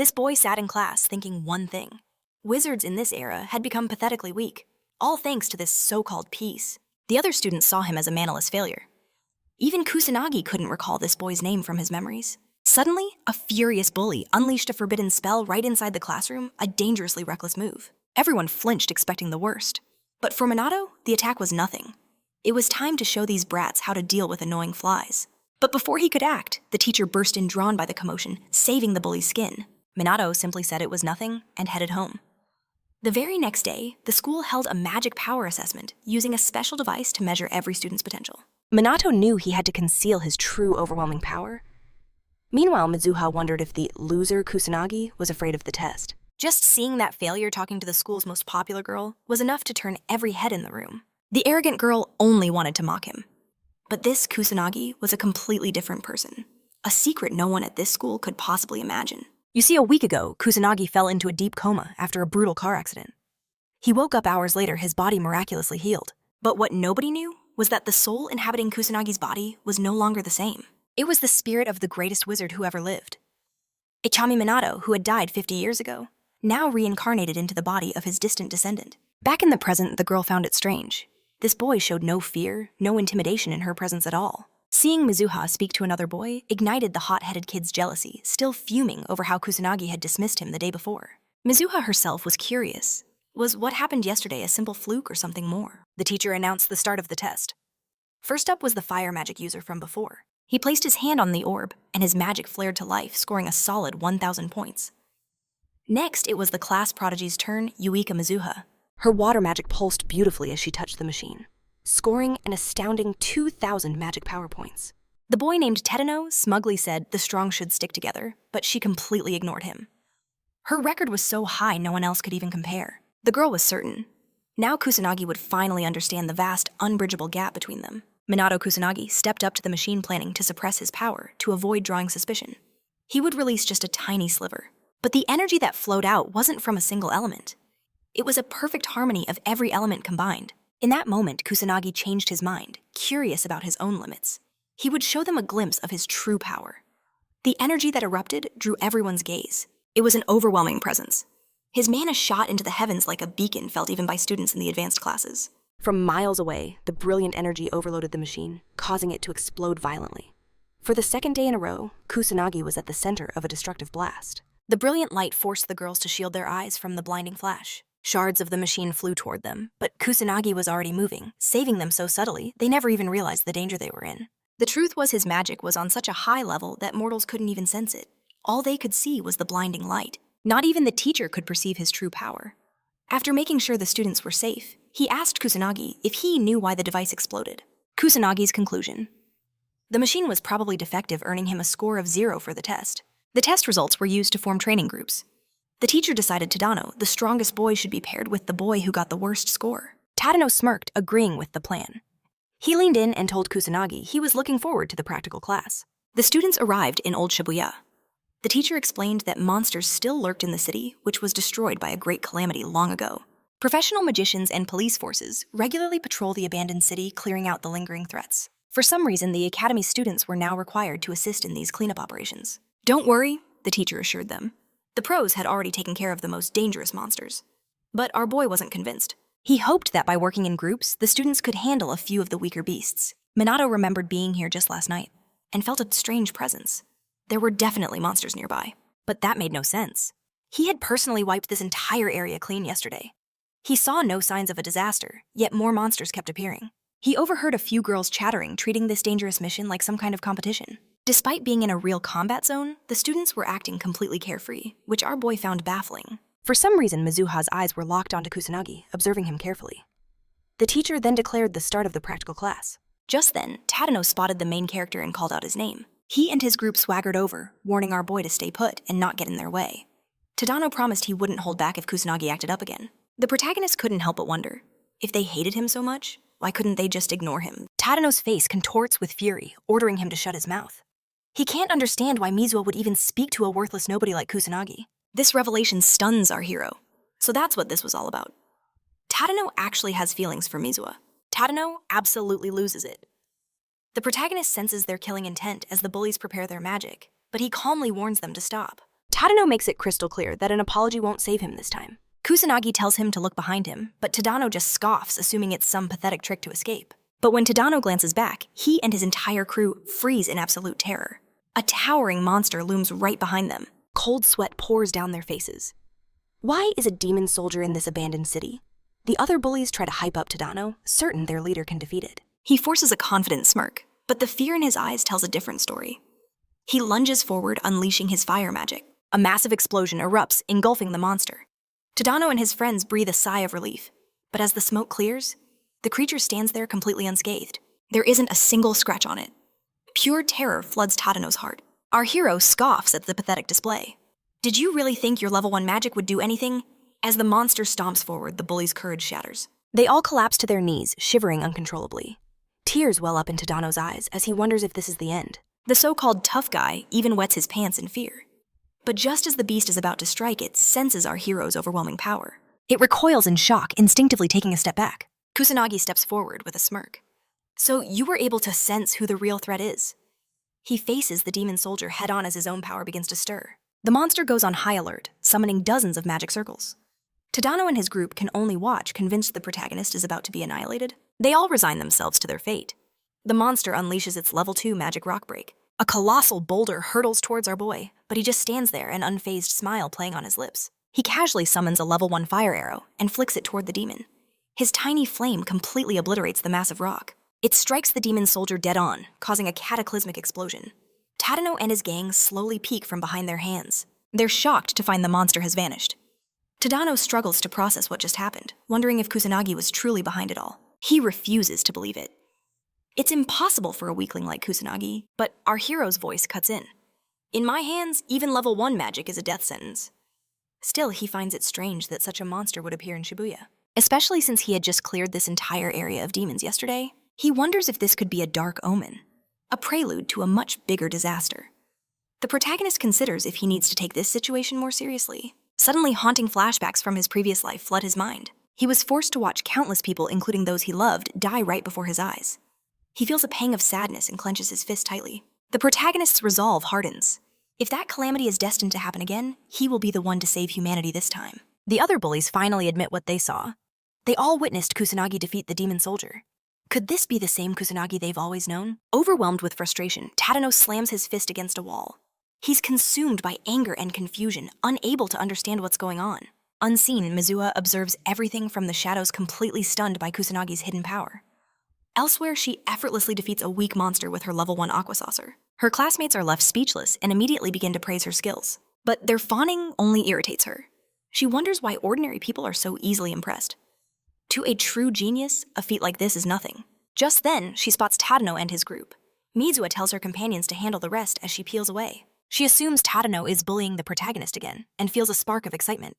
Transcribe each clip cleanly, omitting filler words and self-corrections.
This boy sat in class thinking one thing. Wizards in this era had become pathetically weak, all thanks to this so-called peace. The other students saw him as a mannerless failure. Even Kusanagi couldn't recall this boy's name from his memories. Suddenly, a furious bully unleashed a forbidden spell right inside the classroom, a dangerously reckless move. Everyone flinched, expecting the worst. But for Minato, the attack was nothing. It was time to show these brats how to deal with annoying flies. But before he could act, the teacher burst in, drawn by the commotion, saving the bully's skin. Minato simply said it was nothing and headed home. The very next day, the school held a magic power assessment using a special device to measure every student's potential. Minato knew he had to conceal his true overwhelming power. Meanwhile, Mizuha wondered if the loser Kusanagi was afraid of the test. Just seeing that failure talking to the school's most popular girl was enough to turn every head in the room. The arrogant girl only wanted to mock him. But this Kusanagi was a completely different person, a secret no one at this school could possibly imagine. You see, a week ago, Kusanagi fell into a deep coma after a brutal car accident. He woke up hours later, his body miraculously healed. But what nobody knew was that the soul inhabiting Kusanagi's body was no longer the same. It was the spirit of the greatest wizard who ever lived. Ichami Minato, who had died 50 years ago, now reincarnated into the body of his distant descendant. Back in the present, the girl found it strange. This boy showed no fear, no intimidation in her presence at all. Seeing Mizuha speak to another boy ignited the hot-headed kid's jealousy, still fuming over how Kusanagi had dismissed him the day before. Mizuha herself was curious. Was what happened yesterday a simple fluke or something more? The teacher announced the start of the test. First up was the fire magic user from before. He placed his hand on the orb, and his magic flared to life, scoring a solid 1,000 points. Next, it was the class prodigy's turn, Yuka Mizuha. Her water magic pulsed beautifully as she touched the machine, scoring an astounding 2,000 magic power points. The boy named Tadano smugly said the strong should stick together, but she completely ignored him. Her record was so high no one else could even compare. The girl was certain. Now Kusanagi would finally understand the vast, unbridgeable gap between them. Minato Kusanagi stepped up to the machine, planning to suppress his power to avoid drawing suspicion. He would release just a tiny sliver, but the energy that flowed out wasn't from a single element. It was a perfect harmony of every element combined. In that moment, Kusanagi changed his mind, curious about his own limits. He would show them a glimpse of his true power. The energy that erupted drew everyone's gaze. It was an overwhelming presence. His mana shot into the heavens like a beacon felt even by students in the advanced classes. From miles away, the brilliant energy overloaded the machine, causing it to explode violently. For the second day in a row, Kusanagi was at the center of a destructive blast. The brilliant light forced the girls to shield their eyes from the blinding flash. Shards of the machine flew toward them, but Kusanagi was already moving, saving them so subtly they never even realized the danger they were in. The truth was his magic was on such a high level that mortals couldn't even sense it. All they could see was the blinding light. Not even the teacher could perceive his true power. After making sure the students were safe, he asked Kusanagi if he knew why the device exploded. Kusanagi's conclusion: the machine was probably defective, earning him a score of 0 for the test. The test results were used to form training groups. The teacher decided Tadano, the strongest boy, should be paired with the boy who got the worst score. Tadano smirked, agreeing with the plan. He leaned in and told Kusanagi he was looking forward to the practical class. The students arrived in Old Shabuya. The teacher explained that monsters still lurked in the city, which was destroyed by a great calamity long ago. Professional magicians and police forces regularly patrol the abandoned city, clearing out the lingering threats. For some reason, the academy students were now required to assist in these cleanup operations. Don't worry, the teacher assured them. The pros had already taken care of the most dangerous monsters. But our boy wasn't convinced. He hoped that by working in groups, the students could handle a few of the weaker beasts. Minato remembered being here just last night and felt a strange presence. There were definitely monsters nearby, but that made no sense. He had personally wiped this entire area clean yesterday. He saw no signs of a disaster, yet more monsters kept appearing. He overheard a few girls chattering, treating this dangerous mission like some kind of competition. Despite being in a real combat zone, the students were acting completely carefree, which our boy found baffling. For some reason, Mizuha's eyes were locked onto Kusanagi, observing him carefully. The teacher then declared the start of the practical class. Just then, Tadano spotted the main character and called out his name. He and his group swaggered over, warning our boy to stay put and not get in their way. Tadano promised he wouldn't hold back if Kusanagi acted up again. The protagonist couldn't help but wonder, if they hated him so much, why couldn't they just ignore him? Tadano's face contorts with fury, ordering him to shut his mouth. He can't understand why Mizuha would even speak to a worthless nobody like Kusanagi. This revelation stuns our hero. So that's what this was all about. Tadano actually has feelings for Mizuha. Tadano absolutely loses it. The protagonist senses their killing intent as the bullies prepare their magic, but he calmly warns them to stop. Tadano makes it crystal clear that an apology won't save him this time. Kusanagi tells him to look behind him, but Tadano just scoffs, assuming it's some pathetic trick to escape. But when Tadano glances back, he and his entire crew freeze in absolute terror. A towering monster looms right behind them. Cold sweat pours down their faces. Why is a demon soldier in this abandoned city? The other bullies try to hype up Tadano, certain their leader can defeat it. He forces a confident smirk, but the fear in his eyes tells a different story. He lunges forward, unleashing his fire magic. A massive explosion erupts, engulfing the monster. Tadano and his friends breathe a sigh of relief, but as the smoke clears, the creature stands there completely unscathed. There isn't a single scratch on it. Pure terror floods Tadano's heart. Our hero scoffs at the pathetic display. Did you really think your level 1 magic would do anything? As the monster stomps forward, the bully's courage shatters. They all collapse to their knees, shivering uncontrollably. Tears well up in Tadano's eyes as he wonders if this is the end. The so-called tough guy even wets his pants in fear. But just as the beast is about to strike, it senses our hero's overwhelming power. It recoils in shock, instinctively taking a step back. Kusanagi steps forward with a smirk. So you were able to sense who the real threat is. He faces the demon soldier head-on as his own power begins to stir. The monster goes on high alert, summoning dozens of magic circles. Tadano and his group can only watch, convinced the protagonist is about to be annihilated. They all resign themselves to their fate. The monster unleashes its level 2 magic rock break. A colossal boulder hurtles towards our boy, but he just stands there, an unfazed smile playing on his lips. He casually summons a level 1 fire arrow and flicks it toward the demon. His tiny flame completely obliterates the massive rock. It strikes the demon soldier dead on, causing a cataclysmic explosion. Tadano and his gang slowly peek from behind their hands. They're shocked to find the monster has vanished. Tadano struggles to process what just happened, wondering if Kusanagi was truly behind it all. He refuses to believe it. It's impossible for a weakling like Kusanagi, but our hero's voice cuts in. In my hands, even level 1 magic is a death sentence. Still, he finds it strange that such a monster would appear in Shabuya. Especially since he had just cleared this entire area of demons yesterday, he wonders if this could be a dark omen, a prelude to a much bigger disaster. The protagonist considers if he needs to take this situation more seriously. Suddenly, haunting flashbacks from his previous life flood his mind. He was forced to watch countless people, including those he loved, die right before his eyes. He feels a pang of sadness and clenches his fist tightly. The protagonist's resolve hardens. If that calamity is destined to happen again, he will be the one to save humanity this time. The other bullies finally admit what they saw. They all witnessed Kusanagi defeat the demon soldier. Could this be the same Kusanagi they've always known? Overwhelmed with frustration, Tadano slams his fist against a wall. He's consumed by anger and confusion, unable to understand what's going on. Unseen, Mizuha observes everything from the shadows, completely stunned by Kusanagi's hidden power. Elsewhere, she effortlessly defeats a weak monster with her level 1 aqua saucer. Her classmates are left speechless and immediately begin to praise her skills. But their fawning only irritates her. She wonders why ordinary people are so easily impressed. To a true genius, a feat like this is nothing. Just then, she spots Tadano and his group. Mizuha tells her companions to handle the rest as she peels away. She assumes Tadano is bullying the protagonist again and feels a spark of excitement.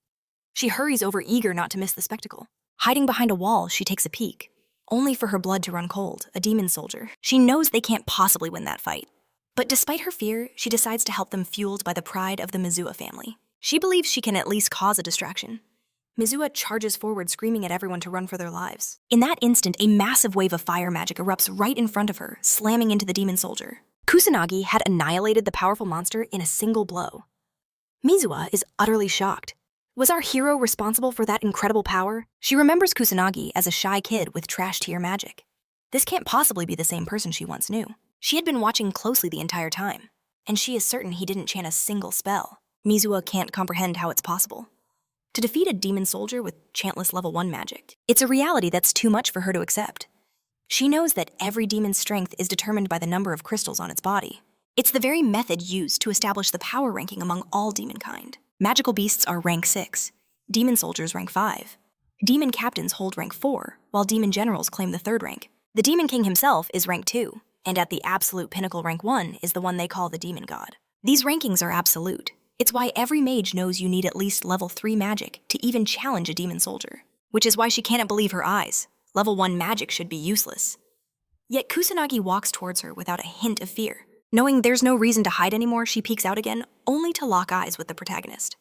She hurries over, eager not to miss the spectacle. Hiding behind a wall, she takes a peek, only for her blood to run cold. A demon soldier. She knows they can't possibly win that fight. But despite her fear, she decides to help them, fueled by the pride of the Mizuha family. She believes she can at least cause a distraction. Mizuha charges forward, screaming at everyone to run for their lives. In that instant, a massive wave of fire magic erupts right in front of her, slamming into the demon soldier. Kusanagi had annihilated the powerful monster in a single blow. Mizuha is utterly shocked. Was our hero responsible for that incredible power? She remembers Kusanagi as a shy kid with trash-tier magic. This can't possibly be the same person she once knew. She had been watching closely the entire time, and she is certain he didn't chant a single spell. Mizuha can't comprehend how it's possible. To defeat a demon soldier with chantless level 1 magic, it's a reality that's too much for her to accept. She knows that every demon's strength is determined by the number of crystals on its body. It's the very method used to establish the power ranking among all demon kind. Magical beasts are rank 6, demon soldiers rank 5. Demon captains hold rank 4, while demon generals claim the 3rd rank. The demon king himself is rank 2, and at the absolute pinnacle rank 1 is the one they call the demon god. These rankings are absolute. It's why every mage knows you need at least level 3 magic to even challenge a demon soldier, which is why she can't believe her eyes. Level 1 magic should be useless. Yet Kusanagi walks towards her without a hint of fear. Knowing there's no reason to hide anymore, she peeks out again, only to lock eyes with the protagonist.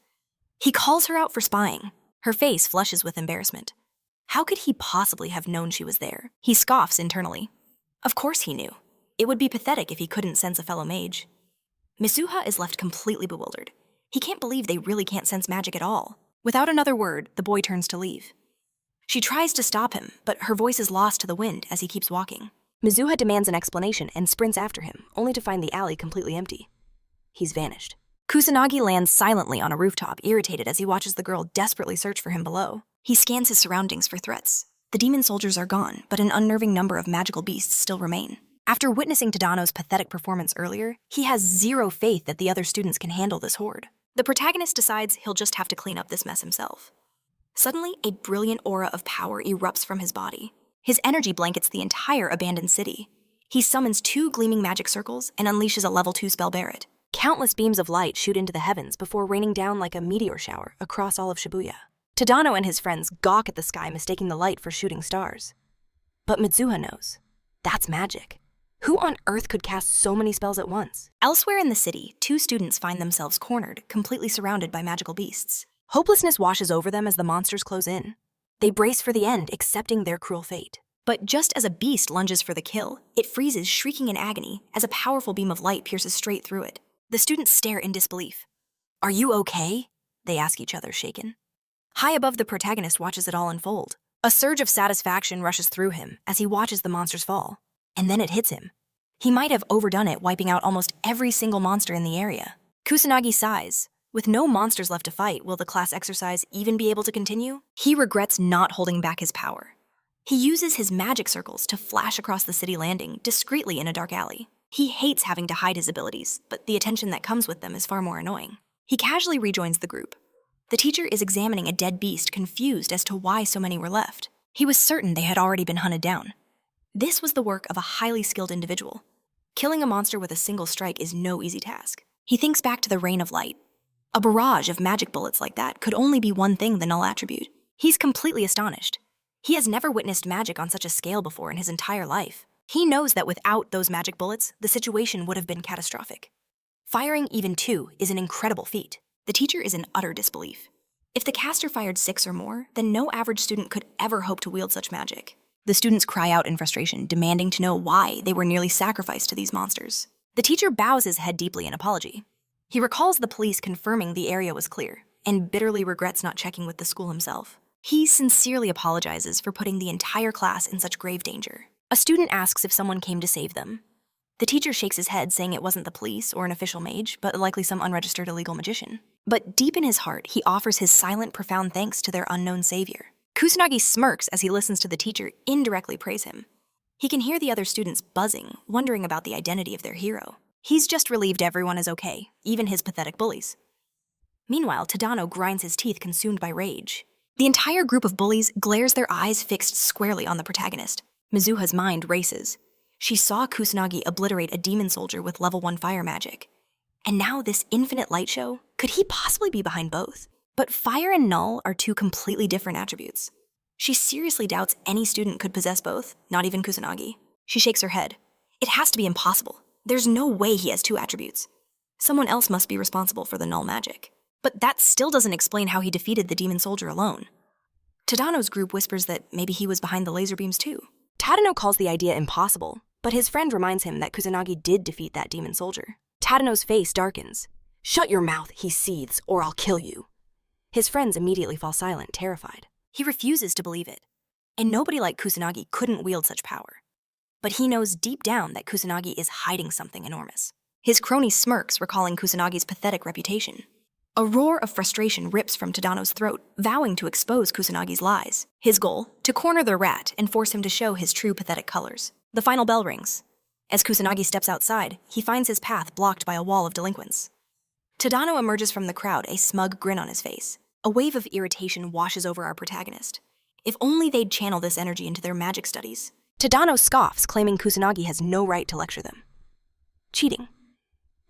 He calls her out for spying. Her face flushes with embarrassment. How could he possibly have known she was there? He scoffs internally. Of course he knew. It would be pathetic if he couldn't sense a fellow mage. Mizuha is left completely bewildered. He can't believe they really can't sense magic at all. Without another word, the boy turns to leave. She tries to stop him, but her voice is lost to the wind as he keeps walking. Mizuha demands an explanation and sprints after him, only to find the alley completely empty. He's vanished. Kusanagi lands silently on a rooftop, irritated as he watches the girl desperately search for him below. He scans his surroundings for threats. The demon soldiers are gone, but an unnerving number of magical beasts still remain. After witnessing Tadano's pathetic performance earlier, he has zero faith that the other students can handle this horde. The protagonist decides he'll just have to clean up this mess himself. Suddenly, a brilliant aura of power erupts from his body. His energy blankets the entire abandoned city. He summons 2 gleaming magic circles and unleashes a level 2 spell Barret. Countless beams of light shoot into the heavens before raining down like a meteor shower across all of Shabuya. Tadano and his friends gawk at the sky, mistaking the light for shooting stars. But Mizuha knows. That's magic. Who on earth could cast so many spells at once? Elsewhere in the city, 2 students find themselves cornered, completely surrounded by magical beasts. Hopelessness washes over them as the monsters close in. They brace for the end, accepting their cruel fate. But just as a beast lunges for the kill, it freezes, shrieking in agony, as a powerful beam of light pierces straight through it. The students stare in disbelief. "Are you okay?" they ask each other, shaken. High above, the protagonist watches it all unfold. A surge of satisfaction rushes through him as he watches the monsters fall. And then it hits him. He might have overdone it, wiping out almost every single monster in the area. Kusanagi sighs. With no monsters left to fight, will the class exercise even be able to continue? He regrets not holding back his power. He uses his magic circles to flash across the city landing discreetly in a dark alley. He hates having to hide his abilities, but the attention that comes with them is far more annoying. He casually rejoins the group. The teacher is examining a dead beast, confused as to why so many were left. He was certain they had already been hunted down. This was the work of a highly skilled individual. Killing a monster with a single strike is no easy task. He thinks back to the rain of light. A barrage of magic bullets like that could only be one thing, the null attribute. He's completely astonished. He has never witnessed magic on such a scale before in his entire life. He knows that without those magic bullets, the situation would have been catastrophic. Firing even 2 is an incredible feat. The teacher is in utter disbelief. If the caster fired 6 or more, then no average student could ever hope to wield such magic. The students cry out in frustration, demanding to know why they were nearly sacrificed to these monsters. The teacher bows his head deeply in apology. He recalls the police confirming the area was clear, and bitterly regrets not checking with the school himself. He sincerely apologizes for putting the entire class in such grave danger. A student asks if someone came to save them. The teacher shakes his head, saying it wasn't the police or an official mage, but likely some unregistered illegal magician. But deep in his heart, he offers his silent, profound thanks to their unknown savior. Kusanagi smirks as he listens to the teacher indirectly praise him. He can hear the other students buzzing, wondering about the identity of their hero. He's just relieved everyone is okay, even his pathetic bullies. Meanwhile, Tadano grinds his teeth, consumed by rage. The entire group of bullies glares, their eyes fixed squarely on the protagonist. Mizuha's mind races. She saw Kusanagi obliterate a demon soldier with level 1 fire magic. And now this infinite light show? Could he possibly be behind both? But fire and null are 2 completely different attributes. She seriously doubts any student could possess both, not even Kusanagi. She shakes her head. It has to be impossible. There's no way he has 2 attributes. Someone else must be responsible for the null magic. But that still doesn't explain how he defeated the demon soldier alone. Tadano's group whispers that maybe he was behind the laser beams too. Tadano calls the idea impossible, but his friend reminds him that Kusanagi did defeat that demon soldier. Tadano's face darkens. "Shut your mouth," he seethes, "or I'll kill you." His friends immediately fall silent, terrified. He refuses to believe it. And nobody like Kusanagi couldn't wield such power. But he knows deep down that Kusanagi is hiding something enormous. His crony smirks, recalling Kusanagi's pathetic reputation. A roar of frustration rips from Tadano's throat, vowing to expose Kusanagi's lies. His goal, to corner the rat and force him to show his true pathetic colors. The final bell rings. As Kusanagi steps outside, he finds his path blocked by a wall of delinquents. Tadano emerges from the crowd, a smug grin on his face. A wave of irritation washes over our protagonist. If only they'd channel this energy into their magic studies. Tadano scoffs, claiming Kusanagi has no right to lecture them. Cheating.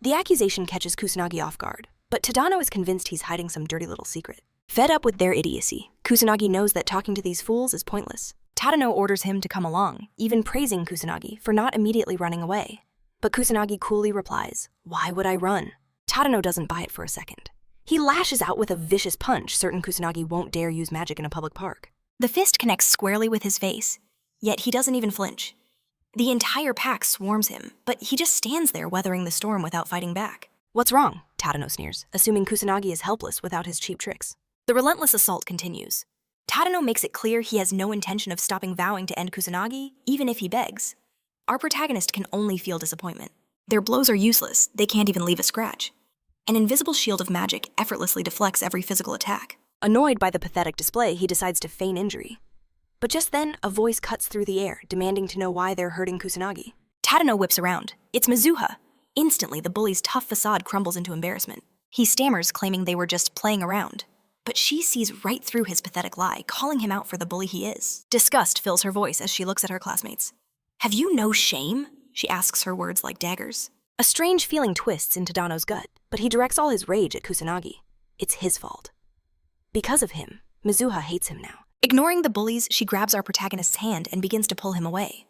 The accusation catches Kusanagi off guard, but Tadano is convinced he's hiding some dirty little secret. Fed up with their idiocy, Kusanagi knows that talking to these fools is pointless. Tadano orders him to come along, even praising Kusanagi for not immediately running away. But Kusanagi coolly replies, "Why would I run?" Tadano doesn't buy it for a second. He lashes out with a vicious punch, certain Kusanagi won't dare use magic in a public park. The fist connects squarely with his face, yet he doesn't even flinch. The entire pack swarms him, but he just stands there weathering the storm without fighting back. What's wrong? Tadano sneers, assuming Kusanagi is helpless without his cheap tricks. The relentless assault continues. Tadano makes it clear he has no intention of stopping vowing to end Kusanagi, even if he begs. Our protagonist can only feel disappointment. Their blows are useless, they can't even leave a scratch. An invisible shield of magic effortlessly deflects every physical attack. Annoyed by the pathetic display, he decides to feign injury. But just then, a voice cuts through the air, demanding to know why they're hurting Kusanagi. Tadano whips around. It's Mizuha. Instantly, the bully's tough facade crumbles into embarrassment. He stammers, claiming they were just playing around. But she sees right through his pathetic lie, calling him out for the bully he is. Disgust fills her voice as she looks at her classmates. Have you no shame? She asks, her words like daggers. A strange feeling twists in Tadano's gut, but he directs all his rage at Kusanagi. It's his fault. Because of him, Mizuha hates him now. Ignoring the bullies, she grabs our protagonist's hand and begins to pull him away.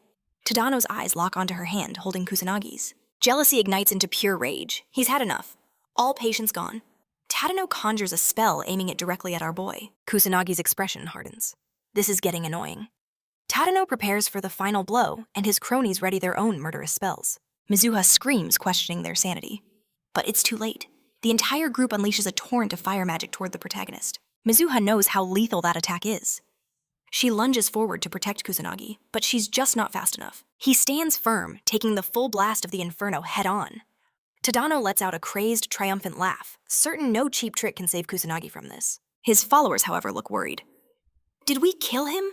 Tadano's eyes lock onto her hand, holding Kusanagi's. Jealousy ignites into pure rage. He's had enough. All patience gone. Tadano conjures a spell aiming it directly at our boy. Kusanagi's expression hardens. This is getting annoying. Tadano prepares for the final blow, and his cronies ready their own murderous spells. Mizuha screams, questioning their sanity. But it's too late. The entire group unleashes a torrent of fire magic toward the protagonist. Mizuha knows how lethal that attack is. She lunges forward to protect Kusanagi, but she's just not fast enough. He stands firm, taking the full blast of the inferno head-on. Tadano lets out a crazed, triumphant laugh, certain no cheap trick can save Kusanagi from this. His followers, however, look worried. Did we kill him?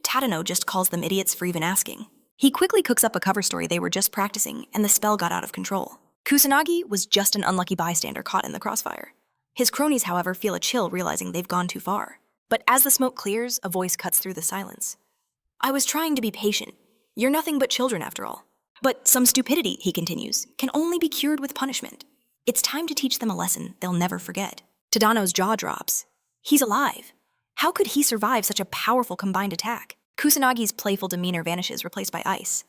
Tadano just calls them idiots for even asking. He quickly cooks up a cover story they were just practicing, and the spell got out of control. Kusanagi was just an unlucky bystander caught in the crossfire. His cronies, however, feel a chill realizing they've gone too far. But as the smoke clears, a voice cuts through the silence. I was trying to be patient. You're nothing but children, after all. But some stupidity, he continues, can only be cured with punishment. It's time to teach them a lesson they'll never forget. Tadano's jaw drops. He's alive. How could he survive such a powerful combined attack? Kusanagi's playful demeanor vanishes, replaced by ice.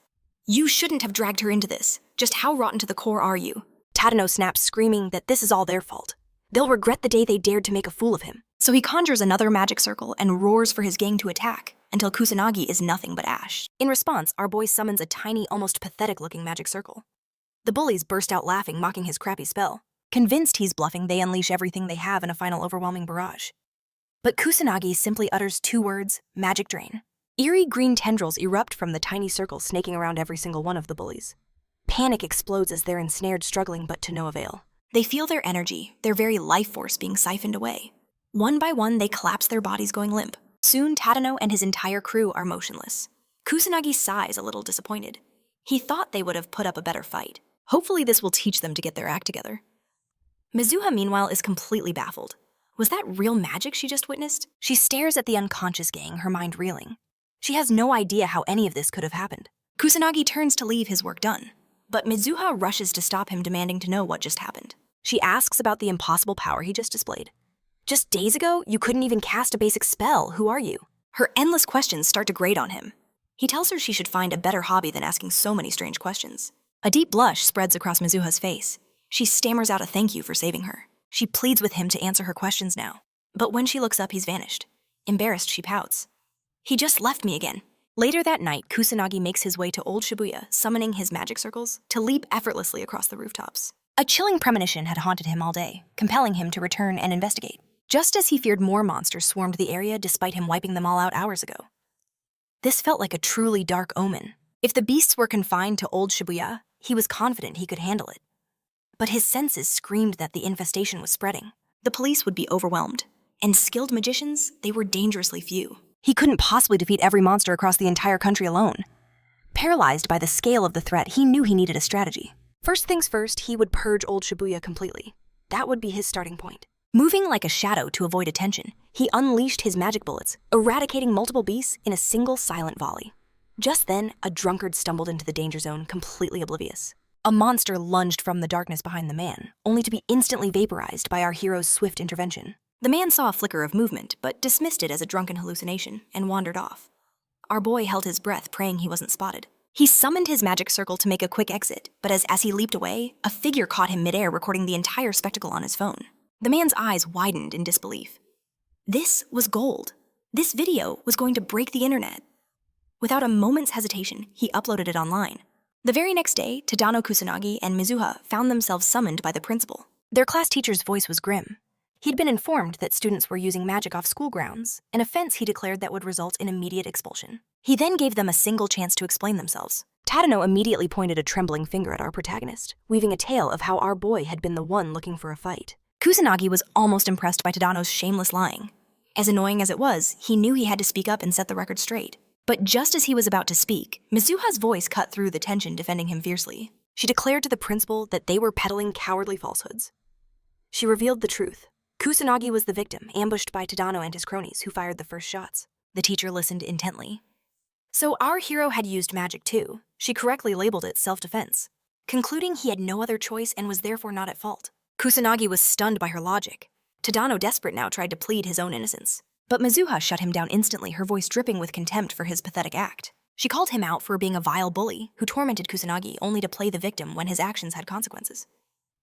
You shouldn't have dragged her into this. Just how rotten to the core are you? Tadano snaps, screaming that this is all their fault. They'll regret the day they dared to make a fool of him. So he conjures another magic circle and roars for his gang to attack, until Kusanagi is nothing but ash. In response, our boy summons a tiny, almost pathetic-looking magic circle. The bullies burst out laughing, mocking his crappy spell. Convinced he's bluffing, they unleash everything they have in a final overwhelming barrage. But Kusanagi simply utters 2 words, magic drain. Eerie green tendrils erupt from the tiny circle, snaking around every single one of the bullies. Panic explodes as they're ensnared, struggling, but to no avail. They feel their energy, their very life force being siphoned away. One by one, they collapse, their bodies going limp. Soon, Tadano and his entire crew are motionless. Kusanagi sighs, a little disappointed. He thought they would have put up a better fight. Hopefully this will teach them to get their act together. Mizuha, meanwhile, is completely baffled. Was that real magic she just witnessed? She stares at the unconscious gang, her mind reeling. She has no idea how any of this could have happened. Kusanagi turns to leave, his work done. But Mizuha rushes to stop him, demanding to know what just happened. She asks about the impossible power he just displayed. Just days ago, you couldn't even cast a basic spell. Who are you? Her endless questions start to grate on him. He tells her she should find a better hobby than asking so many strange questions. A deep blush spreads across Mizuha's face. She stammers out a thank you for saving her. She pleads with him to answer her questions now. But when she looks up, he's vanished. Embarrassed, she pouts. He just left me again. Later that night, Kusanagi makes his way to Old Shabuya, summoning his magic circles to leap effortlessly across the rooftops. A chilling premonition had haunted him all day, compelling him to return and investigate. Just as he feared more monsters swarmed the area despite him wiping them all out hours ago. This felt like a truly dark omen. If the beasts were confined to Old Shabuya, he was confident he could handle it. But his senses screamed that the infestation was spreading. The police would be overwhelmed, and skilled magicians, they were dangerously few. He couldn't possibly defeat every monster across the entire country alone. Paralyzed by the scale of the threat, he knew he needed a strategy. First things first, he would purge Old Shabuya completely. That would be his starting point. Moving like a shadow to avoid attention, he unleashed his magic bullets, eradicating multiple beasts in a single silent volley. Just then, a drunkard stumbled into the danger zone, completely oblivious. A monster lunged from the darkness behind the man, only to be instantly vaporized by our hero's swift intervention. The man saw a flicker of movement, but dismissed it as a drunken hallucination, and wandered off. Our boy held his breath, praying he wasn't spotted. He summoned his magic circle to make a quick exit, but as he leaped away, a figure caught him midair, recording the entire spectacle on his phone. The man's eyes widened in disbelief. This was gold. This video was going to break the internet. Without a moment's hesitation, he uploaded it online. The very next day, Tadano, Kusanagi, and Mizuha found themselves summoned by the principal. Their class teacher's voice was grim. He'd been informed that students were using magic off school grounds, an offense he declared that would result in immediate expulsion. He then gave them a single chance to explain themselves. Tadano immediately pointed a trembling finger at our protagonist, weaving a tale of how our boy had been the one looking for a fight. Kusanagi was almost impressed by Tadano's shameless lying. As annoying as it was, he knew he had to speak up and set the record straight. But just as he was about to speak, Mizuha's voice cut through the tension, defending him fiercely. She declared to the principal that they were peddling cowardly falsehoods. She revealed the truth. Kusanagi was the victim, ambushed by Tadano and his cronies, who fired the first shots. The teacher listened intently. So our hero had used magic too. She correctly labeled it self-defense, concluding he had no other choice and was therefore not at fault. Kusanagi was stunned by her logic. Tadano, desperate now, tried to plead his own innocence. But Mizuha shut him down instantly, her voice dripping with contempt for his pathetic act. She called him out for being a vile bully who tormented Kusanagi only to play the victim when his actions had consequences.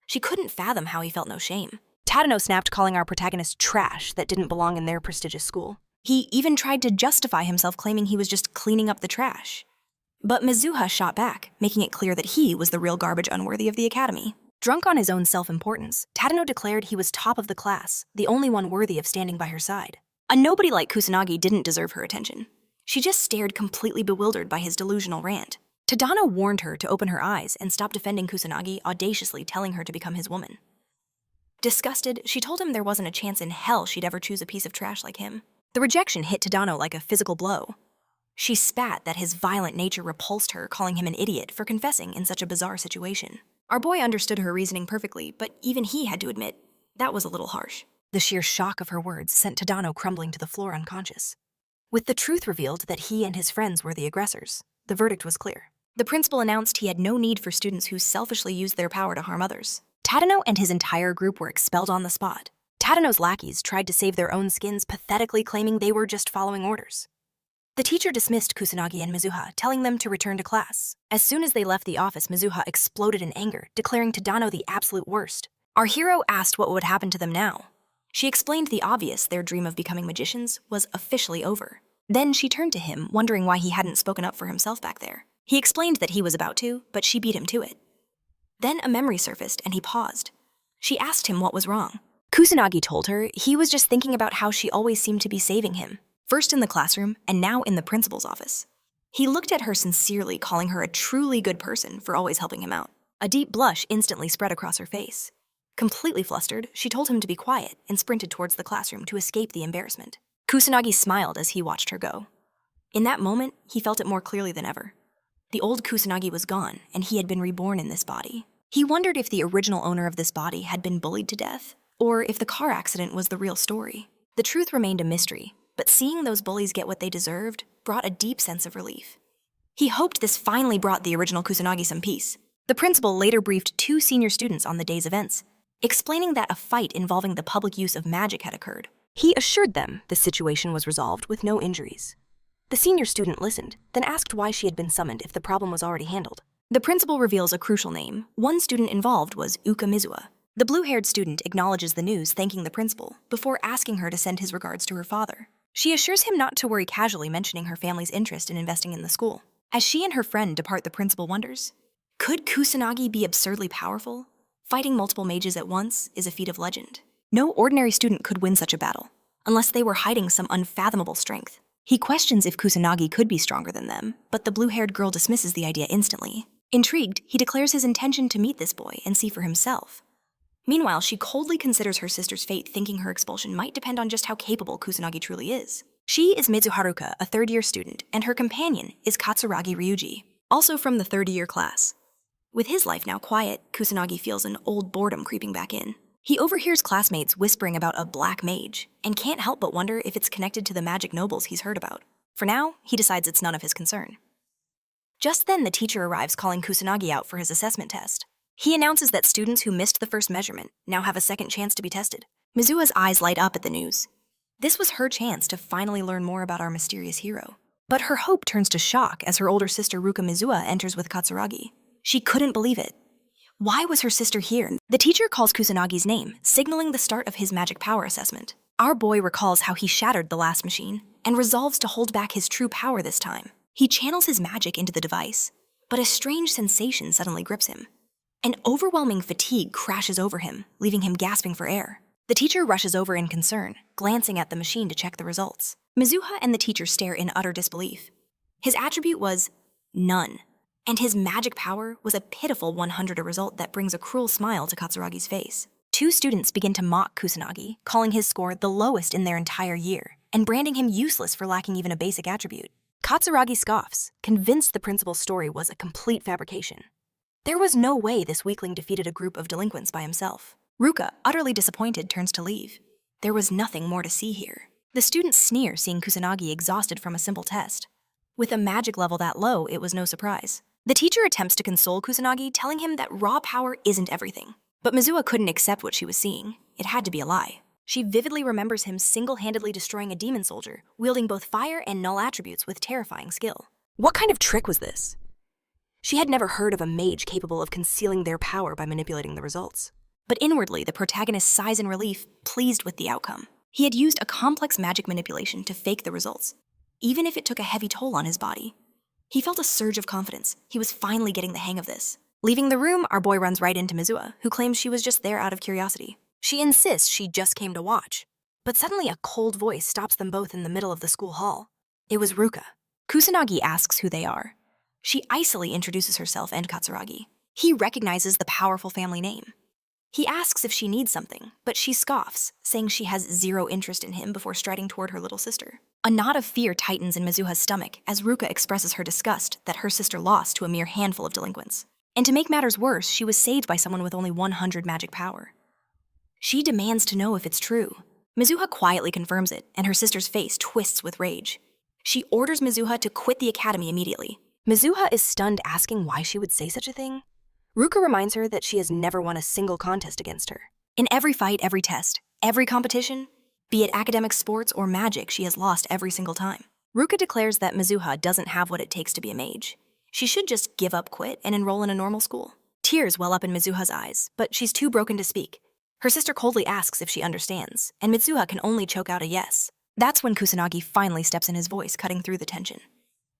She couldn't fathom how he felt no shame. Tadano snapped, calling our protagonist trash that didn't belong in their prestigious school. He even tried to justify himself, claiming he was just cleaning up the trash. But Mizuha shot back, making it clear that he was the real garbage unworthy of the academy. Drunk on his own self-importance, Tadano declared he was top of the class, the only one worthy of standing by her side. A nobody like Kusanagi didn't deserve her attention. She just stared, completely bewildered by his delusional rant. Tadano warned her to open her eyes and stop defending Kusanagi, audaciously telling her to become his woman. Disgusted, she told him there wasn't a chance in hell she'd ever choose a piece of trash like him. The rejection hit Tadano like a physical blow. She spat that his violent nature repulsed her, calling him an idiot for confessing in such a bizarre situation. Our boy understood her reasoning perfectly, but even he had to admit that was a little harsh. The sheer shock of her words sent Tadano crumbling to the floor unconscious. With the truth revealed that he and his friends were the aggressors, the verdict was clear. The principal announced he had no need for students who selfishly used their power to harm others. Tadano and his entire group were expelled on the spot. Tadano's lackeys tried to save their own skins, pathetically claiming they were just following orders. The teacher dismissed Kusanagi and Mizuha, telling them to return to class. As soon as they left the office, Mizuha exploded in anger, declaring Tadano the absolute worst. Our hero asked what would happen to them now. She explained the obvious: their dream of becoming magicians was officially over. Then she turned to him, wondering why he hadn't spoken up for himself back there. He explained that he was about to, but she beat him to it. Then a memory surfaced and he paused. She asked him what was wrong. Kusanagi told her he was just thinking about how she always seemed to be saving him, first in the classroom and now in the principal's office. He looked at her sincerely, calling her a truly good person for always helping him out. A deep blush instantly spread across her face. Completely flustered, she told him to be quiet and sprinted towards the classroom to escape the embarrassment. Kusanagi smiled as he watched her go. In that moment, he felt it more clearly than ever. The old Kusanagi was gone, and he had been reborn in this body. He wondered if the original owner of this body had been bullied to death, or if the car accident was the real story. The truth remained a mystery, but seeing those bullies get what they deserved brought a deep sense of relief. He hoped this finally brought the original Kusanagi some peace. The principal later briefed 2 senior students on the day's events, explaining that a fight involving the public use of magic had occurred. He assured them the situation was resolved with no injuries. The senior student listened, then asked why she had been summoned if the problem was already handled. The principal reveals a crucial name. One student involved was Yuka Mizuha. The blue-haired student acknowledges the news, thanking the principal, before asking her to send his regards to her father. She assures him not to worry, casually mentioning her family's interest in investing in the school. As she and her friend depart, the principal wonders, could Kusanagi be absurdly powerful? Fighting multiple mages at once is a feat of legend. No ordinary student could win such a battle, unless they were hiding some unfathomable strength. He questions if Kusanagi could be stronger than them, but the blue-haired girl dismisses the idea instantly. Intrigued, he declares his intention to meet this boy and see for himself. Meanwhile, she coldly considers her sister's fate, thinking her expulsion might depend on just how capable Kusanagi truly is. She is Mizuha Ruka, a third-year student, and her companion is Katsuragi Ryuji, also from the third-year class. With his life now quiet, Kusanagi feels an old boredom creeping back in. He overhears classmates whispering about a black mage, and can't help but wonder if it's connected to the magic nobles he's heard about. For now, he decides it's none of his concern. Just then, the teacher arrives, calling Kusanagi out for his assessment test. He announces that students who missed the first measurement now have a second chance to be tested. Mizuha's eyes light up at the news. This was her chance to finally learn more about our mysterious hero. But her hope turns to shock as her older sister Ruka Mizuha enters with Katsuragi. She couldn't believe it. Why was her sister here? The teacher calls Kusanagi's name, signaling the start of his magic power assessment. Our boy recalls how he shattered the last machine and resolves to hold back his true power this time. He channels his magic into the device, but a strange sensation suddenly grips him. An overwhelming fatigue crashes over him, leaving him gasping for air. The teacher rushes over in concern, glancing at the machine to check the results. Mizuha and the teacher stare in utter disbelief. His attribute was none, and his magic power was a pitiful 100, a result that brings a cruel smile to Katsuragi's face. Two students begin to mock Kusanagi, calling his score the lowest in their entire year, and branding him useless for lacking even a basic attribute. Katsuragi scoffs, convinced the principal's story was a complete fabrication. There was no way this weakling defeated a group of delinquents by himself. Ruka, utterly disappointed, turns to leave. There was nothing more to see here. The students sneer, seeing Kusanagi exhausted from a simple test. With a magic level that low, it was no surprise. The teacher attempts to console Kusanagi, telling him that raw power isn't everything. But Mizuha couldn't accept what she was seeing. It had to be a lie. She vividly remembers him single-handedly destroying a demon soldier, wielding both fire and null attributes with terrifying skill. What kind of trick was this? She had never heard of a mage capable of concealing their power by manipulating the results. But inwardly, the protagonist sighs in relief, pleased with the outcome. He had used a complex magic manipulation to fake the results, even if it took a heavy toll on his body. He felt a surge of confidence. He was finally getting the hang of this. Leaving the room, our boy runs right into Mizuha, who claims she was just there out of curiosity. She insists she just came to watch. But suddenly a cold voice stops them both in the middle of the school hall. It was Ruka. Kusanagi asks who they are. She icily introduces herself and Katsuragi. He recognizes the powerful family name. He asks if she needs something, but she scoffs, saying she has zero interest in him before striding toward her little sister. A knot of fear tightens in Mizuha's stomach as Ruka expresses her disgust that her sister lost to a mere handful of delinquents. And to make matters worse, she was saved by someone with only 100 magic power. She demands to know if it's true. Mizuha quietly confirms it, and her sister's face twists with rage. She orders Mizuha to quit the academy immediately. Mizuha is stunned, asking why she would say such a thing. Ruka reminds her that she has never won a single contest against her. In every fight, every test, every competition, be it academic, sports, or magic, she has lost every single time. Ruka declares that Mizuha doesn't have what it takes to be a mage. She should just give up, quit, and enroll in a normal school. Tears well up in Mizuha's eyes, but she's too broken to speak. Her sister coldly asks if she understands, and Mizuha can only choke out a yes. That's when Kusanagi finally steps in, his voice cutting through the tension.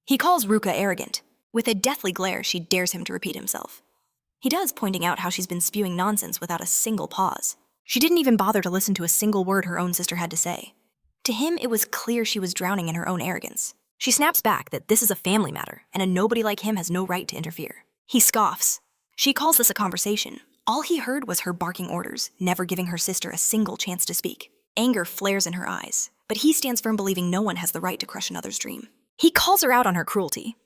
He calls Ruka arrogant. With a deathly glare, she dares him to repeat himself. He does, pointing out how she's been spewing nonsense without a single pause. She didn't even bother to listen to a single word her own sister had to say. To him, it was clear she was drowning in her own arrogance. She snaps back that this is a family matter, and a nobody like him has no right to interfere. He scoffs. She calls this a conversation. All he heard was her barking orders, never giving her sister a single chance to speak. Anger flares in her eyes, but he stands firm, believing no one has the right to crush another's dream. He calls her out on her cruelty.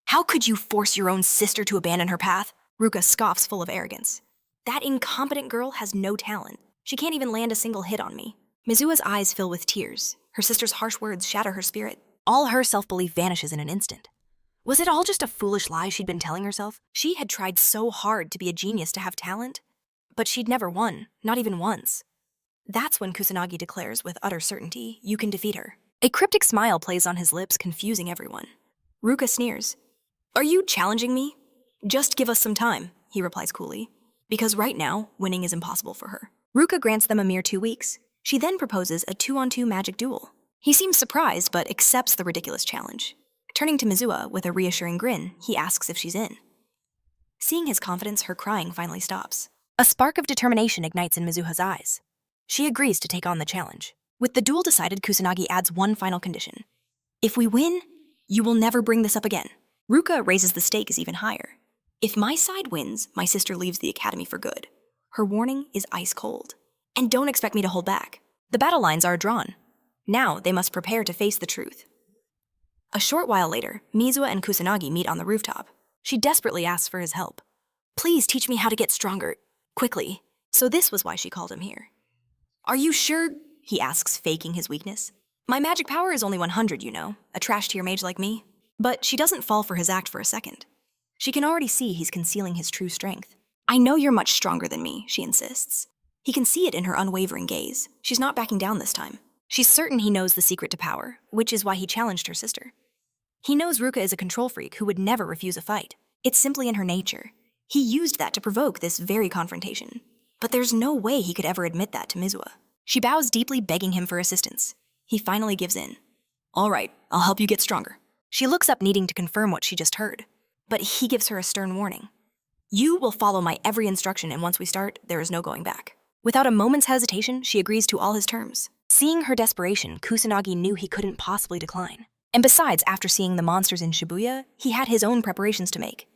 How could you force your own sister to abandon her path? Ruka scoffs, full of arrogance. That incompetent girl has no talent. She can't even land a single hit on me. Mizuha's eyes fill with tears. Her sister's harsh words shatter her spirit. All her self-belief vanishes in an instant. Was it all just a foolish lie she'd been telling herself? She had tried so hard to be a genius, to have talent, but she'd never won, not even once. That's when Kusanagi declares with utter certainty, "You can defeat her." A cryptic smile plays on his lips, confusing everyone. Ruka sneers. "Are you challenging me?" "Just give us some time," he replies coolly, because right now, winning is impossible for her. Ruka grants them a mere 2 weeks. She then proposes a 2-on-2 magic duel. He seems surprised, but accepts the ridiculous challenge. Turning to Mizuha with a reassuring grin, he asks if she's in. Seeing his confidence, her crying finally stops. A spark of determination ignites in Mizuha's eyes. She agrees to take on the challenge. With the duel decided, Kusanagi adds one final condition. "If we win, you will never bring this up again." Ruka raises the stakes even higher. "If my side wins, my sister leaves the academy for good." Her warning is ice cold. And don't expect me to hold back. The battle lines are drawn. Now they must prepare to face the truth. A short while later, Mizuha and Kusanagi meet on the rooftop. She desperately asks for his help. "Please teach me how to get stronger, quickly." So this was why she called him here. "Are you sure?" he asks, faking his weakness. "My magic power is only 100, you know, a trash-tier mage like me." But she doesn't fall for his act for a second. She can already see he's concealing his true strength. "I know you're much stronger than me," she insists. He can see it in her unwavering gaze. She's not backing down this time. She's certain he knows the secret to power, which is why he challenged her sister. He knows Ruka is a control freak who would never refuse a fight. It's simply in her nature. He used that to provoke this very confrontation. But there's no way he could ever admit that to Mizuha. She bows deeply, begging him for assistance. He finally gives in. "All right, I'll help you get stronger." She looks up, needing to confirm what she just heard. But he gives her a stern warning. You will follow my every instruction, and once we start, there is no going back. Without a moment's hesitation, she agrees to all his terms. Seeing her desperation, Kusanagi knew he couldn't possibly decline. And besides, after seeing the monsters in Shabuya, he had his own preparations to make.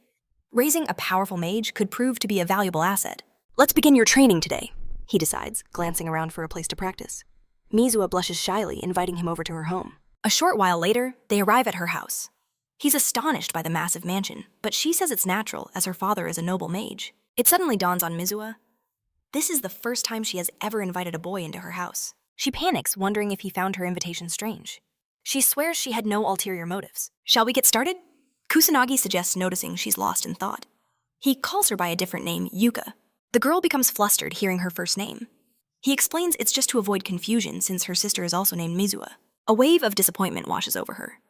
Raising a powerful mage could prove to be a valuable asset. Let's begin your training today, he decides, glancing around for a place to practice. Mizuha blushes shyly, inviting him over to her home. A short while later, they arrive at her house. He's astonished by the massive mansion, but she says it's natural as her father is a noble mage. It suddenly dawns on Mizuha. This is the first time she has ever invited a boy into her house. She panics, wondering if he found her invitation strange. She swears she had no ulterior motives. Shall we get started? Kusanagi suggests, noticing she's lost in thought. He calls her by a different name, Yuka. The girl becomes flustered hearing her first name. He explains it's just to avoid confusion since her sister is also named Mizuha. A wave of disappointment washes over her.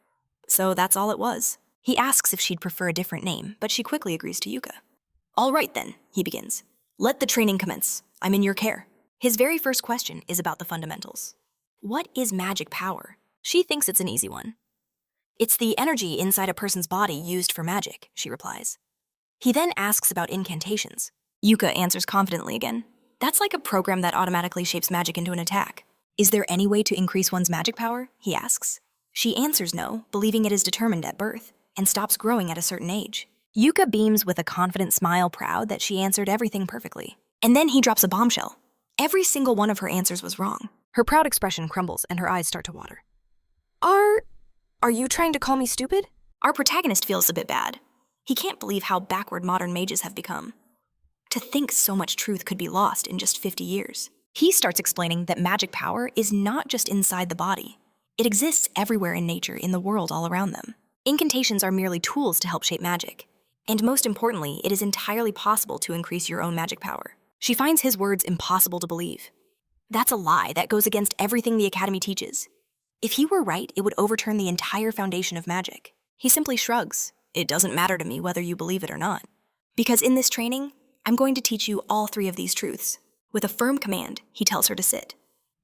So that's all it was. He asks if she'd prefer a different name, but she quickly agrees to Yuka. All right then, he begins. Let the training commence. I'm in your care. His very first question is about the fundamentals. What is magic power? She thinks it's an easy one. It's the energy inside a person's body used for magic, she replies. He then asks about incantations. Yuka answers confidently again. That's like a program that automatically shapes magic into an attack. Is there any way to increase one's magic power? He asks. She answers no, believing it is determined at birth, and stops growing at a certain age. Yuka beams with a confident smile, proud that she answered everything perfectly. And then he drops a bombshell. Every single one of her answers was wrong. Her proud expression crumbles and her eyes start to water. Are you trying to call me stupid? Our protagonist feels a bit bad. He can't believe how backward modern mages have become. To think so much truth could be lost in just 50 years. He starts explaining that magic power is not just inside the body. It exists everywhere in nature, in the world all around them. Incantations are merely tools to help shape magic. And most importantly, it is entirely possible to increase your own magic power. She finds his words impossible to believe. That's a lie that goes against everything the Academy teaches. If he were right, it would overturn the entire foundation of magic. He simply shrugs. It doesn't matter to me whether you believe it or not. Because in this training, I'm going to teach you all three of these truths. With a firm command, he tells her to sit.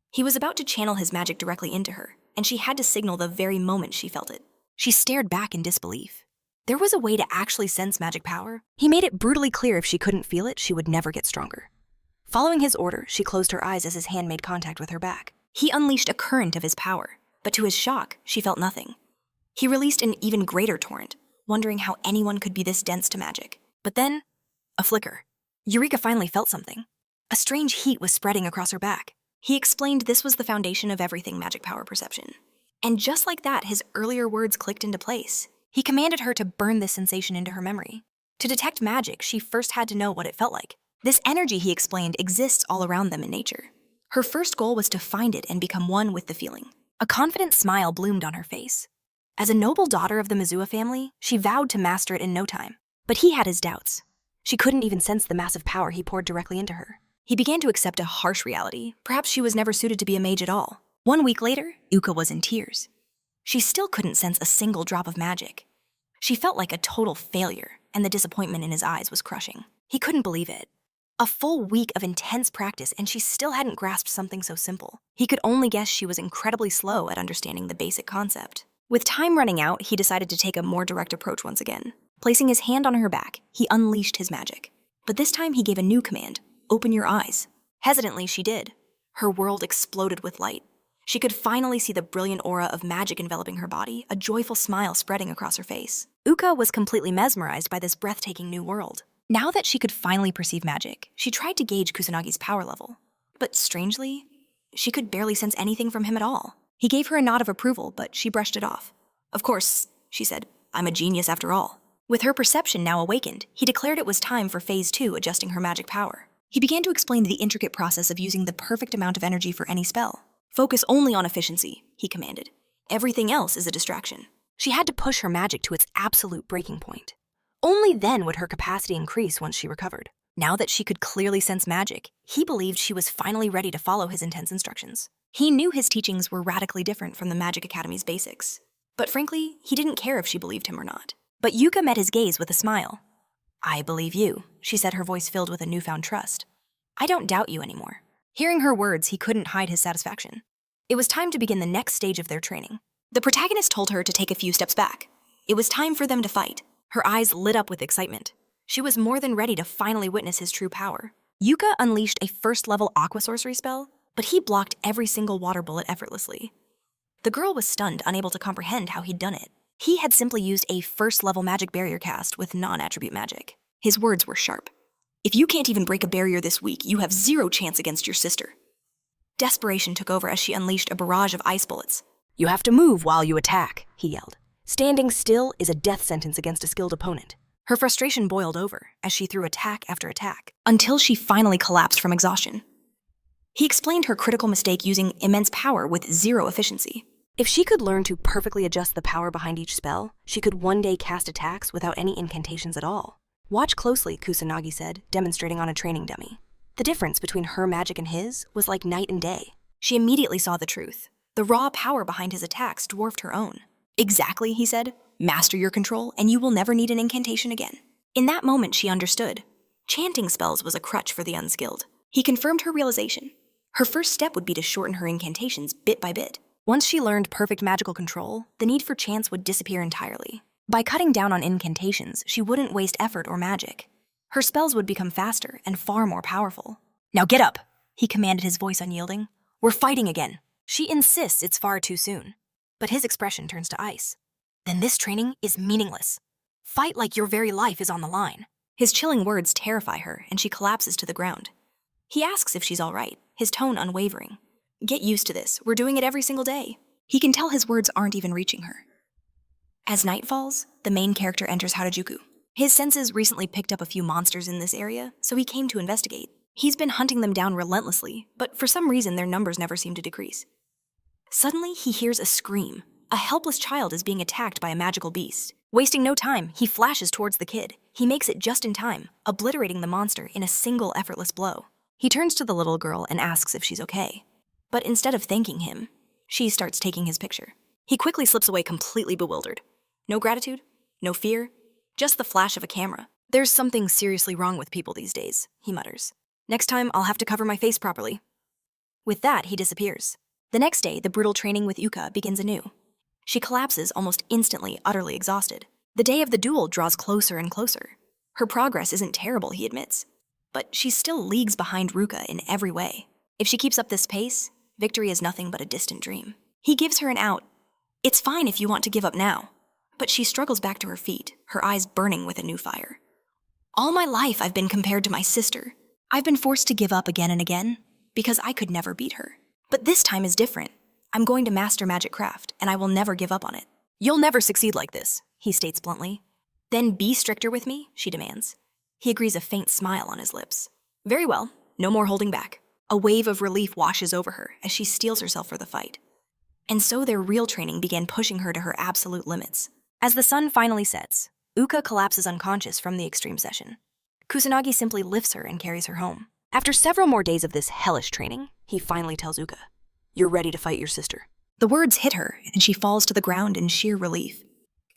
He was about to channel his magic directly into her, and she had to signal the very moment she felt it. She stared back in disbelief. There was a way to actually sense magic power. He made it brutally clear if she couldn't feel it, she would never get stronger. Following his order, she closed her eyes as his hand made contact with her back. He unleashed a current of his power, but to his shock, she felt nothing. He released an even greater torrent, wondering how anyone could be this dense to magic. But then, a flicker. Eureka finally felt something. A strange heat was spreading across her back. He explained this was the foundation of everything magic power perception. And just like that, his earlier words clicked into place. He commanded her to burn this sensation into her memory. To detect magic, she first had to know what it felt like. This energy, he explained, exists all around them in nature. Her first goal was to find it and become one with the feeling. A confident smile bloomed on her face. As a noble daughter of the Mizuha family, she vowed to master it in no time. But he had his doubts. She couldn't even sense the massive power he poured directly into her. He began to accept a harsh reality. Perhaps she was never suited to be a mage at all. 1 week later, Yuka was in tears. She still couldn't sense a single drop of magic. She felt like a total failure, and the disappointment in his eyes was crushing. He couldn't believe it. A full week of intense practice, and she still hadn't grasped something so simple. He could only guess she was incredibly slow at understanding the basic concept. With time running out, he decided to take a more direct approach once again. Placing his hand on her back, he unleashed his magic. But this time he gave a new command, open your eyes. Hesitantly, she did. Her world exploded with light. She could finally see the brilliant aura of magic enveloping her body, a joyful smile spreading across her face. Yuka was completely mesmerized by this breathtaking new world. Now that she could finally perceive magic, she tried to gauge Kusanagi's power level. But strangely, she could barely sense anything from him at all. He gave her a nod of approval, but she brushed it off. Of course, she said, I'm a genius after all. With her perception now awakened, he declared it was time for Phase 2, adjusting her magic power. He began to explain the intricate process of using the perfect amount of energy for any spell. Focus only on efficiency, he commanded. Everything else is a distraction. She had to push her magic to its absolute breaking point. Only then would her capacity increase once she recovered. Now that she could clearly sense magic, he believed she was finally ready to follow his intense instructions. He knew his teachings were radically different from the Magic Academy's basics. But frankly, he didn't care if she believed him or not. But Yuka met his gaze with a smile. I believe you, she said, her voice filled with a newfound trust. I don't doubt you anymore. Hearing her words, he couldn't hide his satisfaction. It was time to begin the next stage of their training. The protagonist told her to take a few steps back. It was time for them to fight. Her eyes lit up with excitement. She was more than ready to finally witness his true power. Yuka unleashed a first-level aqua sorcery spell, but he blocked every single water bullet effortlessly. The girl was stunned, unable to comprehend how he'd done it. He had simply used a first-level magic barrier cast with non-attribute magic. His words were sharp. "If you can't even break a barrier this week, you have zero chance against your sister." Desperation took over as she unleashed a barrage of ice bullets. "You have to move while you attack," he yelled. "Standing still is a death sentence against a skilled opponent." Her frustration boiled over as she threw attack after attack, until she finally collapsed from exhaustion. He explained her critical mistake using immense power with zero efficiency. If she could learn to perfectly adjust the power behind each spell, she could one day cast attacks without any incantations at all. "Watch closely," Kusanagi said, demonstrating on a training dummy. The difference between her magic and his was like night and day. She immediately saw the truth. The raw power behind his attacks dwarfed her own. "Exactly," he said. "Master your control, and you will never need an incantation again." In that moment, she understood. Chanting spells was a crutch for the unskilled. He confirmed her realization. Her first step would be to shorten her incantations bit by bit. Once she learned perfect magical control, the need for chants would disappear entirely. By cutting down on incantations, she wouldn't waste effort or magic. Her spells would become faster and far more powerful. "Now get up," he commanded, his voice unyielding. "We're fighting again." She insists it's far too soon, but his expression turns to ice. "Then this training is meaningless. Fight like your very life is on the line." His chilling words terrify her, and she collapses to the ground. He asks if she's all right, his tone unwavering. "Get used to this. We're doing it every single day." He can tell his words aren't even reaching her. As night falls, the main character enters Harajuku. His senses recently picked up a few monsters in this area, so he came to investigate. He's been hunting them down relentlessly, but for some reason their numbers never seem to decrease. Suddenly, he hears a scream. A helpless child is being attacked by a magical beast. Wasting no time, he flashes towards the kid. He makes it just in time, obliterating the monster in a single effortless blow. He turns to the little girl and asks if she's okay. But instead of thanking him, she starts taking his picture. He quickly slips away completely bewildered. No gratitude, no fear, just the flash of a camera. "There's something seriously wrong with people these days," he mutters. "Next time, I'll have to cover my face properly." With that, he disappears. The next day, the brutal training with Yuka begins anew. She collapses almost instantly, utterly exhausted. The day of the duel draws closer and closer. Her progress isn't terrible, he admits, but she's still leagues behind Ruka in every way. If she keeps up this pace, victory is nothing but a distant dream. He gives her an out. "It's fine if you want to give up now." But she struggles back to her feet, her eyes burning with a new fire. "All my life I've been compared to my sister. I've been forced to give up again and again because I could never beat her. But this time is different. I'm going to master magic craft, and I will never give up on it." "You'll never succeed like this," he states bluntly. "Then be stricter with me," she demands. He agrees, a faint smile on his lips. "Very well, no more holding back." A wave of relief washes over her as she steels herself for the fight. And so their real training began pushing her to her absolute limits. As the sun finally sets, Uka collapses unconscious from the extreme session. Kusanagi simply lifts her and carries her home. After several more days of this hellish training, he finally tells Uka, "You're ready to fight your sister." The words hit her, and she falls to the ground in sheer relief.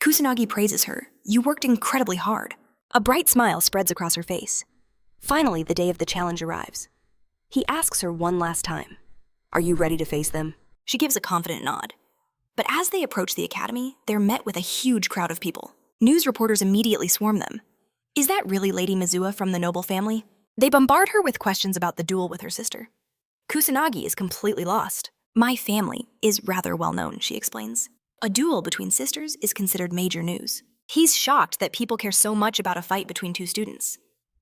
Kusanagi praises her. "You worked incredibly hard." A bright smile spreads across her face. Finally, the day of the challenge arrives. He asks her one last time, "Are you ready to face them?" She gives a confident nod. But as they approach the academy, they're met with a huge crowd of people. News reporters immediately swarm them. Is that really Lady Mizuha from the noble family? They bombard her with questions about the duel with her sister. Kusanagi is completely lost. "My family is rather well known," she explains. "A duel between sisters is considered major news." He's shocked that people care so much about a fight between two students.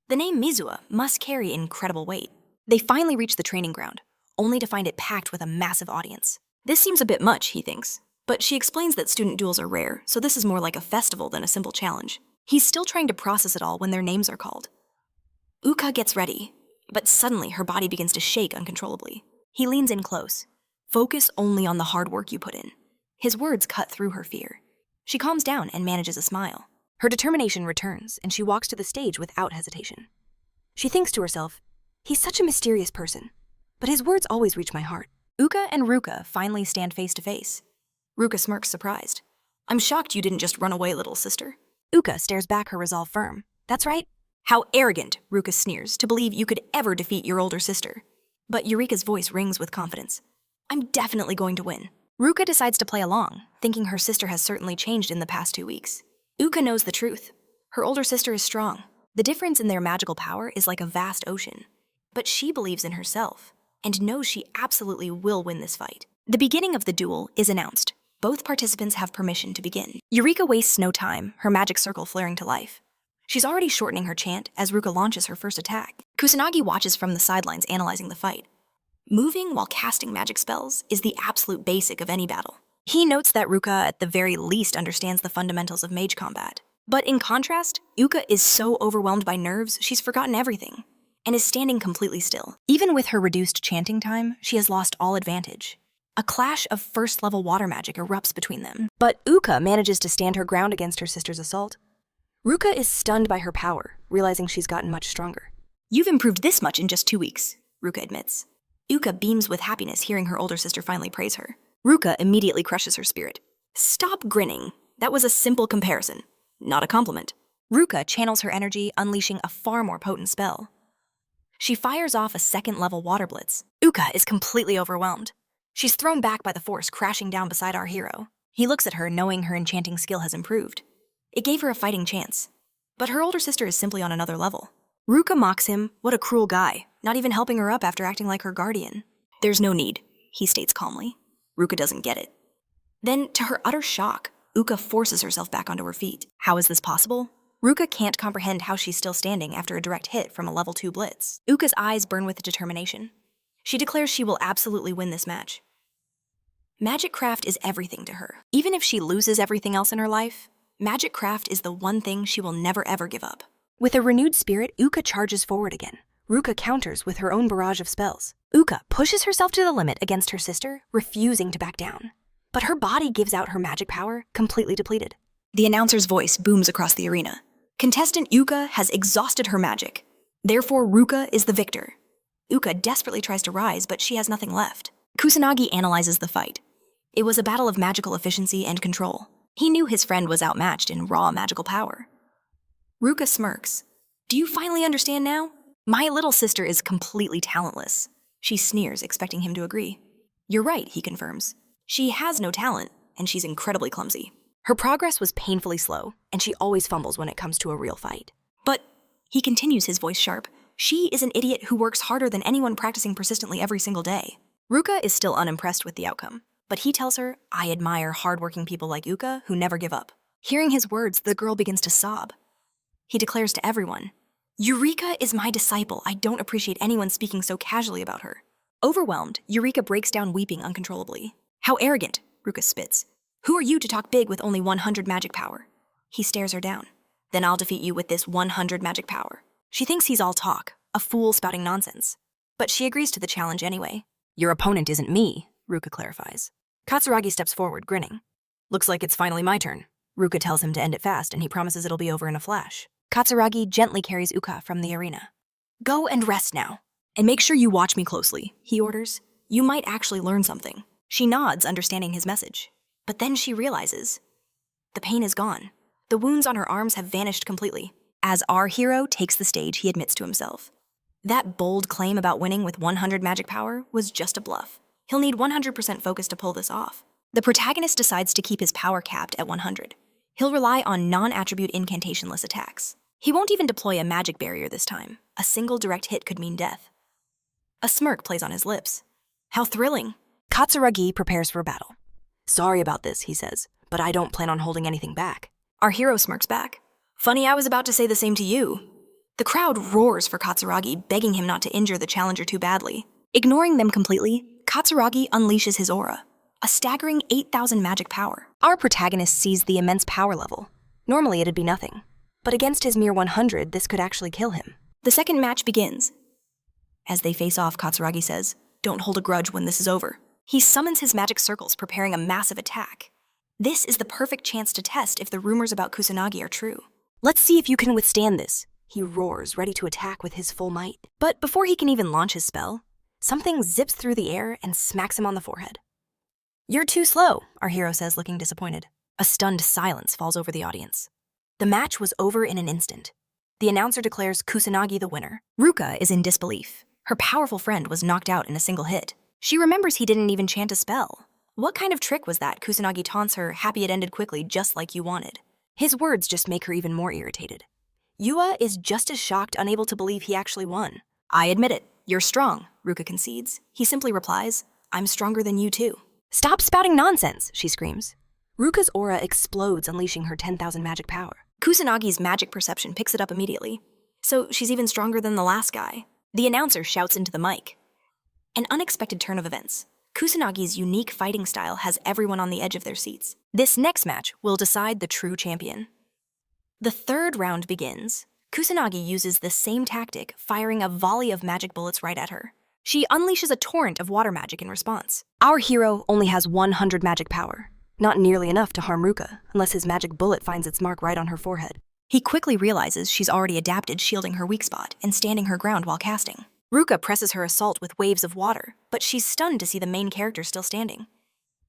The name Mizuha must carry incredible weight. They finally reach the training ground, only to find it packed with a massive audience. This seems a bit much, he thinks, but she explains that student duels are rare, so this is more like a festival than a simple challenge. He's still trying to process it all when their names are called. Uka gets ready, but suddenly her body begins to shake uncontrollably. He leans in close. "Focus only on the hard work you put in." His words cut through her fear. She calms down and manages a smile. Her determination returns, and she walks to the stage without hesitation. She thinks to herself, "He's such a mysterious person, but his words always reach my heart." Uka and Ruka finally stand face to face. Ruka smirks, surprised. "I'm shocked you didn't just run away, little sister." Uka stares back, her resolve firm. "That's right." "How arrogant," Ruka sneers, "to believe you could ever defeat your older sister." But Eureka's voice rings with confidence. "I'm definitely going to win." Ruka decides to play along, thinking her sister has certainly changed in the past 2 weeks. Uka knows the truth. Her older sister is strong, The difference in their magical power is like a vast ocean. But she believes in herself and knows she absolutely will win this fight. The beginning of the duel is announced. Both participants have permission to begin. Eureka wastes no time, her magic circle flaring to life. She's already shortening her chant as Ruka launches her first attack. Kusanagi watches from the sidelines analyzing the fight. Moving while casting magic spells is the absolute basic of any battle. He notes that Ruka at the very least understands the fundamentals of mage combat. But in contrast, Yuka is so overwhelmed by nerves she's forgotten everything and is standing completely still. Even with her reduced chanting time, she has lost all advantage. A clash of first-level water magic erupts between them. But Yuka manages to stand her ground against her sister's assault. Ruka is stunned by her power, realizing she's gotten much stronger. You've improved this much in just 2 weeks, Ruka admits. Yuka beams with happiness hearing her older sister finally praise her. Ruka immediately crushes her spirit. Stop grinning. That was a simple comparison, not a compliment. Ruka channels her energy, unleashing a far more potent spell. She fires off a second-level water blitz. Yuka is completely overwhelmed. She's thrown back by the force, crashing down beside our hero. He looks at her, knowing her enchanting skill has improved. It gave her a fighting chance. But her older sister is simply on another level. Ruka mocks him, what a cruel guy, not even helping her up after acting like her guardian. There's no need, he states calmly. Ruka doesn't get it. Then, to her utter shock, Yuka forces herself back onto her feet. How is this possible? Ruka can't comprehend how she's still standing after a direct hit from a level 2 blitz. Yuka's eyes burn with determination. She declares she will absolutely win this match. Magic craft is everything to her. Even if she loses everything else in her life, magic craft is the one thing she will never ever give up. With a renewed spirit, Yuka charges forward again. Ruka counters with her own barrage of spells. Yuka pushes herself to the limit against her sister, refusing to back down. But her body gives out her magic power, completely depleted. The announcer's voice booms across the arena. Contestant Yuka has exhausted her magic. Therefore, Ruka is the victor. Yuka desperately tries to rise, but she has nothing left. Kusanagi analyzes the fight. It was a battle of magical efficiency and control. He knew his friend was outmatched in raw magical power. Ruka smirks. Do you finally understand now? My little sister is completely talentless. She sneers, expecting him to agree. You're right, he confirms. She has no talent, and she's incredibly clumsy. Her progress was painfully slow, and she always fumbles when it comes to a real fight. But, he continues, his voice sharp, she is an idiot who works harder than anyone practicing persistently every single day. Ruka is still unimpressed with the outcome, but he tells her, I admire hardworking people like Yuka who never give up. Hearing his words, the girl begins to sob. He declares to everyone, Eureka is my disciple. I don't appreciate anyone speaking so casually about her. Overwhelmed, Eureka breaks down weeping uncontrollably. How arrogant, Ruka spits. Who are you to talk big with only 100 magic power? He stares her down. Then I'll defeat you with this 100 magic power. She thinks he's all talk, a fool spouting nonsense. But she agrees to the challenge anyway. Your opponent isn't me, Ruka clarifies. Katsuragi steps forward, grinning. Looks like it's finally my turn. Ruka tells him to end it fast, and he promises it'll be over in a flash. Katsuragi gently carries Yuka from the arena. Go and rest now. And make sure you watch me closely, he orders. You might actually learn something. She nods, understanding his message. But then she realizes. The pain is gone. The wounds on her arms have vanished completely. As our hero takes the stage, he admits to himself. That bold claim about winning with 100 magic power was just a bluff. He'll need 100% focus to pull this off. The protagonist decides to keep his power capped at 100. He'll rely on non-attribute incantationless attacks. He won't even deploy a magic barrier this time. A single direct hit could mean death. A smirk plays on his lips. How thrilling. Katsuragi prepares for battle. Sorry about this, he says, but I don't plan on holding anything back. Our hero smirks back. Funny, I was about to say the same to you. The crowd roars for Katsuragi, begging him not to injure the challenger too badly. Ignoring them completely, Katsuragi unleashes his aura. A staggering 8,000 magic power. Our protagonist sees the immense power level. Normally it'd be nothing. But against his mere 100, this could actually kill him. The second match begins. As they face off, Katsuragi says, don't hold a grudge when this is over. He summons his magic circles, preparing a massive attack. This is the perfect chance to test if the rumors about Kusanagi are true. Let's see if you can withstand this, he roars, ready to attack with his full might. But before he can even launch his spell, something zips through the air and smacks him on the forehead. You're too slow, our hero says, looking disappointed. A stunned silence falls over the audience. The match was over in an instant. The announcer declares Kusanagi the winner. Ruka is in disbelief. Her powerful friend was knocked out in a single hit. She remembers he didn't even chant a spell. What kind of trick was that? Kusanagi taunts her, happy it ended quickly, just like you wanted. His words just make her even more irritated. Yua is just as shocked, unable to believe he actually won. I admit it. You're strong, Ruka concedes. He simply replies, I'm stronger than you too. Stop spouting nonsense, she screams. Ruka's aura explodes, unleashing her 10,000 magic power. Kusanagi's magic perception picks it up immediately. So she's even stronger than the last guy. The announcer shouts into the mic. An unexpected turn of events. Kusanagi's unique fighting style has everyone on the edge of their seats. This next match will decide the true champion. The third round begins. Kusanagi uses the same tactic, firing a volley of magic bullets right at her. She unleashes a torrent of water magic in response. Our hero only has 100 magic power. Not nearly enough to harm Ruka, unless his magic bullet finds its mark right on her forehead. He quickly realizes she's already adapted, shielding her weak spot and standing her ground while casting. Ruka presses her assault with waves of water, but she's stunned to see the main character still standing.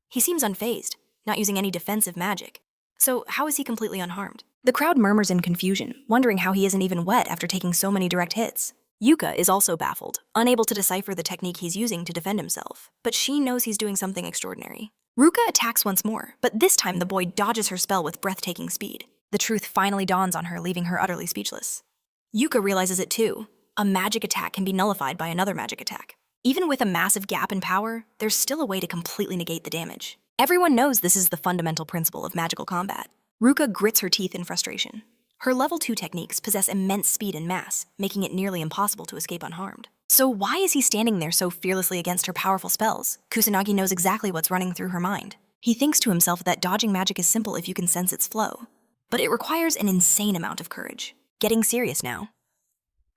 He seems unfazed, not using any defensive magic. So how is he completely unharmed? The crowd murmurs in confusion, wondering how he isn't even wet after taking so many direct hits. Yuka is also baffled, unable to decipher the technique he's using to defend himself, but she knows he's doing something extraordinary. Ruka attacks once more, but this time the boy dodges her spell with breathtaking speed. The truth finally dawns on her, leaving her utterly speechless. Yuka realizes it too. A magic attack can be nullified by another magic attack. Even with a massive gap in power, there's still a way to completely negate the damage. Everyone knows this is the fundamental principle of magical combat. Ruka grits her teeth in frustration. Her level 2 techniques possess immense speed and mass, making it nearly impossible to escape unharmed. So why is he standing there so fearlessly against her powerful spells? Kusanagi knows exactly what's running through her mind. He thinks to himself that dodging magic is simple if you can sense its flow. But it requires an insane amount of courage. Getting serious now.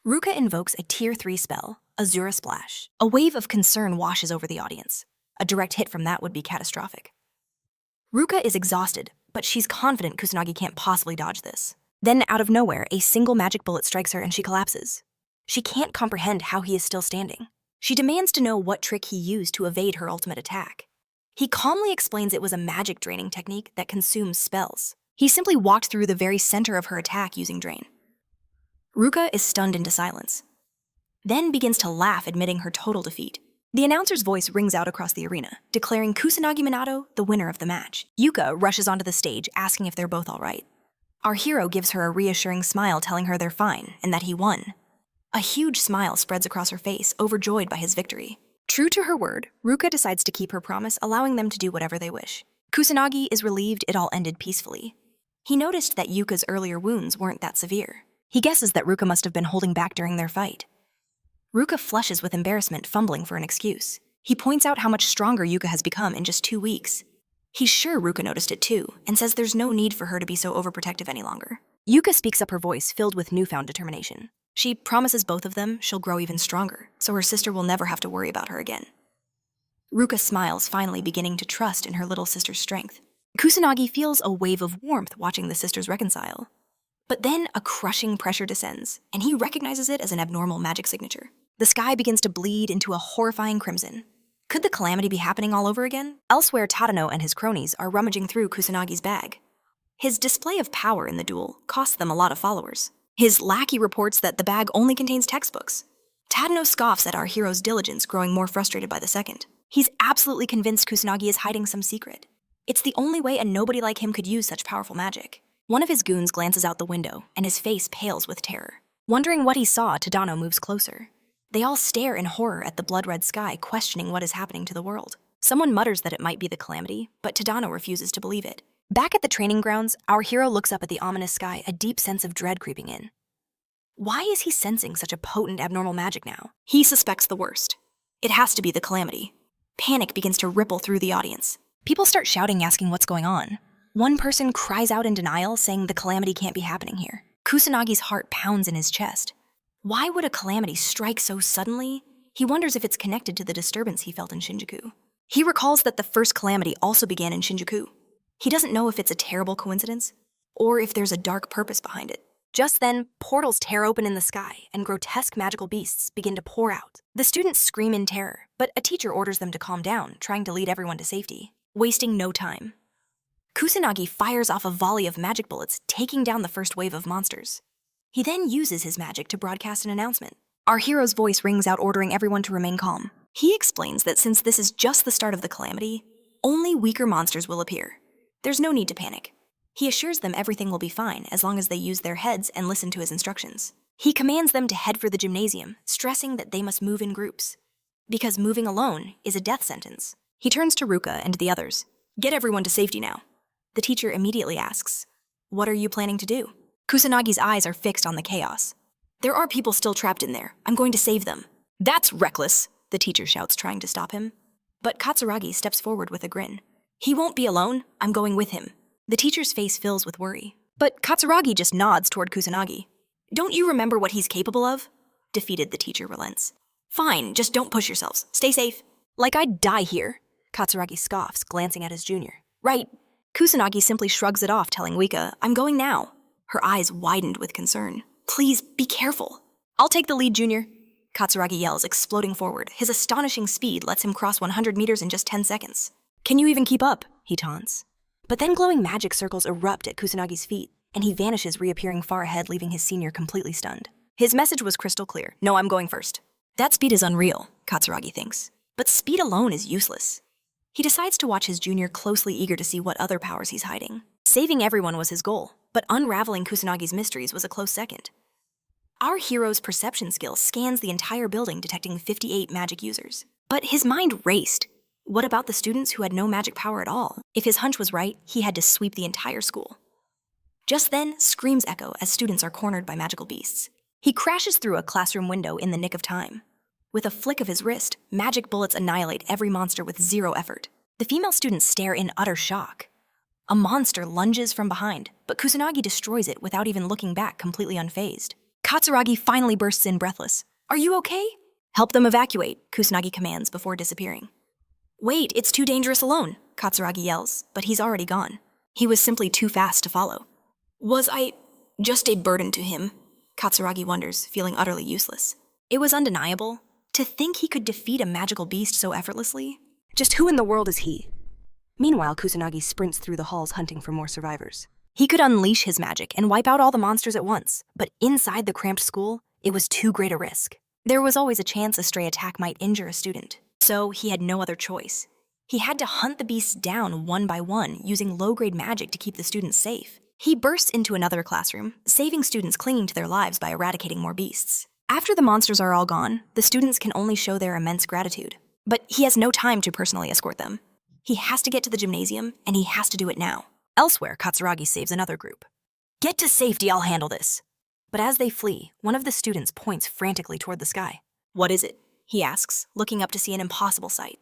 Ruka invokes a Tier 3 spell, Azura Splash. A wave of concern washes over the audience. A direct hit from that would be catastrophic. Ruka is exhausted, but she's confident Kusanagi can't possibly dodge this. Then, out of nowhere, a single magic bullet strikes her and she collapses. She can't comprehend how he is still standing. She demands to know what trick he used to evade her ultimate attack. He calmly explains it was a magic draining technique that consumes spells. He simply walked through the very center of her attack using Drain. Ruka is stunned into silence, then begins to laugh, admitting her total defeat. The announcer's voice rings out across the arena, declaring Kusanagi Minato the winner of the match. Yuka rushes onto the stage, asking if they're both all right. Our hero gives her a reassuring smile, telling her they're fine and that he won. A huge smile spreads across her face, overjoyed by his victory. True to her word, Ruka decides to keep her promise, allowing them to do whatever they wish. Kusanagi is relieved it all ended peacefully. He noticed that Yuka's earlier wounds weren't that severe. He guesses that Ruka must have been holding back during their fight. Ruka flushes with embarrassment, fumbling for an excuse. He points out how much stronger Yuka has become in just 2 weeks. He's sure Ruka noticed it too, and says there's no need for her to be so overprotective any longer. Yuka speaks up, her voice filled with newfound determination. She promises both of them she'll grow even stronger, so her sister will never have to worry about her again. Ruka smiles, finally beginning to trust in her little sister's strength. Kusanagi feels a wave of warmth watching the sisters reconcile. But then a crushing pressure descends, and he recognizes it as an abnormal magic signature. The sky begins to bleed into a horrifying crimson. Could the calamity be happening all over again? Elsewhere, Tadano and his cronies are rummaging through Kusanagi's bag. His display of power in the duel costs them a lot of followers. His lackey reports that the bag only contains textbooks. Tadano scoffs at our hero's diligence, growing more frustrated by the second. He's absolutely convinced Kusanagi is hiding some secret. It's the only way a nobody like him could use such powerful magic. One of his goons glances out the window, and his face pales with terror. Wondering what he saw, Tadano moves closer. They all stare in horror at the blood-red sky, questioning what is happening to the world. Someone mutters that it might be the Calamity, but Tadano refuses to believe it. Back at the training grounds, our hero looks up at the ominous sky, a deep sense of dread creeping in. Why is he sensing such a potent abnormal magic now? He suspects the worst. It has to be the Calamity. Panic begins to ripple through the audience. People start shouting, asking what's going on. One person cries out in denial, saying the Calamity can't be happening here. Kusanagi's heart pounds in his chest. Why would a Calamity strike so suddenly? He wonders if it's connected to the disturbance he felt in Shinjuku. He recalls that the first Calamity also began in Shinjuku. He doesn't know if it's a terrible coincidence, or if there's a dark purpose behind it. Just then, portals tear open in the sky, and grotesque magical beasts begin to pour out. The students scream in terror, but a teacher orders them to calm down, trying to lead everyone to safety. Wasting no time, Kusanagi fires off a volley of magic bullets, taking down the first wave of monsters. He then uses his magic to broadcast an announcement. Our hero's voice rings out, ordering everyone to remain calm. He explains that since this is just the start of the Calamity, only weaker monsters will appear. There's no need to panic. He assures them everything will be fine as long as they use their heads and listen to his instructions. He commands them to head for the gymnasium, stressing that they must move in groups, because moving alone is a death sentence. He turns to Ruka and the others. Get everyone to safety now. The teacher immediately asks, what are you planning to do? Kusanagi's eyes are fixed on the chaos. There are people still trapped in there. I'm going to save them. That's reckless, the teacher shouts, trying to stop him. But Katsuragi steps forward with a grin. He won't be alone. I'm going with him. The teacher's face fills with worry. But Katsuragi just nods toward Kusanagi. Don't you remember what he's capable of? Defeated, the teacher relents. Fine, just don't push yourselves. Stay safe. Like I'd die here. Katsuragi scoffs, glancing at his junior. Right. Kusanagi simply shrugs it off, telling Yuka, I'm going now. Her eyes widened with concern. Please, be careful. I'll take the lead, Junior. Katsuragi yells, exploding forward. His astonishing speed lets him cross 100 meters in just 10 seconds. Can you even keep up? He taunts. But then glowing magic circles erupt at Kusanagi's feet, and he vanishes, reappearing far ahead, leaving his senior completely stunned. His message was crystal clear. No, I'm going first. That speed is unreal, Katsuragi thinks. But speed alone is useless. He decides to watch his junior closely, eager to see what other powers he's hiding. Saving everyone was his goal, but unraveling Kusanagi's mysteries was a close second. Our hero's perception skill scans the entire building, detecting 58 magic users. But his mind raced. What about the students who had no magic power at all? If his hunch was right, he had to sweep the entire school. Just then, screams echo as students are cornered by magical beasts. He crashes through a classroom window in the nick of time. With a flick of his wrist, magic bullets annihilate every monster with zero effort. The female students stare in utter shock. A monster lunges from behind, but Kusanagi destroys it without even looking back, completely unfazed. Katsuragi finally bursts in breathless. Are you okay? Help them evacuate, Kusanagi commands before disappearing. Wait, it's too dangerous alone, Katsuragi yells, but he's already gone. He was simply too fast to follow. Was I just a burden to him? Katsuragi wonders, feeling utterly useless. It was undeniable. To think he could defeat a magical beast so effortlessly? Just who in the world is he? Meanwhile, Kusanagi sprints through the halls hunting for more survivors. He could unleash his magic and wipe out all the monsters at once, but inside the cramped school, it was too great a risk. There was always a chance a stray attack might injure a student, so he had no other choice. He had to hunt the beasts down one by one, using low-grade magic to keep the students safe. He bursts into another classroom, saving students clinging to their lives by eradicating more beasts. After the monsters are all gone, the students can only show their immense gratitude. But he has no time to personally escort them. He has to get to the gymnasium, and he has to do it now. Elsewhere, Katsuragi saves another group. Get to safety, I'll handle this. But as they flee, one of the students points frantically toward the sky. What is it? He asks, looking up to see an impossible sight.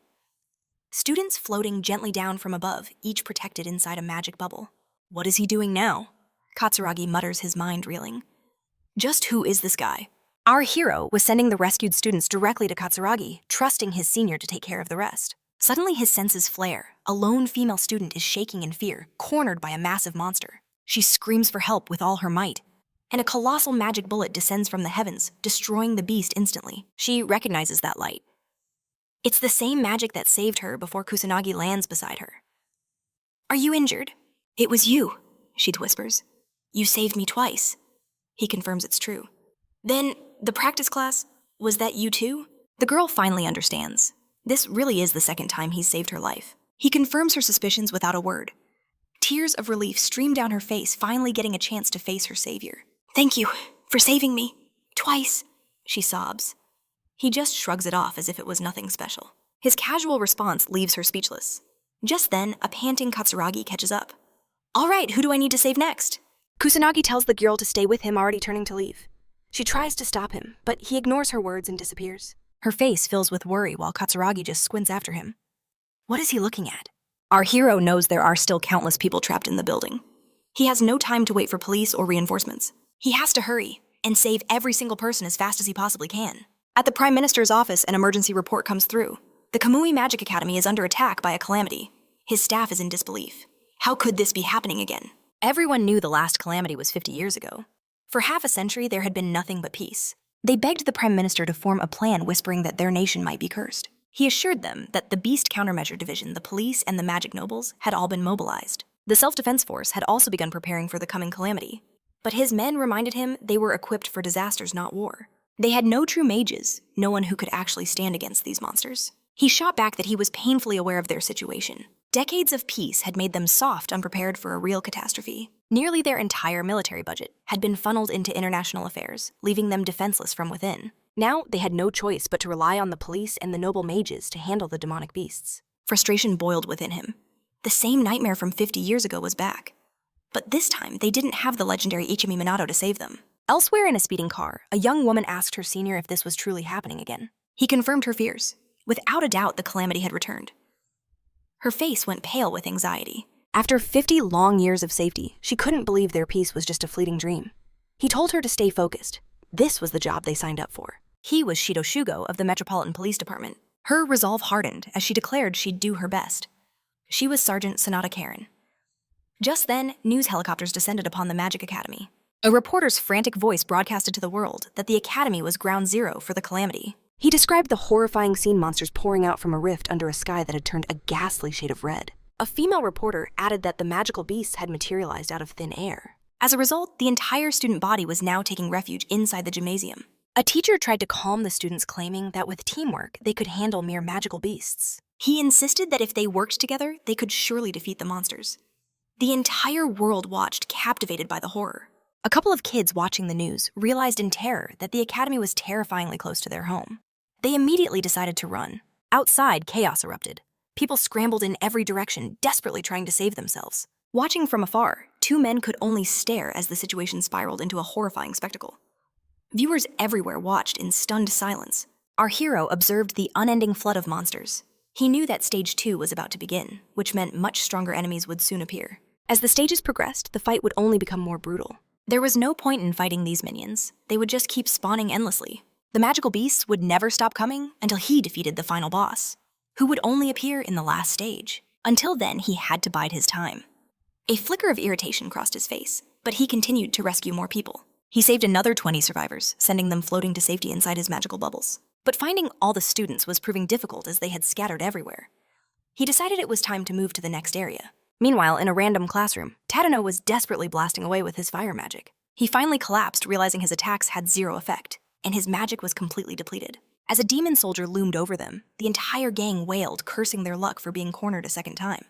Students floating gently down from above, each protected inside a magic bubble. What is he doing now? Katsuragi mutters, his mind reeling. Just who is this guy? Our hero was sending the rescued students directly to Katsuragi, trusting his senior to take care of the rest. Suddenly his senses flare. A lone female student is shaking in fear, cornered by a massive monster. She screams for help with all her might, and a colossal magic bullet descends from the heavens, destroying the beast instantly. She recognizes that light. It's the same magic that saved her before Kusanagi lands beside her. Are you injured? It was you, she whispers. You saved me twice. He confirms it's true. Then, the practice class, was that you too? The girl finally understands. This really is the second time he's saved her life. He confirms her suspicions without a word. Tears of relief stream down her face, finally getting a chance to face her savior. Thank you for saving me. Twice, she sobs. He just shrugs it off as if it was nothing special. His casual response leaves her speechless. Just then, a panting Katsuragi catches up. All right, who do I need to save next? Kusanagi tells the girl to stay with him, already turning to leave. She tries to stop him, but he ignores her words and disappears. Her face fills with worry while Katsuragi just squints after him. What is he looking at? Our hero knows there are still countless people trapped in the building. He has no time to wait for police or reinforcements. He has to hurry and save every single person as fast as he possibly can. At the Prime Minister's office, an emergency report comes through. The Kamui Magic Academy is under attack by a calamity. His staff is in disbelief. How could this be happening again? Everyone knew the last calamity was 50 years ago. For half a century, there had been nothing but peace. They begged the Prime Minister to form a plan whispering that their nation might be cursed. He assured them that the Beast Countermeasure Division, the police, and the magic nobles had all been mobilized. The Self-Defense Force had also begun preparing for the coming calamity. But his men reminded him they were equipped for disasters, not war. They had no true mages, no one who could actually stand against these monsters. He shot back that he was painfully aware of their situation. Decades of peace had made them soft, unprepared for a real catastrophe. Nearly their entire military budget had been funneled into international affairs, leaving them defenseless from within. Now they had no choice but to rely on the police and the noble mages to handle the demonic beasts. Frustration boiled within him. The same nightmare from 50 years ago was back. But this time, they didn't have the legendary Ichami Minato to save them. Elsewhere in a speeding car, a young woman asked her senior if this was truly happening again. He confirmed her fears. Without a doubt, the Calamity had returned. Her face went pale with anxiety. After 50 long years of safety, she couldn't believe their peace was just a fleeting dream. He told her to stay focused. This was the job they signed up for. He was Shido Shugo of the Metropolitan Police Department. Her resolve hardened as she declared she'd do her best. She was Sergeant Sonata Karen. Just then, news helicopters descended upon the Magic Academy. A reporter's frantic voice broadcasted to the world that the Academy was ground zero for the Calamity. He described the horrifying sea monsters pouring out from a rift under a sky that had turned a ghastly shade of red. A female reporter added that the magical beasts had materialized out of thin air. As a result, the entire student body was now taking refuge inside the gymnasium. A teacher tried to calm the students, claiming that with teamwork, they could handle mere magical beasts. He insisted that if they worked together, they could surely defeat the monsters. The entire world watched, captivated by the horror. A couple of kids watching the news realized in terror that the academy was terrifyingly close to their home. They immediately decided to run. Outside, chaos erupted. People scrambled in every direction, desperately trying to save themselves. Watching from afar, two men could only stare as the situation spiraled into a horrifying spectacle. Viewers everywhere watched in stunned silence. Our hero observed the unending flood of monsters. He knew that Stage 2 was about to begin, which meant much stronger enemies would soon appear. As the stages progressed, the fight would only become more brutal. There was no point in fighting these minions. They would just keep spawning endlessly. The magical beasts would never stop coming until he defeated the final boss, who would only appear in the last stage. Until then, he had to bide his time. A flicker of irritation crossed his face, but he continued to rescue more people. He saved another 20 survivors, sending them floating to safety inside his magical bubbles. But finding all the students was proving difficult as they had scattered everywhere. He decided it was time to move to the next area. Meanwhile, in a random classroom, Tadano was desperately blasting away with his fire magic. He finally collapsed, realizing his attacks had zero effect, and his magic was completely depleted. As a demon soldier loomed over them, the entire gang wailed, cursing their luck for being cornered a second time.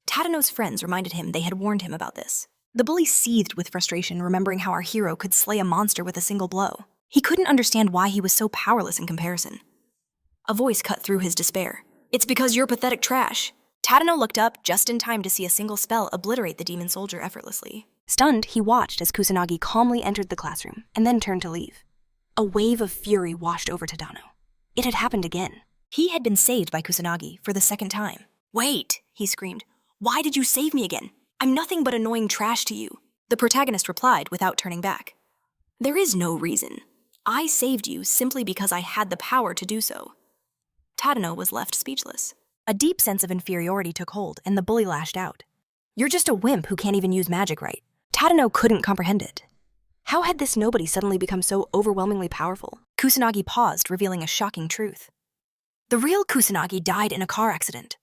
Tadano's friends reminded him they had warned him about this. The bully seethed with frustration, remembering how our hero could slay a monster with a single blow. He couldn't understand why he was so powerless in comparison. A voice cut through his despair. "It's because you're pathetic trash." Tadano looked up just in time to see a single spell obliterate the demon soldier effortlessly. Stunned, he watched as Kusanagi calmly entered the classroom and then turned to leave. A wave of fury washed over Tadano. It had happened again. He had been saved by Kusanagi for the second time. "Wait," he screamed. "Why did you save me again? I'm nothing but annoying trash to you." The protagonist replied without turning back. "There is no reason. I saved you simply because I had the power to do so." Tadano was left speechless. A deep sense of inferiority took hold, and the bully lashed out. "You're just a wimp who can't even use magic right." Tadano couldn't comprehend it. How had this nobody suddenly become so overwhelmingly powerful? Kusanagi paused, revealing a shocking truth. "The real Kusanagi died in a car accident.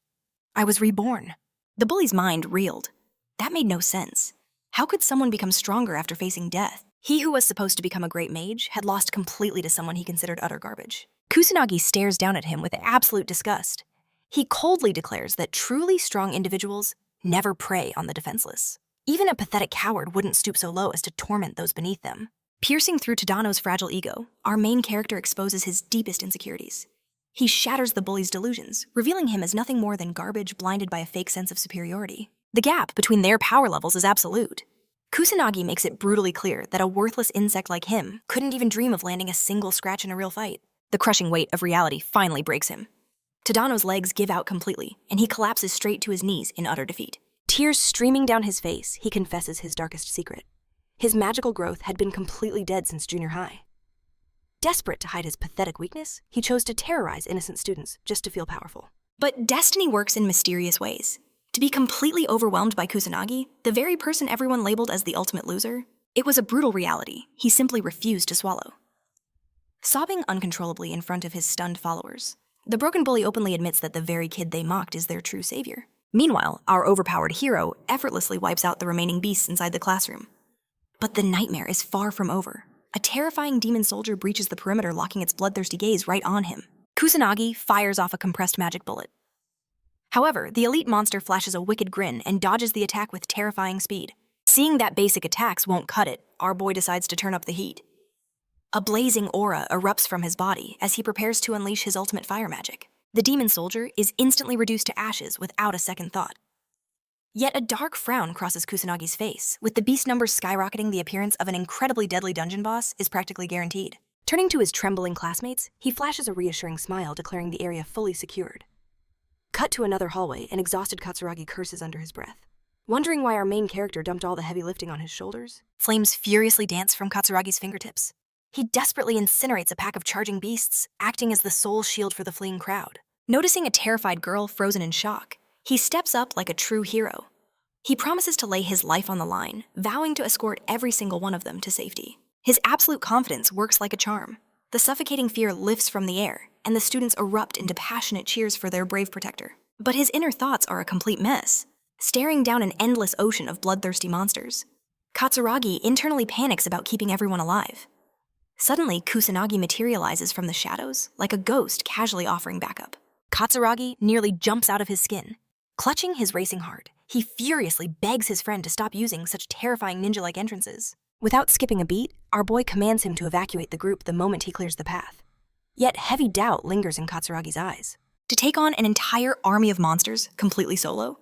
I was reborn." The bully's mind reeled. That made no sense. How could someone become stronger after facing death? He who was supposed to become a great mage had lost completely to someone he considered utter garbage. Kusanagi stares down at him with absolute disgust. He coldly declares that truly strong individuals never prey on the defenseless. Even a pathetic coward wouldn't stoop so low as to torment those beneath them. Piercing through Tadano's fragile ego, our main character exposes his deepest insecurities. He shatters the bully's delusions, revealing him as nothing more than garbage blinded by a fake sense of superiority. The gap between their power levels is absolute. Kusanagi makes it brutally clear that a worthless insect like him couldn't even dream of landing a single scratch in a real fight. The crushing weight of reality finally breaks him. Tadano's legs give out completely, and he collapses straight to his knees in utter defeat. Tears streaming down his face, he confesses his darkest secret. His magical growth had been completely dead since junior high. Desperate to hide his pathetic weakness, he chose to terrorize innocent students just to feel powerful. But destiny works in mysterious ways. To be completely overwhelmed by Kusanagi, the very person everyone labeled as the ultimate loser, it was a brutal reality he simply refused to swallow. Sobbing uncontrollably in front of his stunned followers, the broken bully openly admits that the very kid they mocked is their true savior. Meanwhile, our overpowered hero effortlessly wipes out the remaining beasts inside the classroom. But the nightmare is far from over. A terrifying demon soldier breaches the perimeter, locking its bloodthirsty gaze right on him. Kusanagi fires off a compressed magic bullet. However, the elite monster flashes a wicked grin and dodges the attack with terrifying speed. Seeing that basic attacks won't cut it, our boy decides to turn up the heat. A blazing aura erupts from his body as he prepares to unleash his ultimate fire magic. The demon soldier is instantly reduced to ashes without a second thought. Yet a dark frown crosses Kusanagi's face, with the beast numbers skyrocketing. The appearance of an incredibly deadly dungeon boss is practically guaranteed. Turning to his trembling classmates, he flashes a reassuring smile, declaring the area fully secured. Cut to another hallway, and exhausted Katsuragi curses under his breath. Wondering why our main character dumped all the heavy lifting on his shoulders, Flames furiously dance from Katsuragi's fingertips. He desperately incinerates a pack of charging beasts, acting as the sole shield for the fleeing crowd. Noticing a terrified girl frozen in shock, he steps up like a true hero. He promises to lay his life on the line, vowing to escort every single one of them to safety. His absolute confidence works like a charm. The suffocating fear lifts from the air, and the students erupt into passionate cheers for their brave protector. But his inner thoughts are a complete mess, staring down an endless ocean of bloodthirsty monsters. Katsuragi internally panics about keeping everyone alive. Suddenly, Kusanagi materializes from the shadows, like a ghost casually offering backup. Katsuragi nearly jumps out of his skin. Clutching his racing heart, he furiously begs his friend to stop using such terrifying ninja-like entrances. Without skipping a beat, our boy commands him to evacuate the group the moment he clears the path. Yet heavy doubt lingers in Katsuragi's eyes. To take on an entire army of monsters completely solo?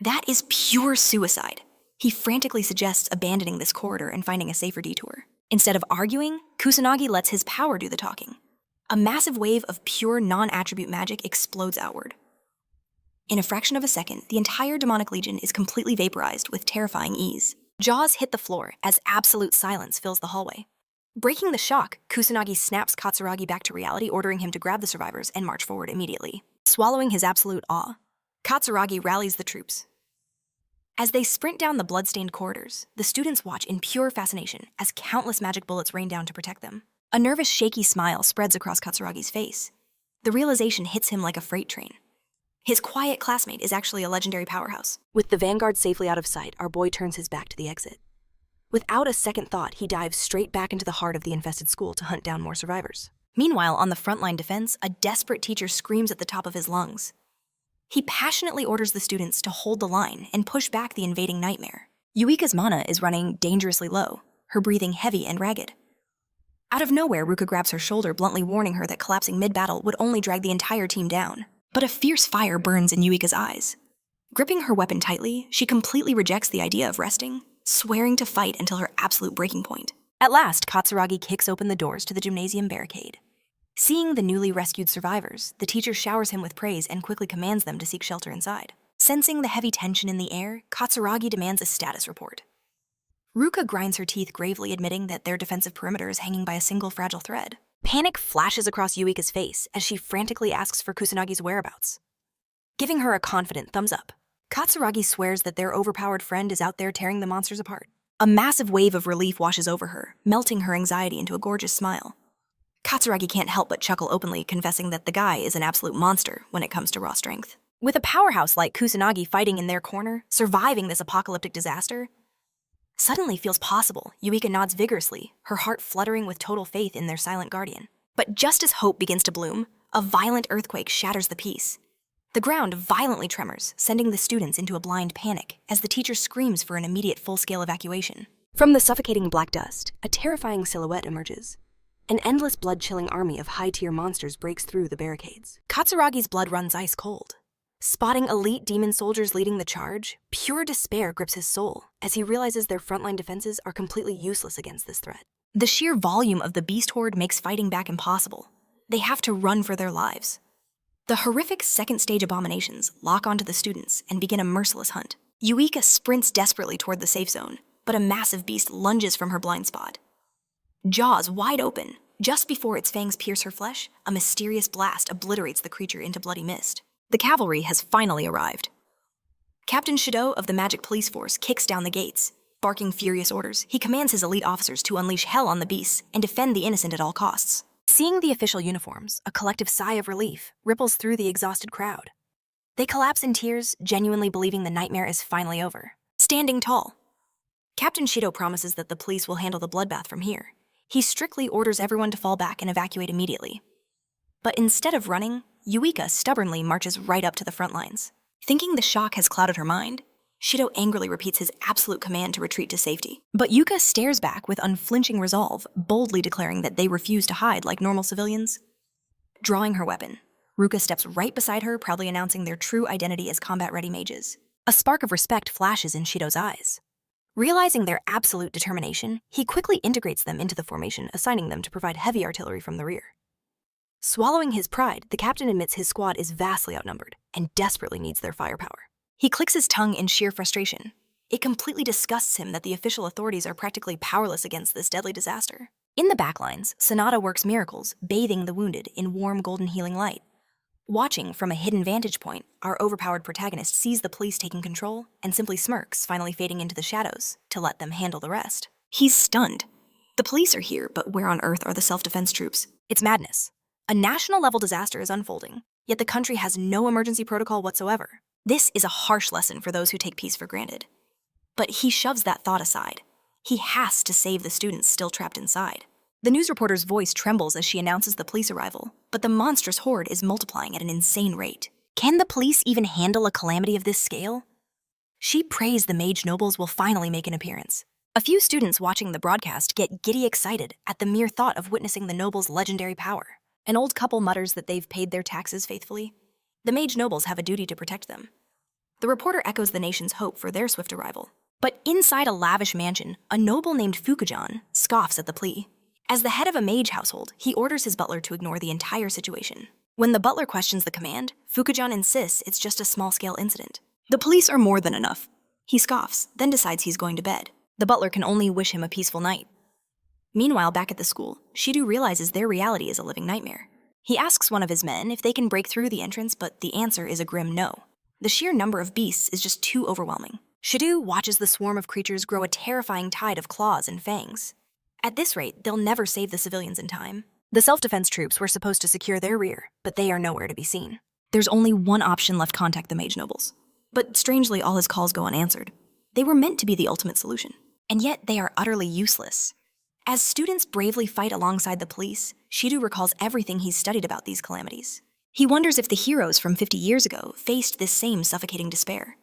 That is pure suicide. He frantically suggests abandoning this corridor and finding a safer detour. Instead of arguing, Kusanagi lets his power do the talking. A massive wave of pure non-attribute magic explodes outward. In a fraction of a second, the entire demonic legion is completely vaporized with terrifying ease. Jaws hit the floor as absolute silence fills the hallway. Breaking the shock, Kusanagi snaps Katsuragi back to reality, ordering him to grab the survivors and march forward immediately. Swallowing his absolute awe, Katsuragi rallies the troops. As they sprint down the blood-stained corridors, the students watch in pure fascination as countless magic bullets rain down to protect them. A nervous, shaky smile spreads across Katsuragi's face. The realization hits him like a freight train. His quiet classmate is actually a legendary powerhouse. With the vanguard safely out of sight, our boy turns his back to the exit. Without a second thought, he dives straight back into the heart of the infested school to hunt down more survivors. Meanwhile, on the frontline defense, a desperate teacher screams at the top of his lungs. He passionately orders the students to hold the line and push back the invading nightmare. Yuika's mana is running dangerously low, her breathing heavy and ragged. Out of nowhere, Ruka grabs her shoulder, bluntly warning her that collapsing mid-battle would only drag the entire team down. But a fierce fire burns in Yuika's eyes. Gripping her weapon tightly, she completely rejects the idea of resting, swearing to fight until her absolute breaking point. At last, Katsuragi kicks open the doors to the gymnasium barricade. Seeing the newly rescued survivors, the teacher showers him with praise and quickly commands them to seek shelter inside. Sensing the heavy tension in the air, Katsuragi demands a status report. Ruka grinds her teeth gravely, admitting that their defensive perimeter is hanging by a single fragile thread. Panic flashes across Yuika's face as she frantically asks for Kusanagi's whereabouts. Giving her a confident thumbs up, Katsuragi swears that their overpowered friend is out there tearing the monsters apart. A massive wave of relief washes over her, melting her anxiety into a gorgeous smile. Katsuragi can't help but chuckle openly, confessing that the guy is an absolute monster when it comes to raw strength. With a powerhouse like Kusanagi fighting in their corner, surviving this apocalyptic disaster suddenly feels possible. Yuika nods vigorously, her heart fluttering with total faith in their silent guardian. But just as hope begins to bloom, a violent earthquake shatters the peace. The ground violently tremors, sending the students into a blind panic as the teacher screams for an immediate full-scale evacuation. From the suffocating black dust, a terrifying silhouette emerges. An endless blood-chilling army of high-tier monsters breaks through the barricades. Katsuragi's blood runs ice cold. Spotting elite demon soldiers leading the charge, pure despair grips his soul as he realizes their frontline defenses are completely useless against this threat. The sheer volume of the beast horde makes fighting back impossible. They have to run for their lives. The horrific second-stage abominations lock onto the students and begin a merciless hunt. Yuika sprints desperately toward the safe zone, but a massive beast lunges from her blind spot. Jaws wide open, just before its fangs pierce her flesh, a mysterious blast obliterates the creature into bloody mist. The cavalry has finally arrived. Captain Shido of the Magic Police Force kicks down the gates. Barking furious orders, he commands his elite officers to unleash hell on the beasts and defend the innocent at all costs. Seeing the official uniforms, a collective sigh of relief ripples through the exhausted crowd. They collapse in tears, genuinely believing the nightmare is finally over. Standing tall, Captain Shido promises that the police will handle the bloodbath from here. He strictly orders everyone to fall back and evacuate immediately. But instead of running, Yuka stubbornly marches right up to the front lines. Thinking the shock has clouded her mind, Shido angrily repeats his absolute command to retreat to safety. But Yuka stares back with unflinching resolve, boldly declaring that they refuse to hide like normal civilians. Drawing her weapon, Ruka steps right beside her, proudly announcing their true identity as combat-ready mages. A spark of respect flashes in Shido's eyes. Realizing their absolute determination, he quickly integrates them into the formation, assigning them to provide heavy artillery from the rear. Swallowing his pride, the captain admits his squad is vastly outnumbered and desperately needs their firepower. He clicks his tongue in sheer frustration. It completely disgusts him that the official authorities are practically powerless against this deadly disaster. In the backlines, Sonata works miracles, bathing the wounded in warm golden healing light. Watching from a hidden vantage point, our overpowered protagonist sees the police taking control and simply smirks, finally fading into the shadows to let them handle the rest. He's stunned. The police are here, but where on earth are the self-defense troops? It's madness. A national-level disaster is unfolding, yet the country has no emergency protocol whatsoever. This is a harsh lesson for those who take peace for granted. But he shoves that thought aside. He has to save the students still trapped inside. The news reporter's voice trembles as she announces the police arrival, but the monstrous horde is multiplying at an insane rate. Can the police even handle a calamity of this scale? She prays the mage nobles will finally make an appearance. A few students watching the broadcast get giddy excited at the mere thought of witnessing the nobles' legendary power. An old couple mutters that they've paid their taxes faithfully. The mage nobles have a duty to protect them. The reporter echoes the nation's hope for their swift arrival. But inside a lavish mansion, a noble named Fukujan scoffs at the plea. As the head of a mage household, he orders his butler to ignore the entire situation. When the butler questions the command, Fukujan insists it's just a small-scale incident. The police are more than enough. He scoffs, then decides he's going to bed. The butler can only wish him a peaceful night. Meanwhile, back at the school, Shido realizes their reality is a living nightmare. He asks one of his men if they can break through the entrance, but the answer is a grim no. The sheer number of beasts is just too overwhelming. Shido watches the swarm of creatures grow a terrifying tide of claws and fangs. At this rate, they'll never save the civilians in time. The self-defense troops were supposed to secure their rear, but they are nowhere to be seen. There's only one option left: contact the mage nobles. But strangely, all his calls go unanswered. They were meant to be the ultimate solution, and yet they are utterly useless. As students bravely fight alongside the police, Shido recalls everything he's studied about these calamities. He wonders if the heroes from 50 years ago faced this same suffocating despair.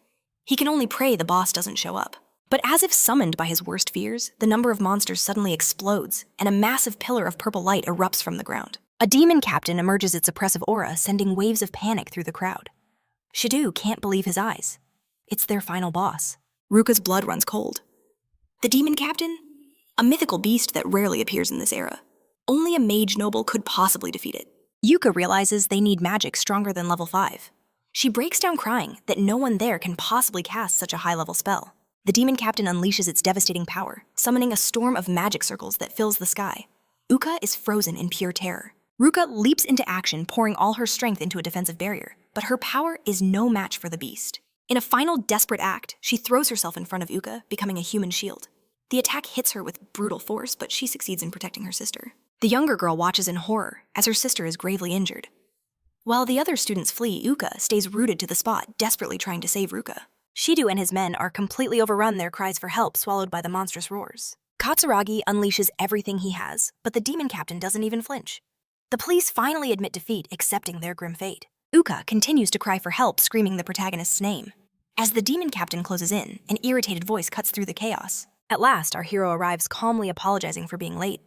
He can only pray the boss doesn't show up. But as if summoned by his worst fears, the number of monsters suddenly explodes, and a massive pillar of purple light erupts from the ground. A demon captain emerges its oppressive aura, sending waves of panic through the crowd. Shido can't believe his eyes. It's their final boss. Ruka's blood runs cold. The demon captain? A mythical beast that rarely appears in this era. Only a mage noble could possibly defeat it. Yuka realizes they need magic stronger than level 5. She breaks down crying that no one there can possibly cast such a high-level spell. The demon captain unleashes its devastating power, summoning a storm of magic circles that fills the sky. Yuka is frozen in pure terror. Ruka leaps into action, pouring all her strength into a defensive barrier, but her power is no match for the beast. In a final desperate act, she throws herself in front of Yuka, becoming a human shield. The attack hits her with brutal force, but she succeeds in protecting her sister. The younger girl watches in horror as her sister is gravely injured. While the other students flee, Yuka stays rooted to the spot, desperately trying to save Ruka. Shido and his men are completely overrun, their cries for help swallowed by the monstrous roars. Katsuragi unleashes everything he has, but the demon captain doesn't even flinch. The police finally admit defeat, accepting their grim fate. Yuka continues to cry for help, screaming the protagonist's name. As the demon captain closes in, an irritated voice cuts through the chaos. At last, our hero arrives, calmly apologizing for being late.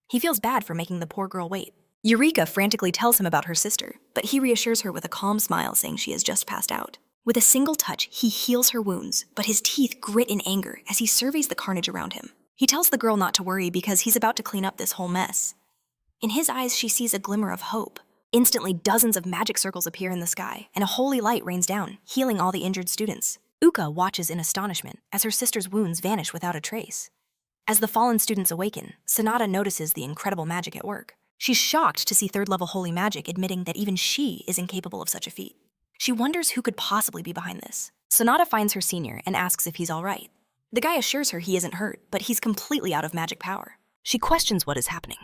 He feels bad for making the poor girl wait. Eureka frantically tells him about her sister, but he reassures her with a calm smile, saying she has just passed out. With a single touch, he heals her wounds, but his teeth grit in anger as he surveys the carnage around him. He tells the girl not to worry because he's about to clean up this whole mess. In his eyes, she sees a glimmer of hope. Instantly, dozens of magic circles appear in the sky, and a holy light rains down, healing all the injured students. Yuka watches in astonishment as her sister's wounds vanish without a trace. As the fallen students awaken, Sonata notices the incredible magic at work. She's shocked to see third-level holy magic admitting that even she is incapable of such a feat. She wonders who could possibly be behind this. Sonata finds her senior and asks if he's all right. The guy assures her he isn't hurt, but he's completely out of magic power. She questions what is happening.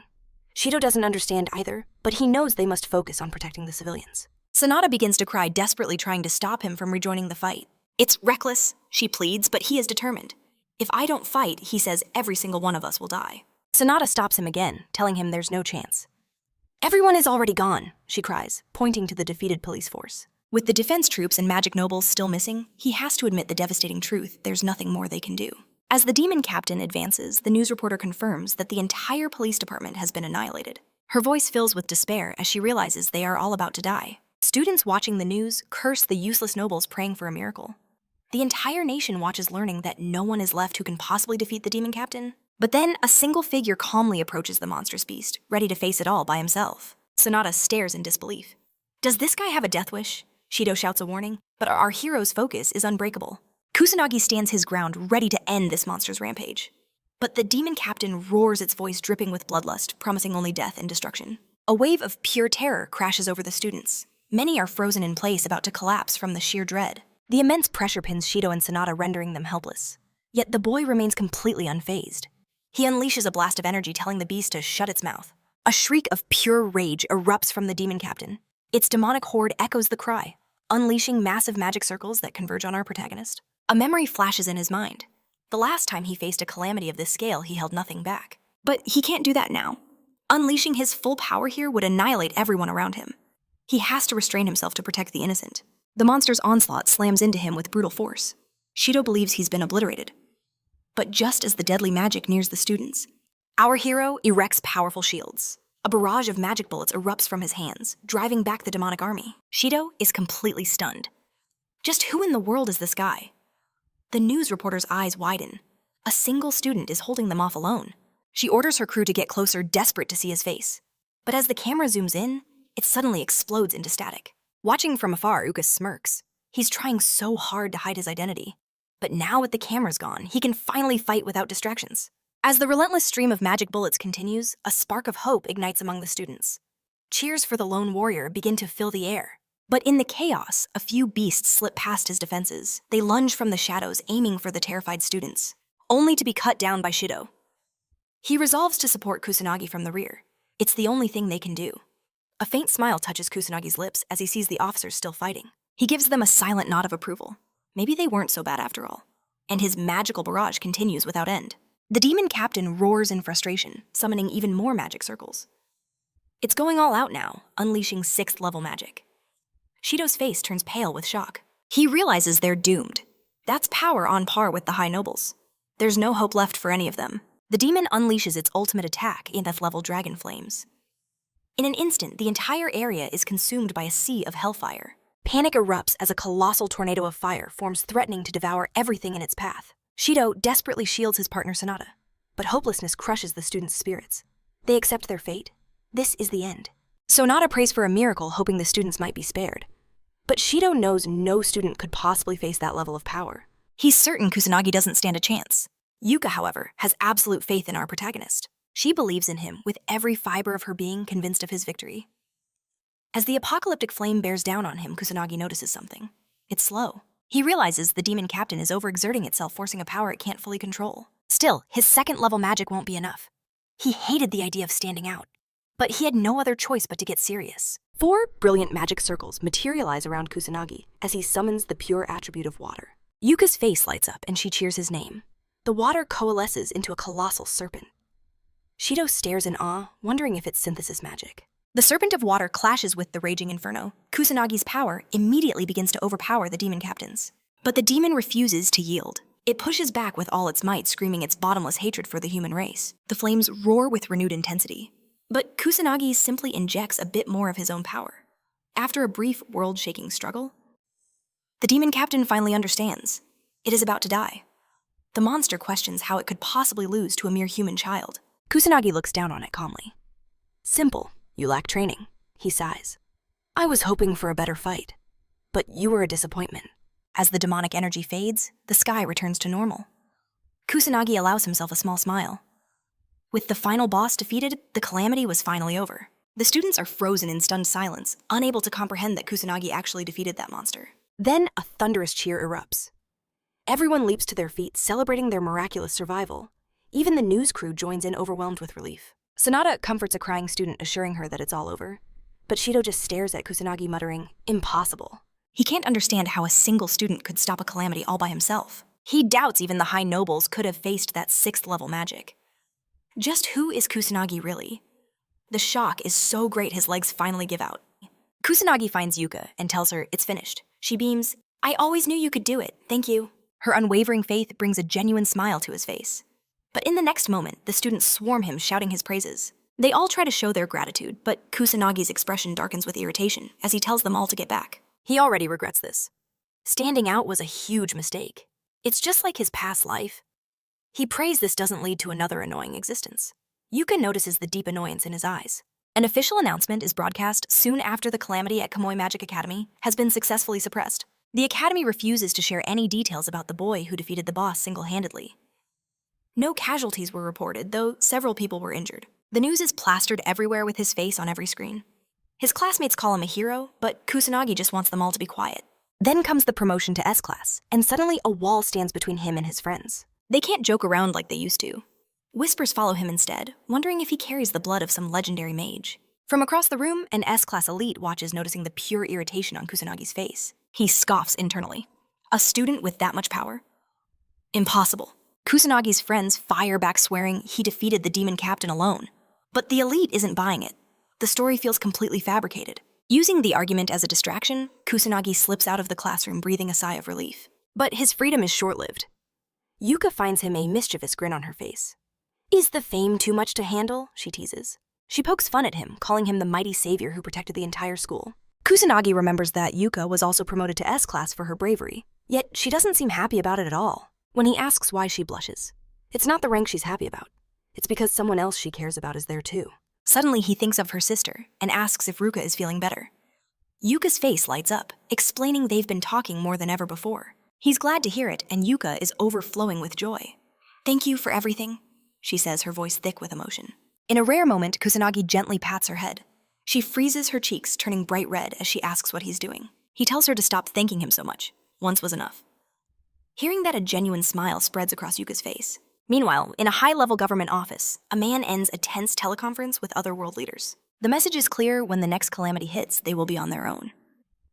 Shido doesn't understand either, but he knows they must focus on protecting the civilians. Sonata begins to cry, desperately trying to stop him from rejoining the fight. It's reckless, she pleads, but he is determined. If I don't fight, he says, every single one of us will die. Sonata stops him again, telling him there's no chance. Everyone is already gone, she cries, pointing to the defeated police force. With the defense troops and magic nobles still missing, he has to admit the devastating truth: there's nothing more they can do. As the demon captain advances, the news reporter confirms that the entire police department has been annihilated. Her voice fills with despair as she realizes they are all about to die. Students watching the news curse the useless nobles praying for a miracle. The entire nation watches, learning that no one is left who can possibly defeat the demon captain. But then a single figure calmly approaches the monstrous beast, ready to face it all by himself. Sonata stares in disbelief. Does this guy have a death wish? Shido shouts a warning, but our hero's focus is unbreakable. Kusanagi stands his ground, ready to end this monster's rampage. But the demon captain roars, its voice dripping with bloodlust, promising only death and destruction. A wave of pure terror crashes over the students. Many are frozen in place, about to collapse from the sheer dread. The immense pressure pins Shido and Sonata, rendering them helpless. Yet the boy remains completely unfazed. He unleashes a blast of energy, telling the beast to shut its mouth. A shriek of pure rage erupts from the demon captain. Its demonic horde echoes the cry, unleashing massive magic circles that converge on our protagonist. A memory flashes in his mind. The last time he faced a calamity of this scale, he held nothing back. But he can't do that now. Unleashing his full power here would annihilate everyone around him. He has to restrain himself to protect the innocent. The monster's onslaught slams into him with brutal force. Shido believes he's been obliterated. But just as the deadly magic nears the students, our hero erects powerful shields. A barrage of magic bullets erupts from his hands, driving back the demonic army. Shido is completely stunned. Just who in the world is this guy? The news reporter's eyes widen. A single student is holding them off alone. She orders her crew to get closer, desperate to see his face. But as the camera zooms in, it suddenly explodes into static. Watching from afar, Yuka smirks. He's trying so hard to hide his identity. But now with the cameras gone, he can finally fight without distractions. As the relentless stream of magic bullets continues, a spark of hope ignites among the students. Cheers for the lone warrior begin to fill the air. But in the chaos, a few beasts slip past his defenses. They lunge from the shadows, aiming for the terrified students, only to be cut down by Shido. He resolves to support Kusanagi from the rear. It's the only thing they can do. A faint smile touches Kusanagi's lips as he sees the officers still fighting. He gives them a silent nod of approval. Maybe they weren't so bad after all. And his magical barrage continues without end. The demon captain roars in frustration, summoning even more magic circles. It's going all out now, unleashing 6th level magic. Shido's face turns pale with shock. He realizes they're doomed. That's power on par with the high nobles. There's no hope left for any of them. The demon unleashes its ultimate attack in 5th level dragon flames. In an instant, the entire area is consumed by a sea of hellfire. Panic erupts as a colossal tornado of fire forms, threatening to devour everything in its path. Shido desperately shields his partner Sonata, but hopelessness crushes the students' spirits. They accept their fate. This is the end. Sonata prays for a miracle, hoping the students might be spared. But Shido knows no student could possibly face that level of power. He's certain Kusanagi doesn't stand a chance. Yuka, however, has absolute faith in our protagonist. She believes in him with every fiber of her being, convinced of his victory. As the apocalyptic flame bears down on him, Kusanagi notices something. It's slow. He realizes the demon captain is overexerting itself, forcing a power it can't fully control. Still, his 2nd level magic won't be enough. He hated the idea of standing out, but he had no other choice but to get serious. 4 brilliant magic circles materialize around Kusanagi as he summons the pure attribute of water. Yuka's face lights up and she cheers his name. The water coalesces into a colossal serpent. Shido stares in awe, wondering if it's synthesis magic. The serpent of water clashes with the raging inferno. Kusanagi's power immediately begins to overpower the demon captains. But the demon refuses to yield. It pushes back with all its might, screaming its bottomless hatred for the human race. The flames roar with renewed intensity. But Kusanagi simply injects a bit more of his own power. After a brief, world-shaking struggle, the demon captain finally understands. It is about to die. The monster questions how it could possibly lose to a mere human child. Kusanagi looks down on it calmly. Simple. You lack training, he sighs. I was hoping for a better fight, but you were a disappointment. As the demonic energy fades, the sky returns to normal. Kusanagi allows himself a small smile. With the final boss defeated, the calamity was finally over. The students are frozen in stunned silence, unable to comprehend that Kusanagi actually defeated that monster. Then a thunderous cheer erupts. Everyone leaps to their feet, celebrating their miraculous survival. Even the news crew joins in, overwhelmed with relief. Sonata comforts a crying student, assuring her that it's all over. But Shido just stares at Kusanagi, muttering, "Impossible." He can't understand how a single student could stop a calamity all by himself. He doubts even the high nobles could have faced that 6th level magic. Just who is Kusanagi really? The shock is so great his legs finally give out. Kusanagi finds Yuka and tells her it's finished. She beams, "I always knew you could do it, thank you." Her unwavering faith brings a genuine smile to his face. But in the next moment, the students swarm him shouting his praises. They all try to show their gratitude, but Kusanagi's expression darkens with irritation as he tells them all to get back. He already regrets this. Standing out was a huge mistake. It's just like his past life. He prays this doesn't lead to another annoying existence. Yuka notices the deep annoyance in his eyes. An official announcement is broadcast soon after the Calamity at Kamui Magic Academy has been successfully suppressed. The Academy refuses to share any details about the boy who defeated the boss single-handedly. No casualties were reported, though several people were injured. The news is plastered everywhere with his face on every screen. His classmates call him a hero, but Kusanagi just wants them all to be quiet. Then comes the promotion to S-Class, and suddenly a wall stands between him and his friends. They can't joke around like they used to. Whispers follow him instead, wondering if he carries the blood of some legendary mage. From across the room, an S-Class elite watches, noticing the pure irritation on Kusanagi's face. He scoffs internally. A student with that much power? Impossible. Kusanagi's friends fire back, swearing he defeated the demon captain alone. But the elite isn't buying it. The story feels completely fabricated. Using the argument as a distraction, Kusanagi slips out of the classroom, breathing a sigh of relief. But his freedom is short-lived. Yuka finds him a mischievous grin on her face. "Is the fame too much to handle?" she teases. She pokes fun at him, calling him the mighty savior who protected the entire school. Kusanagi remembers that Yuka was also promoted to S-Class for her bravery, yet she doesn't seem happy about it at all. When he asks why she blushes, it's not the rank she's happy about. It's because someone else she cares about is there too. Suddenly he thinks of her sister and asks if Ruka is feeling better. Yuka's face lights up, explaining they've been talking more than ever before. He's glad to hear it, and Yuka is overflowing with joy. "Thank you for everything," she says, her voice thick with emotion. In a rare moment, Kusanagi gently pats her head. She freezes her cheeks, turning bright red as she asks what he's doing. He tells her to stop thanking him so much. Once was enough. Hearing that, a genuine smile spreads across Yuka's face. Meanwhile, in a high-level government office, a man ends a tense teleconference with other world leaders. The message is clear: when the next calamity hits, they will be on their own.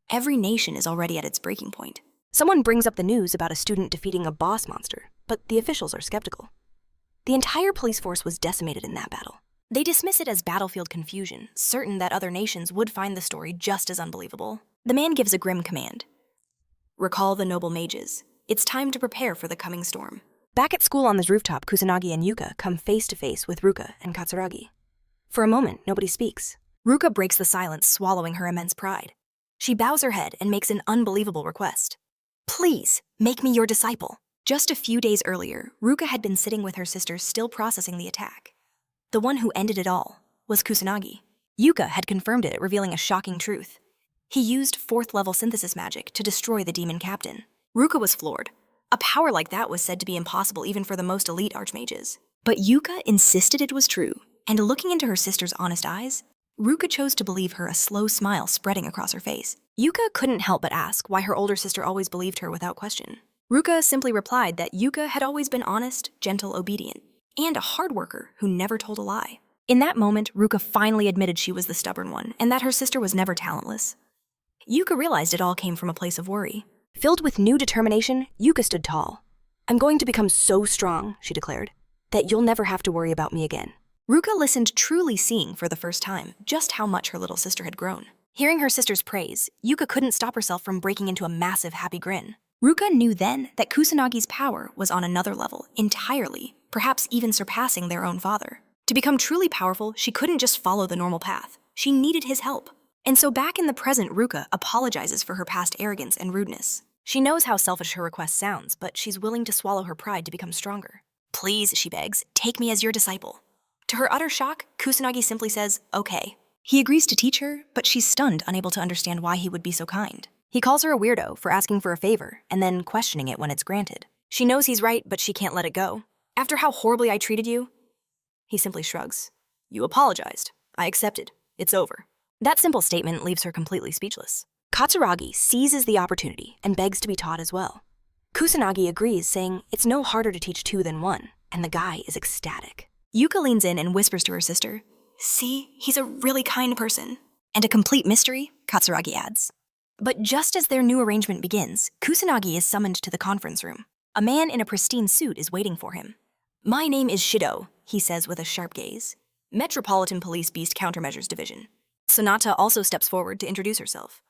Every nation is already at its breaking point. Someone brings up the news about a student defeating a boss monster, but the officials are skeptical. The entire police force was decimated in that battle. They dismiss it as battlefield confusion, certain that other nations would find the story just as unbelievable. The man gives a grim command. "Recall the noble mages. It's time to prepare for the coming storm." Back at school on the rooftop, Kusanagi and Yuka come face to face with Ruka and Katsuragi. For a moment, nobody speaks. Ruka breaks the silence, swallowing her immense pride. She bows her head and makes an unbelievable request. "Please, make me your disciple." Just a few days earlier, Ruka had been sitting with her sister, still processing the attack. The one who ended it all was Kusanagi. Yuka had confirmed it, revealing a shocking truth. He used 4th-level synthesis magic to destroy the demon captain. Ruka was floored. A power like that was said to be impossible even for the most elite archmages. But Yuka insisted it was true, and looking into her sister's honest eyes, Ruka chose to believe her, a slow smile spreading across her face. Yuka couldn't help but ask why her older sister always believed her without question. Ruka simply replied that Yuka had always been honest, gentle, obedient, and a hard worker who never told a lie. In that moment, Ruka finally admitted she was the stubborn one, and that her sister was never talentless. Yuka realized it all came from a place of worry. Filled with new determination, Yuka stood tall. "I'm going to become so strong," she declared, "that you'll never have to worry about me again." Ruka listened, truly seeing for the first time just how much her little sister had grown. Hearing her sister's praise, Yuka couldn't stop herself from breaking into a massive happy grin. Ruka knew then that Kusanagi's power was on another level, entirely, perhaps even surpassing their own father. To become truly powerful, she couldn't just follow the normal path. She needed his help. And so back in the present, Ruka apologizes for her past arrogance and rudeness. She knows how selfish her request sounds, but she's willing to swallow her pride to become stronger. "Please," she begs, "take me as your disciple." To her utter shock, Kusanagi simply says, "Okay." He agrees to teach her, but she's stunned, unable to understand why he would be so kind. He calls her a weirdo for asking for a favor, and then questioning it when it's granted. She knows he's right, but she can't let it go. "After how horribly I treated you?" He simply shrugs. "You apologized. I accepted. It's over." That simple statement leaves her completely speechless. Katsuragi seizes the opportunity and begs to be taught as well. Kusanagi agrees, saying it's no harder to teach 2 than 1, and the guy is ecstatic. Yuka leans in and whispers to her sister, "See, he's a really kind person." "And a complete mystery," Katsuragi adds. But just as their new arrangement begins, Kusanagi is summoned to the conference room. A man in a pristine suit is waiting for him. "My name is Shido," he says with a sharp gaze. Metropolitan Police Beast Countermeasures Division. Sonata also steps forward to introduce herself.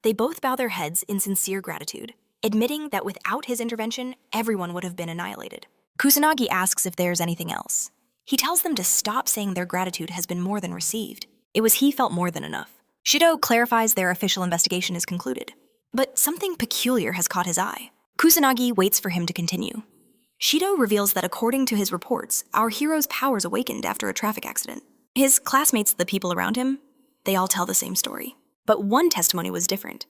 They both bow their heads in sincere gratitude, admitting that without his intervention, everyone would have been annihilated. Kusanagi asks if there's anything else. He tells them to stop saying their gratitude has been more than received. It was he felt more than enough. Shido clarifies their official investigation is concluded. But something peculiar has caught his eye. Kusanagi waits for him to continue. Shido reveals that according to his reports, our hero's powers awakened after a traffic accident. His classmates, the people around him, they all tell the same story. But one testimony was different.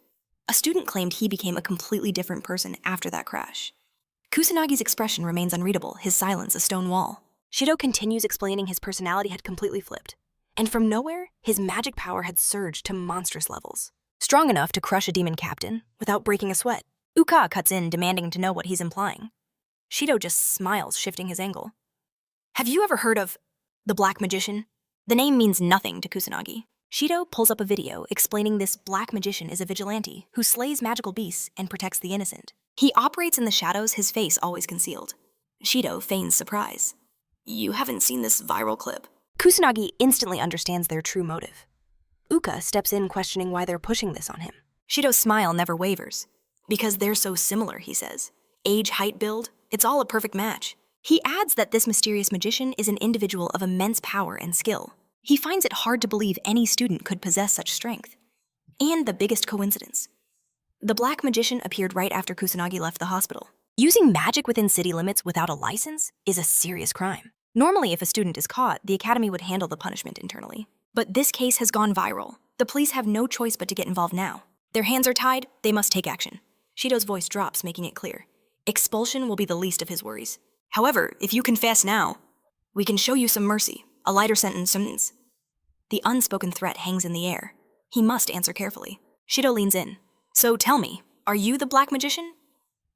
A student claimed he became a completely different person after that crash. Kusanagi's expression remains unreadable, his silence a stone wall. Shido continues explaining his personality had completely flipped. And from nowhere, his magic power had surged to monstrous levels. Strong enough to crush a demon captain without breaking a sweat. Yuka cuts in, demanding to know what he's implying. Shido just smiles, shifting his angle. Have you ever heard of the Black Magician? The name means nothing to Kusanagi. Shido pulls up a video explaining this Black Magician is a vigilante who slays magical beasts and protects the innocent. He operates in the shadows, his face always concealed. Shido feigns surprise. You haven't seen this viral clip? Kusanagi instantly understands their true motive. Yuka steps in, questioning why they're pushing this on him. Shido's smile never wavers. Because they're so similar, he says. Age, height, build, it's all a perfect match. He adds that this mysterious magician is an individual of immense power and skill. He finds it hard to believe any student could possess such strength. And the biggest coincidence. The Black Magician appeared right after Kusanagi left the hospital. Using magic within city limits without a license is a serious crime. Normally, if a student is caught, the academy would handle the punishment internally. But this case has gone viral. The police have no choice but to get involved now. Their hands are tied, they must take action. Shido's voice drops, making it clear. Expulsion will be the least of his worries. However, if you confess now, we can show you some mercy, a lighter sentence. The unspoken threat hangs in the air. He must answer carefully. Shido leans in. So tell me, are you the Black Magician?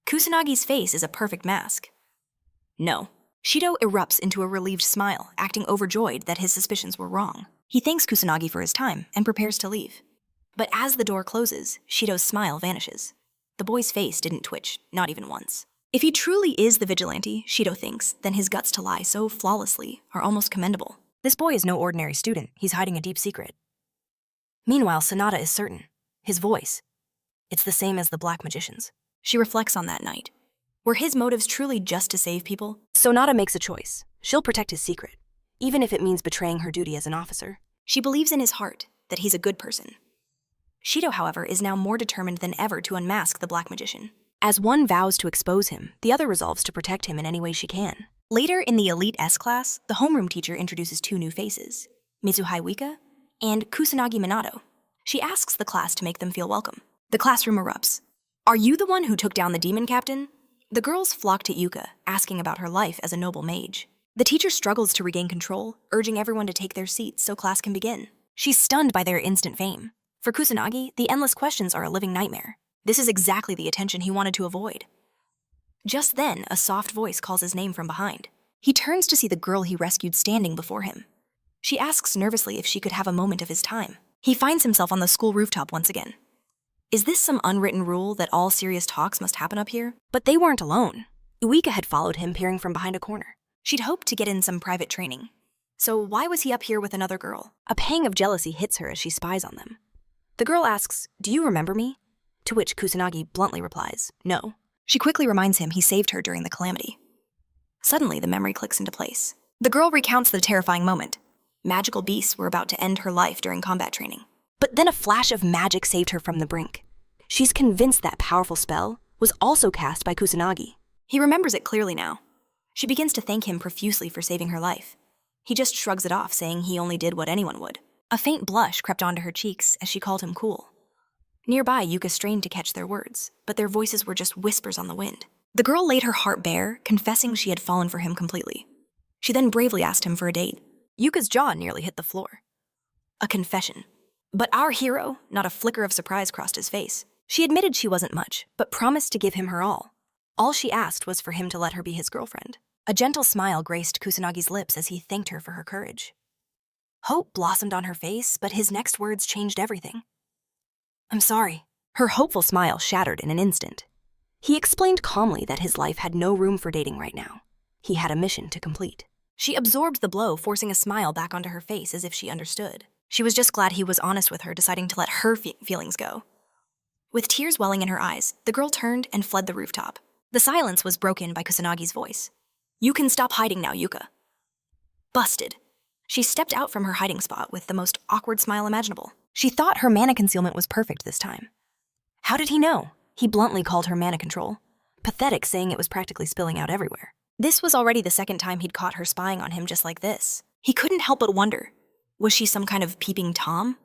Kusanagi's face is a perfect mask. No. Shido erupts into a relieved smile, acting overjoyed that his suspicions were wrong. He thanks Kusanagi for his time and prepares to leave. But as the door closes, Shido's smile vanishes. The boy's face didn't twitch, not even once. If he truly is the vigilante, Shido thinks, then his guts to lie so flawlessly are almost commendable. This boy is no ordinary student. He's hiding a deep secret. Meanwhile, Sonata is certain. His voice. It's the same as the Black Magician's. She reflects on that night. Were his motives truly just to save people? Sonata makes a choice. She'll protect his secret, even if it means betraying her duty as an officer. She believes in his heart that he's a good person. Shido, however, is now more determined than ever to unmask the Black Magician. As one vows to expose him, the other resolves to protect him in any way she can. Later in the Elite S class, the homeroom teacher introduces two new faces, Mizuha and Kusanagi Minato. She asks the class to make them feel welcome. The classroom erupts. Are you the one who took down the demon captain? The girls flock to Yuka, asking about her life as a noble mage. The teacher struggles to regain control, urging everyone to take their seats so class can begin. She's stunned by their instant fame. For Kusanagi, the endless questions are a living nightmare. This is exactly the attention he wanted to avoid. Just then, a soft voice calls his name from behind. He turns to see the girl he rescued standing before him. She asks nervously if she could have a moment of his time. He finds himself on the school rooftop once again. Is this some unwritten rule that all serious talks must happen up here? But they weren't alone. Yuka had followed him, peering from behind a corner. She'd hoped to get in some private training. So why was he up here with another girl? A pang of jealousy hits her as she spies on them. The girl asks, "Do you remember me?" To which Kusanagi bluntly replies, "No." She quickly reminds him he saved her during the Calamity. Suddenly, the memory clicks into place. The girl recounts the terrifying moment. Magical beasts were about to end her life during combat training. But then a flash of magic saved her from the brink. She's convinced that powerful spell was also cast by Kusanagi. He remembers it clearly now. She begins to thank him profusely for saving her life. He just shrugs it off, saying he only did what anyone would. A faint blush crept onto her cheeks as she called him cool. Nearby, Yuka strained to catch their words, but their voices were just whispers on the wind. The girl laid her heart bare, confessing she had fallen for him completely. She then bravely asked him for a date. Yuka's jaw nearly hit the floor. A confession. But our hero, not a flicker of surprise crossed his face. She admitted she wasn't much, but promised to give him her all. All she asked was for him to let her be his girlfriend. A gentle smile graced Kusanagi's lips as he thanked her for her courage. Hope blossomed on her face, but his next words changed everything. "I'm sorry." Her hopeful smile shattered in an instant. He explained calmly that his life had no room for dating right now. He had a mission to complete. She absorbed the blow, forcing a smile back onto her face as if she understood. She was just glad he was honest with her, deciding to let her feelings go. With tears welling in her eyes, the girl turned and fled the rooftop. The silence was broken by Kusanagi's voice. "You can stop hiding now, Yuka." Busted. She stepped out from her hiding spot with the most awkward smile imaginable. She thought her mana concealment was perfect this time. How did he know? He bluntly called her mana control. Pathetic, saying it was practically spilling out everywhere. This was already the second time he'd caught her spying on him just like this. He couldn't help but wonder, was she some kind of peeping Tom?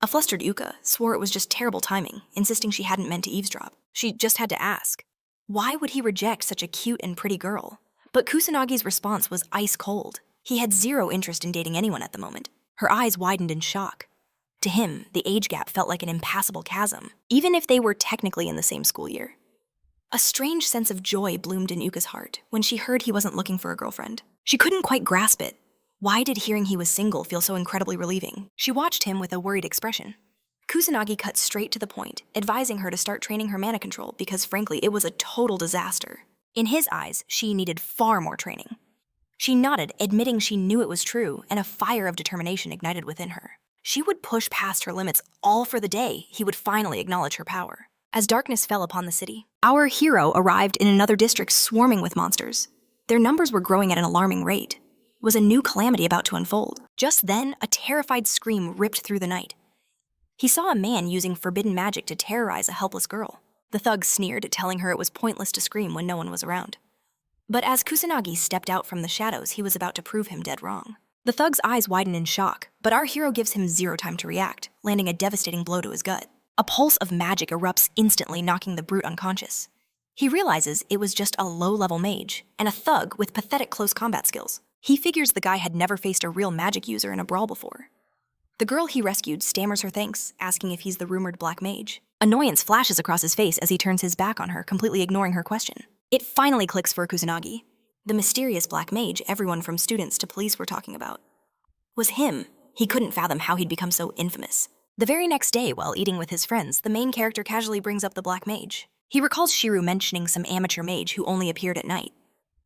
A flustered Yuka swore it was just terrible timing, insisting she hadn't meant to eavesdrop. She just had to ask. Why would he reject such a cute and pretty girl? But Kusanagi's response was ice cold. He had zero interest in dating anyone at the moment. Her eyes widened in shock. To him, the age gap felt like an impassable chasm, even if they were technically in the same school year. A strange sense of joy bloomed in Yuka's heart when she heard he wasn't looking for a girlfriend. She couldn't quite grasp it. Why did hearing he was single feel so incredibly relieving? She watched him with a worried expression. Kusanagi cut straight to the point, advising her to start training her mana control because, frankly, it was a total disaster. In his eyes, she needed far more training. She nodded, admitting she knew it was true, and a fire of determination ignited within her. She would push past her limits all for the day he would finally acknowledge her power. As darkness fell upon the city, our hero arrived in another district swarming with monsters. Their numbers were growing at an alarming rate. Was a new calamity about to unfold? Just then, a terrified scream ripped through the night. He saw a man using forbidden magic to terrorize a helpless girl. The thug sneered, telling her it was pointless to scream when no one was around. But as Kusanagi stepped out from the shadows, he was about to prove him dead wrong. The thug's eyes widen in shock, but our hero gives him zero time to react, landing a devastating blow to his gut. A pulse of magic erupts instantly, knocking the brute unconscious. He realizes it was just a low-level mage, and a thug with pathetic close combat skills. He figures the guy had never faced a real magic user in a brawl before. The girl he rescued stammers her thanks, asking if he's the rumored black mage. Annoyance flashes across his face as he turns his back on her, completely ignoring her question. It finally clicks for Kusanagi. The mysterious black mage everyone from students to police were talking about was him. He couldn't fathom how he'd become so infamous. The very next day, while eating with his friends, the main character casually brings up the black mage. He recalls Shiru mentioning some amateur mage who only appeared at night.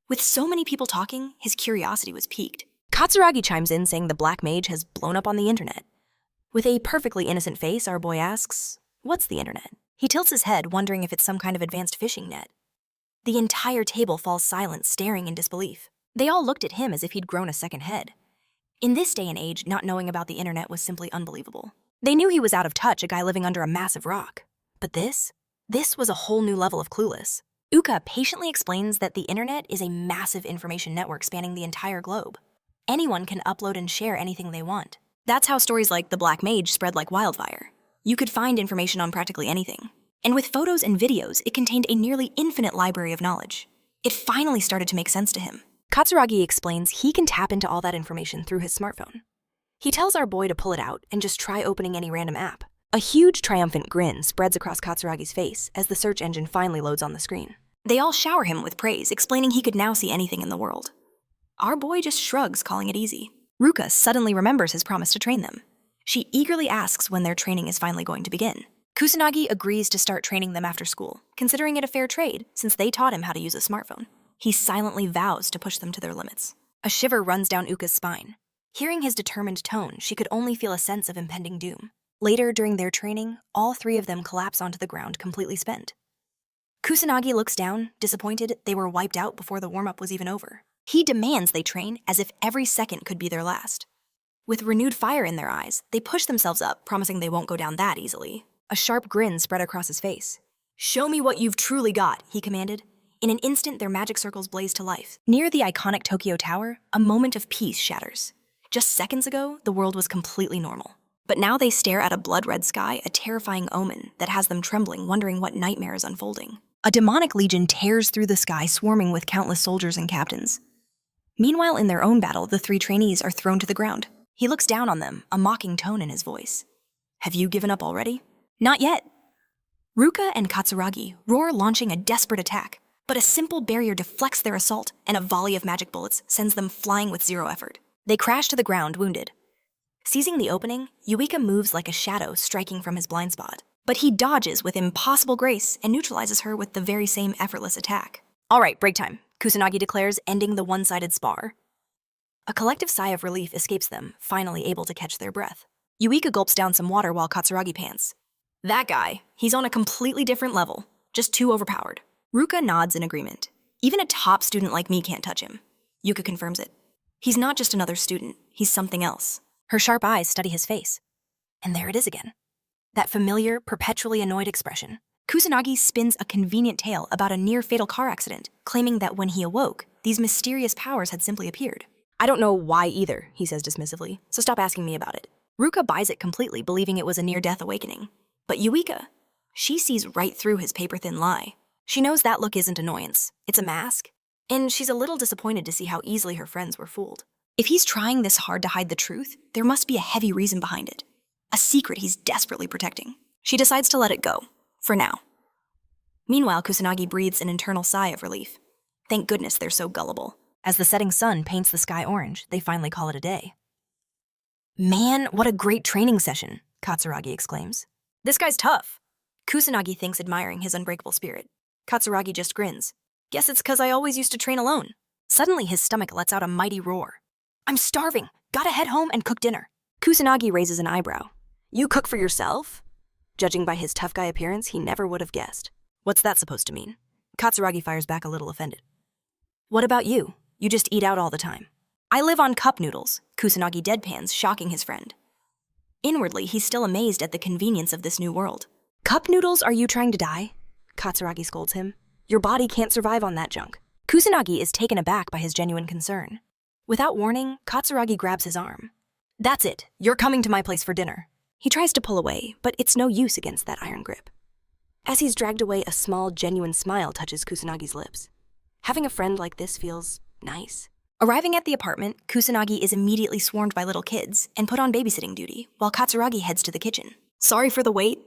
With so many people talking, his curiosity was piqued. Katsuragi chimes in, saying the black mage has blown up on the internet. With a perfectly innocent face, our boy asks, "What's the internet?" He tilts his head, wondering if it's some kind of advanced fishing net. The entire table falls silent, staring in disbelief. They all looked at him as if he'd grown a second head. In this day and age, not knowing about the internet was simply unbelievable. They knew he was out of touch, a guy living under a massive rock. But this was a whole new level of clueless. Yuka patiently explains that the internet is a massive information network spanning the entire globe. Anyone can upload and share anything they want. That's how stories like the Black Mage spread like wildfire. You could find information on practically anything. And with photos and videos, it contained a nearly infinite library of knowledge. It finally started to make sense to him. Katsuragi explains he can tap into all that information through his smartphone. He tells our boy to pull it out and just try opening any random app. A huge triumphant grin spreads across Katsuragi's face as the search engine finally loads on the screen. They all shower him with praise, explaining he could now see anything in the world. Our boy just shrugs, calling it easy. Ruka suddenly remembers his promise to train them. She eagerly asks when their training is finally going to begin. Kusanagi agrees to start training them after school, considering it a fair trade since they taught him how to use a smartphone. He silently vows to push them to their limits. A shiver runs down Uka's spine. Hearing his determined tone, she could only feel a sense of impending doom. Later, during their training, all three of them collapse onto the ground, completely spent. Kusanagi looks down, disappointed they were wiped out before the warm-up was even over. He demands they train as if every second could be their last. With renewed fire in their eyes, they push themselves up, promising they won't go down that easily. A sharp grin spread across his face. "Show me what you've truly got," he commanded. In an instant, their magic circles blaze to life. Near the iconic Tokyo Tower, a moment of peace shatters. Just seconds ago, the world was completely normal. But now they stare at a blood-red sky, a terrifying omen that has them trembling, wondering what nightmare is unfolding. A demonic legion tears through the sky, swarming with countless soldiers and captains. Meanwhile, in their own battle, the three trainees are thrown to the ground. He looks down on them, a mocking tone in his voice. "Have you given up already?" "Not yet." Ruka and Katsuragi roar, launching a desperate attack, but a simple barrier deflects their assault, and a volley of magic bullets sends them flying with zero effort. They crash to the ground, wounded. Seizing the opening, Yuka moves like a shadow, striking from his blind spot. But he dodges with impossible grace and neutralizes her with the very same effortless attack. "All right, break time," Kusanagi declares, ending the one-sided spar. A collective sigh of relief escapes them, finally able to catch their breath. Yuka gulps down some water while Katsuragi pants. That guy, he's on a completely different level, just too overpowered. Ruka nods in agreement. Even a top student like me can't touch him. Yuka confirms it. He's not just another student, he's something else. Her sharp eyes study his face. And there it is again. That familiar, perpetually annoyed expression. Kusanagi spins a convenient tale about a near-fatal car accident, claiming that when he awoke, these mysterious powers had simply appeared. I don't know why either, he says dismissively, so stop asking me about it. Ruka buys it completely, believing it was a near-death awakening. But Yuka, she sees right through his paper-thin lie. She knows that look isn't annoyance, it's a mask. And she's a little disappointed to see how easily her friends were fooled. If he's trying this hard to hide the truth, there must be a heavy reason behind it. A secret he's desperately protecting. She decides to let it go, for now. Meanwhile, Kusanagi breathes an internal sigh of relief. Thank goodness they're so gullible. As the setting sun paints the sky orange, they finally call it a day. Man, what a great training session, Katsuragi exclaims. This guy's tough. Kusanagi thinks, admiring his unbreakable spirit. Katsuragi just grins. Guess it's 'cause I always used to train alone. Suddenly his stomach lets out a mighty roar. I'm starving. Gotta head home and cook dinner. Kusanagi raises an eyebrow. You cook for yourself? Judging by his tough guy appearance, he never would have guessed. What's that supposed to mean? Katsuragi fires back a little offended. What about you? You just eat out all the time. I live on cup noodles, Kusanagi deadpans, shocking his friend. Inwardly, he's still amazed at the convenience of this new world. Cup noodles, are you trying to die? Katsuragi scolds him. Your body can't survive on that junk. Kusanagi is taken aback by his genuine concern. Without warning, Katsuragi grabs his arm. That's it. You're coming to my place for dinner. He tries to pull away, but it's no use against that iron grip. As he's dragged away, a small, genuine smile touches Kusanagi's lips. Having a friend like this feels nice. Arriving at the apartment, Kusanagi is immediately swarmed by little kids and put on babysitting duty, while Katsuragi heads to the kitchen. Sorry for the wait,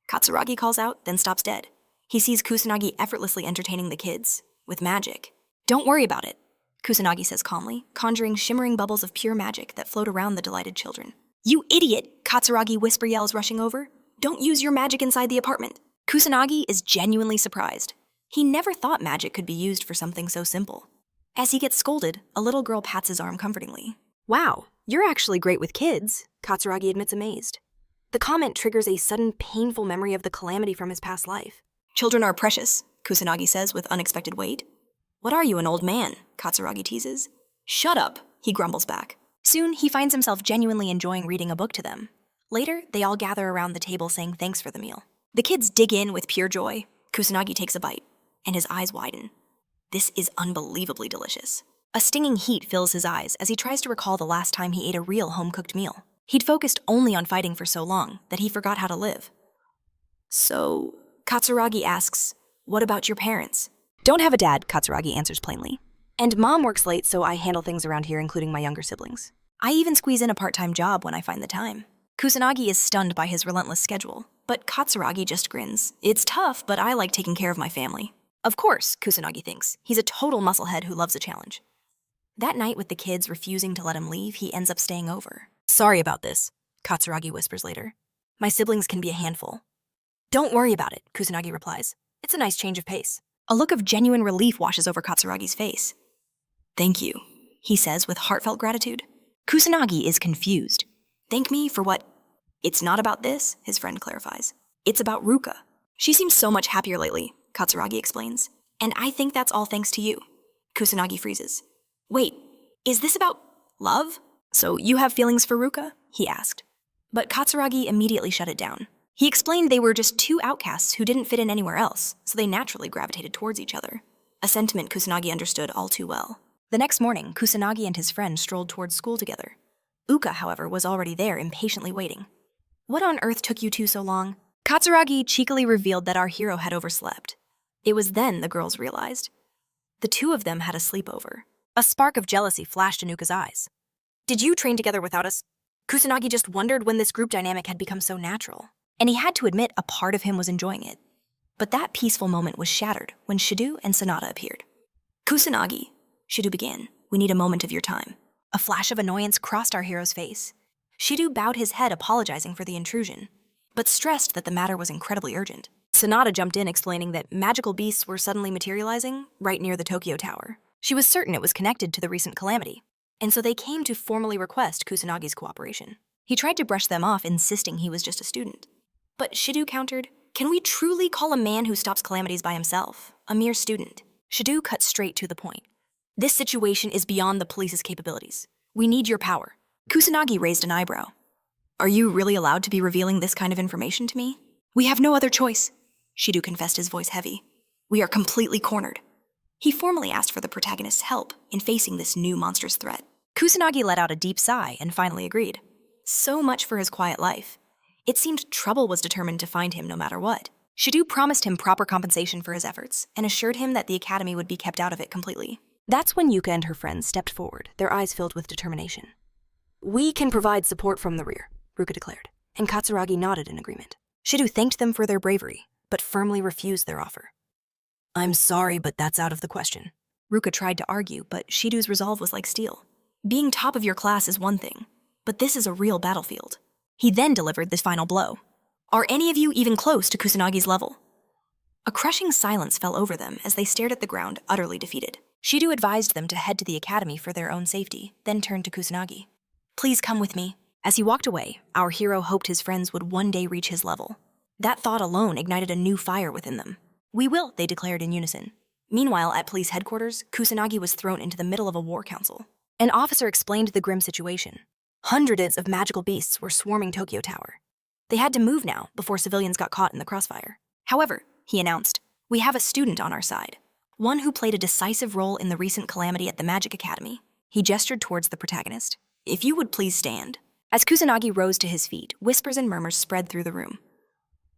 Katsuragi calls out, then stops dead. He sees Kusanagi effortlessly entertaining the kids, with magic. Don't worry about it, Kusanagi says calmly, conjuring shimmering bubbles of pure magic that float around the delighted children. You idiot, Katsuragi whisper yells, rushing over. Don't use your magic inside the apartment. Kusanagi is genuinely surprised. He never thought magic could be used for something so simple. As he gets scolded, a little girl pats his arm comfortingly. Wow, you're actually great with kids, Katsuragi admits, amazed. The comment triggers a sudden painful memory of the calamity from his past life. Children are precious, Kusanagi says with unexpected weight. What are you, an old man? Katsuragi teases. Shut up, he grumbles back. Soon, he finds himself genuinely enjoying reading a book to them. Later, they all gather around the table saying thanks for the meal. The kids dig in with pure joy. Kusanagi takes a bite, and his eyes widen. This is unbelievably delicious. A stinging heat fills his eyes as he tries to recall the last time he ate a real home-cooked meal. He'd focused only on fighting for so long that he forgot how to live. So, Katsuragi asks, what about your parents? Don't have a dad, Katsuragi answers plainly. And mom works late, so I handle things around here, including my younger siblings. I even squeeze in a part-time job when I find the time. Kusanagi is stunned by his relentless schedule, but Katsuragi just grins. It's tough, but I like taking care of my family. Of course, Kusanagi thinks. He's a total musclehead who loves a challenge. That night, with the kids refusing to let him leave, he ends up staying over. Sorry about this, Katsuragi whispers later. My siblings can be a handful. Don't worry about it, Kusanagi replies. It's a nice change of pace. A look of genuine relief washes over Katsuragi's face. Thank you, he says with heartfelt gratitude. Kusanagi is confused. Thank me for what? It's not about this, his friend clarifies. It's about Ruka. She seems so much happier lately, Katsuragi explains. And I think that's all thanks to you. Kusanagi freezes. Wait, is this about love? So you have feelings for Ruka? He asked. But Katsuragi immediately shut it down. He explained they were just two outcasts who didn't fit in anywhere else, so they naturally gravitated towards each other. A sentiment Kusanagi understood all too well. The next morning, Kusanagi and his friend strolled towards school together. Uka, however, was already there, impatiently waiting. What on earth took you two so long? Katsuragi cheekily revealed that our hero had overslept. It was then the girls realized. The two of them had a sleepover. A spark of jealousy flashed in Uka's eyes. Did you train together without us? Kusanagi just wondered when this group dynamic had become so natural, and he had to admit a part of him was enjoying it. But that peaceful moment was shattered when Shido and Sonata appeared. Kusanagi, Shido began, we need a moment of your time. A flash of annoyance crossed our hero's face. Shido bowed his head, apologizing for the intrusion, but stressed that the matter was incredibly urgent. Sonata jumped in, explaining that magical beasts were suddenly materializing right near the Tokyo Tower. She was certain it was connected to the recent calamity. and so they came to formally request Kusanagi's cooperation. He tried to brush them off, insisting he was just a student. But Shidu countered, "Can we truly call a man who stops calamities by himself a mere student?" Shidu cut straight to the point. "This situation is beyond the police's capabilities. We need your power." Kusanagi raised an eyebrow. "Are you really allowed to be revealing this kind of information to me?" "We have no other choice," Shidu confessed, his voice heavy. "We are completely cornered." He formally asked for the protagonist's help in facing this new monstrous threat. Kusanagi let out a deep sigh and finally agreed. So much for his quiet life. It seemed trouble was determined to find him no matter what. Shidu promised him proper compensation for his efforts and assured him that the academy would be kept out of it completely. That's when Yuka and her friends stepped forward, their eyes filled with determination. "We can provide support from the rear," Ruka declared, and Katsuragi nodded in agreement. Shidu thanked them for their bravery, but firmly refused their offer. "I'm sorry, but that's out of the question." Ruka tried to argue, but Shidu's resolve was like steel. Being top of your class is one thing, but this is a real battlefield. He then delivered this final blow. "Are any of you even close to Kusanagi's level?" A crushing silence fell over them as they stared at the ground, utterly defeated. Shidu advised them to head to the academy for their own safety, then turned to Kusanagi. "Please come with me." As he walked away, our hero hoped his friends would one day reach his level. That thought alone ignited a new fire within them. "We will," they declared in unison. Meanwhile, at police headquarters, Kusanagi was thrown into the middle of a war council. An officer explained the grim situation. Hundreds of magical beasts were swarming Tokyo Tower. They had to move now before civilians got caught in the crossfire. However, he announced, "We have a student on our side, one who played a decisive role in the recent calamity at the Magic Academy." He gestured towards the protagonist. "If you would please stand." As Kusanagi rose to his feet, whispers and murmurs spread through the room.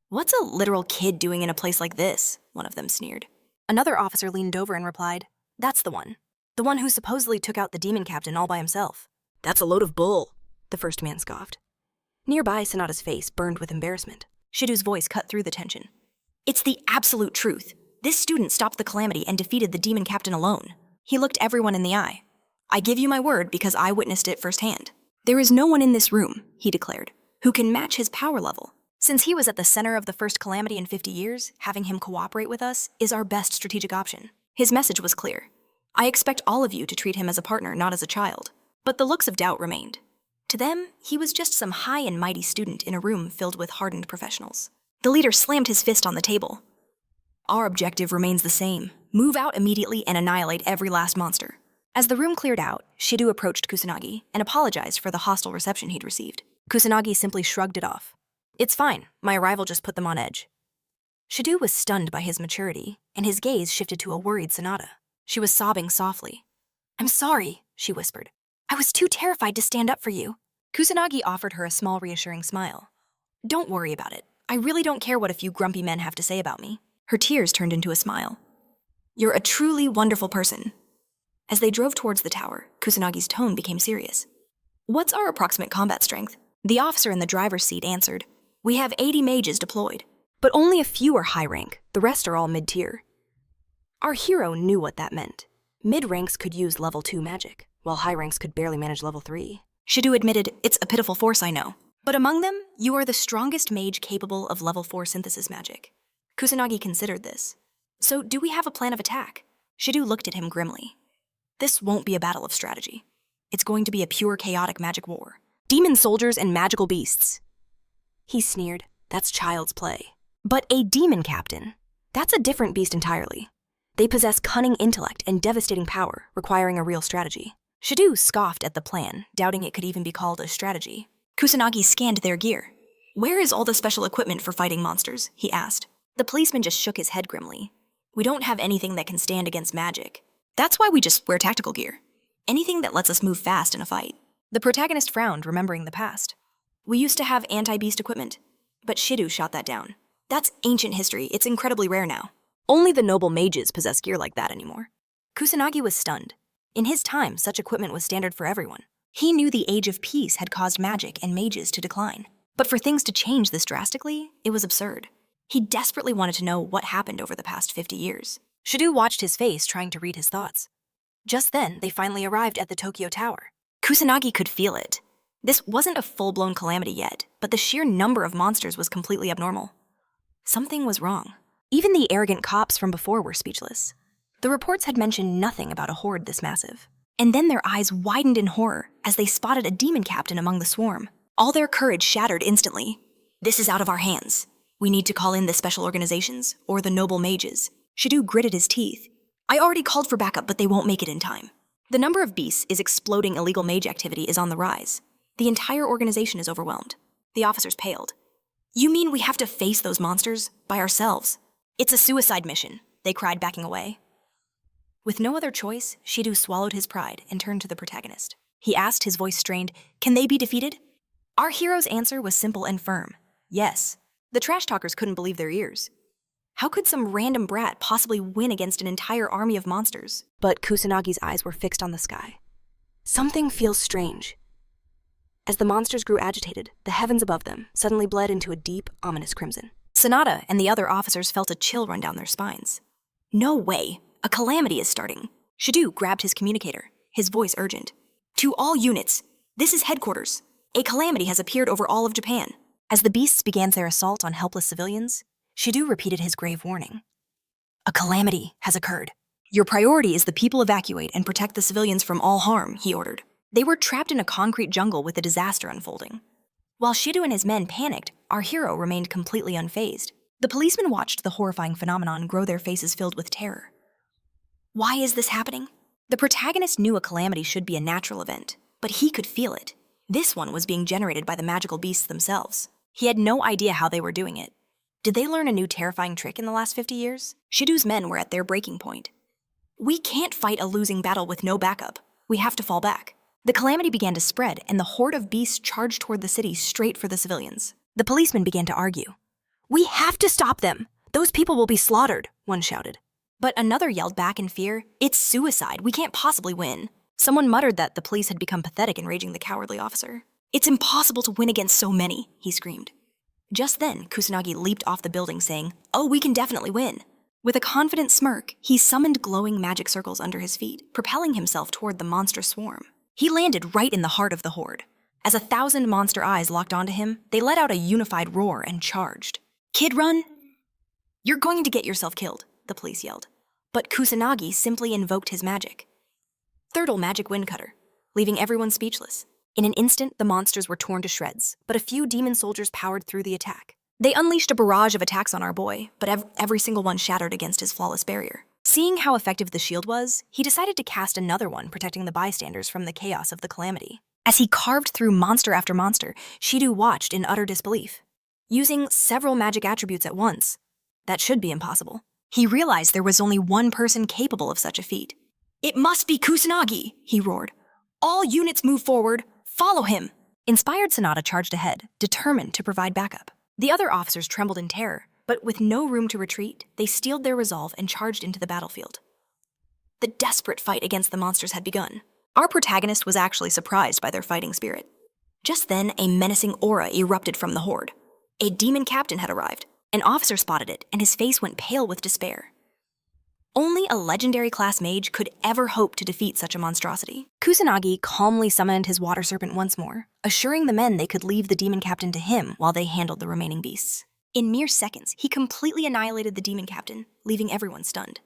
"What's a literal kid doing in a place like this?" one of them sneered. Another officer leaned over and replied, "That's the one who supposedly took out the demon captain all by himself." "That's a load of bull," the first man scoffed. Nearby, Sonata's face burned with embarrassment. Shidu's voice cut through the tension. "It's the absolute truth. This student stopped the calamity and defeated the demon captain alone." He looked everyone in the eye. "I give you my word because I witnessed it firsthand. There is no one in this room," he declared, "who can match his power level. Since he was at the center of the first calamity in 50 years, having him cooperate with us is our best strategic option." His message was clear. "I expect all of you to treat him as a partner, not as a child." But the looks of doubt remained. To them, he was just some high and mighty student in a room filled with hardened professionals. The leader slammed his fist on the table. "Our objective remains the same. Move out immediately and annihilate every last monster." As the room cleared out, Shidu approached Kusanagi and apologized for the hostile reception he'd received. Kusanagi simply shrugged it off. "It's fine. My arrival just put them on edge." Shidu was stunned by his maturity, and his gaze shifted to a worried Sonata. She was sobbing softly. "I'm sorry," she whispered. "I was too terrified to stand up for you." Kusanagi offered her a small reassuring smile. "Don't worry about it. I really don't care what a few grumpy men have to say about me." Her tears turned into a smile. "You're a truly wonderful person." As they drove towards the tower, Kusanagi's tone became serious. "What's our approximate combat strength?" The officer in the driver's seat answered, "We have 80 mages deployed, but only a few are high rank. The rest are all mid-tier." Our hero knew what that meant. Mid-ranks could use level 2 magic, while high ranks could barely manage level 3. Shidu admitted, "It's a pitiful force, I know. But among them, you are the strongest mage capable of level 4 synthesis magic." Kusanagi considered this. "So do we have a plan of attack?" Shidu looked at him grimly. "This won't be a battle of strategy. It's going to be a pure chaotic magic war. Demon soldiers and magical beasts." He sneered, "That's child's play." But a demon captain, that's a different beast entirely. They possess cunning intellect and devastating power, requiring a real strategy. Shidu scoffed at the plan, doubting it could even be called a strategy. Kusanagi scanned their gear. "Where is all the special equipment for fighting monsters?" he asked. The policeman just shook his head grimly. "We don't have anything that can stand against magic. That's why we just wear tactical gear. Anything that lets us move fast in a fight." The protagonist frowned, remembering the past. "We used to have anti-beast equipment, but Shidu shot that down. That's ancient history. It's incredibly rare now. Only the noble mages possess gear like that anymore." Kusanagi was stunned. In his time, such equipment was standard for everyone. He knew the age of peace had caused magic and mages to decline. But for things to change this drastically, it was absurd. He desperately wanted to know what happened over the past 50 years. Shidu watched his face, trying to read his thoughts. Just then, they finally arrived at the Tokyo Tower. Kusanagi could feel it. This wasn't a full-blown calamity yet, but the sheer number of monsters was completely abnormal. Something was wrong. Even the arrogant cops from before were speechless. The reports had mentioned nothing about a horde this massive. And then their eyes widened in horror as they spotted a demon captain among the swarm. All their courage shattered instantly. This is out of our hands. We need to call in the special organizations or the noble mages. Shidu gritted his teeth. I already called for backup, but they won't make it in time. The number of beasts is exploding. Illegal mage activity is on the rise. The entire organization is overwhelmed. The officers paled. You mean we have to face those monsters by ourselves? It's a suicide mission, they cried, backing away. With no other choice, Shidu swallowed his pride and turned to the protagonist. He asked, his voice strained, Can they be defeated? Our hero's answer was simple and firm. Yes. The trash talkers couldn't believe their ears. How could some random brat possibly win against an entire army of monsters? But Kusanagi's eyes were fixed on the sky. Something feels strange. As the monsters grew agitated, the heavens above them suddenly bled into a deep, ominous crimson. Sanada and the other officers felt a chill run down their spines. No way! A calamity is starting. Shidu grabbed his communicator, his voice urgent. To all units, this is headquarters. A calamity has appeared over all of Japan. As the beasts began their assault on helpless civilians, Shidu repeated his grave warning. A calamity has occurred. Your priority is the people evacuate and protect the civilians from all harm, he ordered. They were trapped in a concrete jungle with a disaster unfolding. While Shidu and his men panicked, our hero remained completely unfazed. The policemen watched the horrifying phenomenon grow, their faces filled with terror. Why is this happening? The protagonist knew a calamity should be a natural event, but he could feel it. This one was being generated by the magical beasts themselves. He had no idea how they were doing it. Did they learn a new terrifying trick in the last 50 years? Shidu's men were at their breaking point. We can't fight a losing battle with no backup. We have to fall back. The calamity began to spread, and the horde of beasts charged toward the city straight for the civilians. The policemen began to argue. We have to stop them! Those people will be slaughtered, one shouted. But another yelled back in fear, It's suicide, we can't possibly win. Someone muttered that the police had become pathetic, enraging the cowardly officer. It's impossible to win against so many, he screamed. Just then, Kusanagi leaped off the building saying, Oh, we can definitely win. With a confident smirk, he summoned glowing magic circles under his feet, propelling himself toward the monstrous swarm. He landed right in the heart of the horde. As 1,000 monster eyes locked onto him, they let out a unified roar and charged. Kid, run! You're going to get yourself killed, the police yelled. But Kusanagi simply invoked his magic. Thirdle magic wind cutter, leaving everyone speechless. In an instant, the monsters were torn to shreds, but a few demon soldiers powered through the attack. They unleashed a barrage of attacks on our boy, but every single one shattered against his flawless barrier. Seeing how effective the shield was, he decided to cast another one, protecting the bystanders from the chaos of the calamity. As he carved through monster after monster, Shidu watched in utter disbelief. Using several magic attributes at once, that should be impossible. He realized there was only one person capable of such a feat. It must be Kusanagi, he roared. All units move forward, follow him. Inspired Sanada charged ahead, determined to provide backup. The other officers trembled in terror, but with no room to retreat, they steeled their resolve and charged into the battlefield. The desperate fight against the monsters had begun. Our protagonist was actually surprised by their fighting spirit. Just then, a menacing aura erupted from the horde. A demon captain had arrived. An officer spotted it, and his face went pale with despair. Only a legendary class mage could ever hope to defeat such a monstrosity. Kusanagi calmly summoned his water serpent once more, assuring the men they could leave the demon captain to him while they handled the remaining beasts. In mere seconds, he completely annihilated the demon captain, leaving everyone stunned.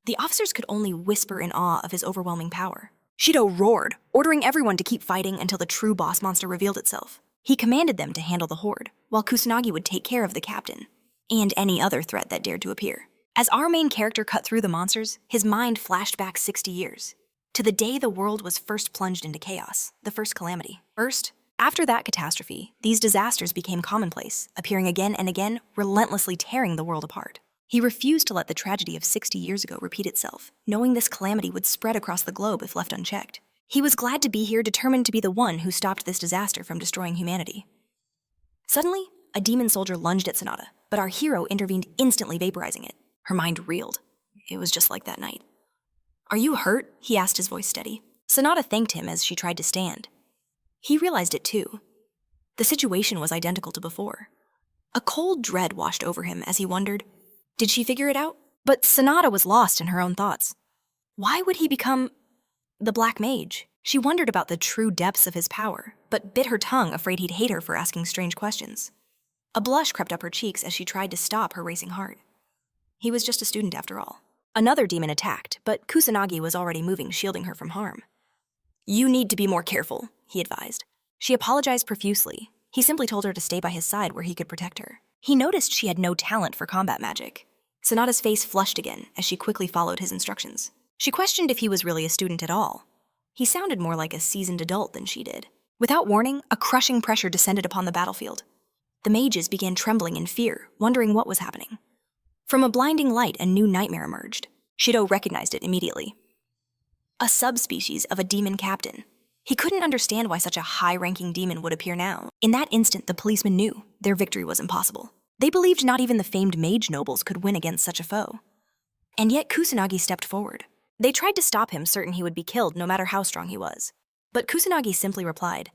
The officers could only whisper in awe of his overwhelming power. Shido roared, ordering everyone to keep fighting until the true boss monster revealed itself. He commanded them to handle the horde, while Kusanagi would take care of the captain, and any other threat that dared to appear. As our main character cut through the monsters, his mind flashed back 60 years, to the day the world was first plunged into chaos, the first calamity. First, after that catastrophe, these disasters became commonplace, appearing again and again, relentlessly tearing the world apart. He refused to let the tragedy of 60 years ago repeat itself, knowing this calamity would spread across the globe if left unchecked. He was glad to be here, determined to be the one who stopped this disaster from destroying humanity. Suddenly, a demon soldier lunged at Sanada, but our hero intervened, instantly vaporizing it. Her mind reeled. It was just like that night. Are you hurt? He asked, his voice steady. Sanada thanked him as she tried to stand. He realized it too. The situation was identical to before. A cold dread washed over him as he wondered, did she figure it out? But Sanada was lost in her own thoughts. Why would he become the Black Mage? She wondered about the true depths of his power, but bit her tongue, afraid he'd hate her for asking strange questions. A blush crept up her cheeks as she tried to stop her racing heart. He was just a student after all. Another demon attacked, but Kusanagi was already moving, shielding her from harm. You need to be more careful, he advised. She apologized profusely. He simply told her to stay by his side where he could protect her. He noticed she had no talent for combat magic. Sonata's face flushed again as she quickly followed his instructions. She questioned if he was really a student at all. He sounded more like a seasoned adult than she did. Without warning, a crushing pressure descended upon the battlefield. The mages began trembling in fear, wondering what was happening. From a blinding light, a new nightmare emerged. Shido recognized it immediately. A subspecies of a demon captain. He couldn't understand why such a high-ranking demon would appear now. In that instant, the policemen knew their victory was impossible. They believed not even the famed mage nobles could win against such a foe. And yet Kusanagi stepped forward. They tried to stop him, certain he would be killed no matter how strong he was. But Kusanagi simply replied,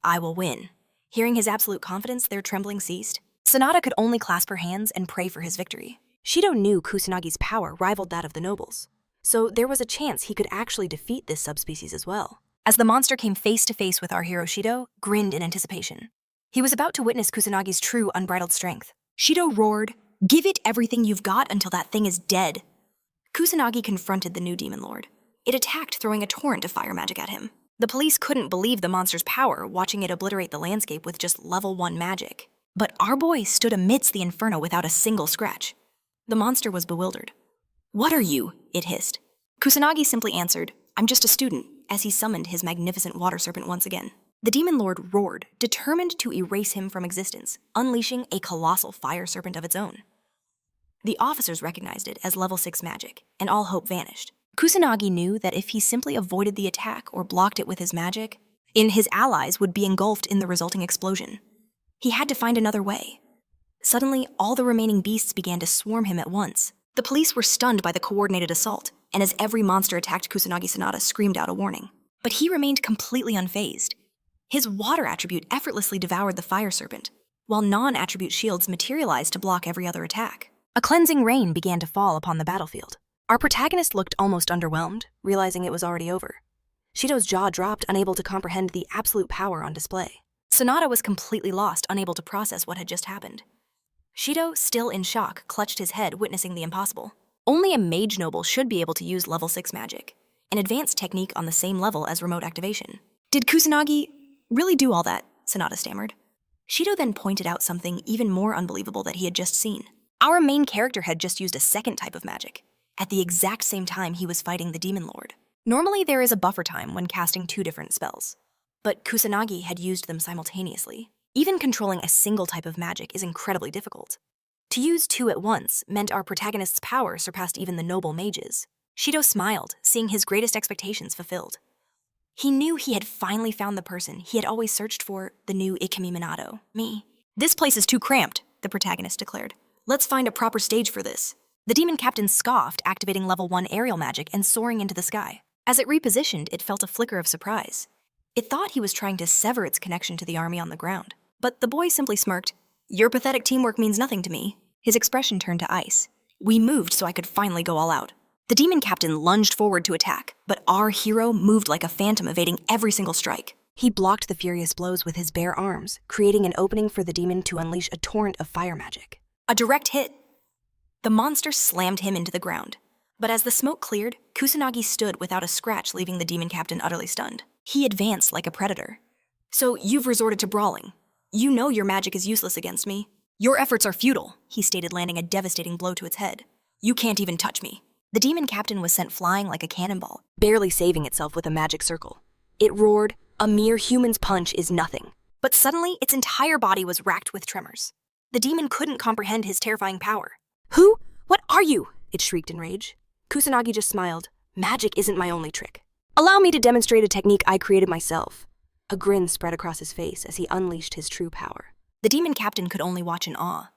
"I will win." Hearing his absolute confidence, their trembling ceased. Sonata could only clasp her hands and pray for his victory. Shido knew Kusanagi's power rivaled that of the nobles, so there was a chance he could actually defeat this subspecies as well. As the monster came face to face with our hero Shido, grinned in anticipation. He was about to witness Kusanagi's true unbridled strength. Shido roared, "Give it everything you've got until that thing is dead." Kusanagi confronted the new demon lord. It attacked, throwing a torrent of fire magic at him. The police couldn't believe the monster's power, watching it obliterate the landscape with just level 1 magic. But our boy stood amidst the inferno without a single scratch. The monster was bewildered. "What are you?" it hissed. Kusanagi simply answered, "I'm just a student," as he summoned his magnificent water serpent once again. The demon lord roared, determined to erase him from existence, unleashing a colossal fire serpent of its own. The officers recognized it as level 6 magic, and all hope vanished. Kusanagi knew that if he simply avoided the attack or blocked it with his magic, his allies would be engulfed in the resulting explosion. He had to find another way. Suddenly, all the remaining beasts began to swarm him at once. The police were stunned by the coordinated assault, and as every monster attacked Kusanagi, Sonata screamed out a warning. But he remained completely unfazed. His water attribute effortlessly devoured the fire serpent, while non-attribute shields materialized to block every other attack. A cleansing rain began to fall upon the battlefield. Our protagonist looked almost underwhelmed, realizing it was already over. Shido's jaw dropped, unable to comprehend the absolute power on display. Sonata was completely lost, unable to process what had just happened. Shido, still in shock, clutched his head, witnessing the impossible. Only a mage noble should be able to use level 6 magic, an advanced technique on the same level as remote activation. "Did Kusanagi really do all that?" Sonata stammered. Shido then pointed out something even more unbelievable that he had just seen. Our main character had just used a second type of magic, at the exact same time he was fighting the demon lord. Normally there is a buffer time when casting 2 different spells, but Kusanagi had used them simultaneously. Even controlling a single type of magic is incredibly difficult. To use 2 at once meant our protagonist's power surpassed even the noble mages. Shido smiled, seeing his greatest expectations fulfilled. He knew he had finally found the person he had always searched for, the new Ichami Minato, me. "This place is too cramped," the protagonist declared. "Let's find a proper stage for this." The demon captain scoffed, activating level 1 aerial magic and soaring into the sky. As it repositioned, it felt a flicker of surprise. It thought he was trying to sever its connection to the army on the ground. But the boy simply smirked. "Your pathetic teamwork means nothing to me." His expression turned to ice. "We moved so I could finally go all out." The demon captain lunged forward to attack, but our hero moved like a phantom, evading every single strike. He blocked the furious blows with his bare arms, creating an opening for the demon to unleash a torrent of fire magic. A direct hit. The monster slammed him into the ground. But as the smoke cleared, Kusanagi stood without a scratch, leaving the demon captain utterly stunned. He advanced like a predator. "So you've resorted to brawling. You know your magic is useless against me. Your efforts are futile," he stated, landing a devastating blow to its head. "You can't even touch me." The demon captain was sent flying like a cannonball, barely saving itself with a magic circle. It roared, "A mere human's punch is nothing." But suddenly, its entire body was racked with tremors. The demon couldn't comprehend his terrifying power. "Who? What are you?" it shrieked in rage. Kusanagi just smiled. "Magic isn't my only trick. Allow me to demonstrate a technique I created myself." A grin spread across his face as he unleashed his true power. The demon captain could only watch in awe.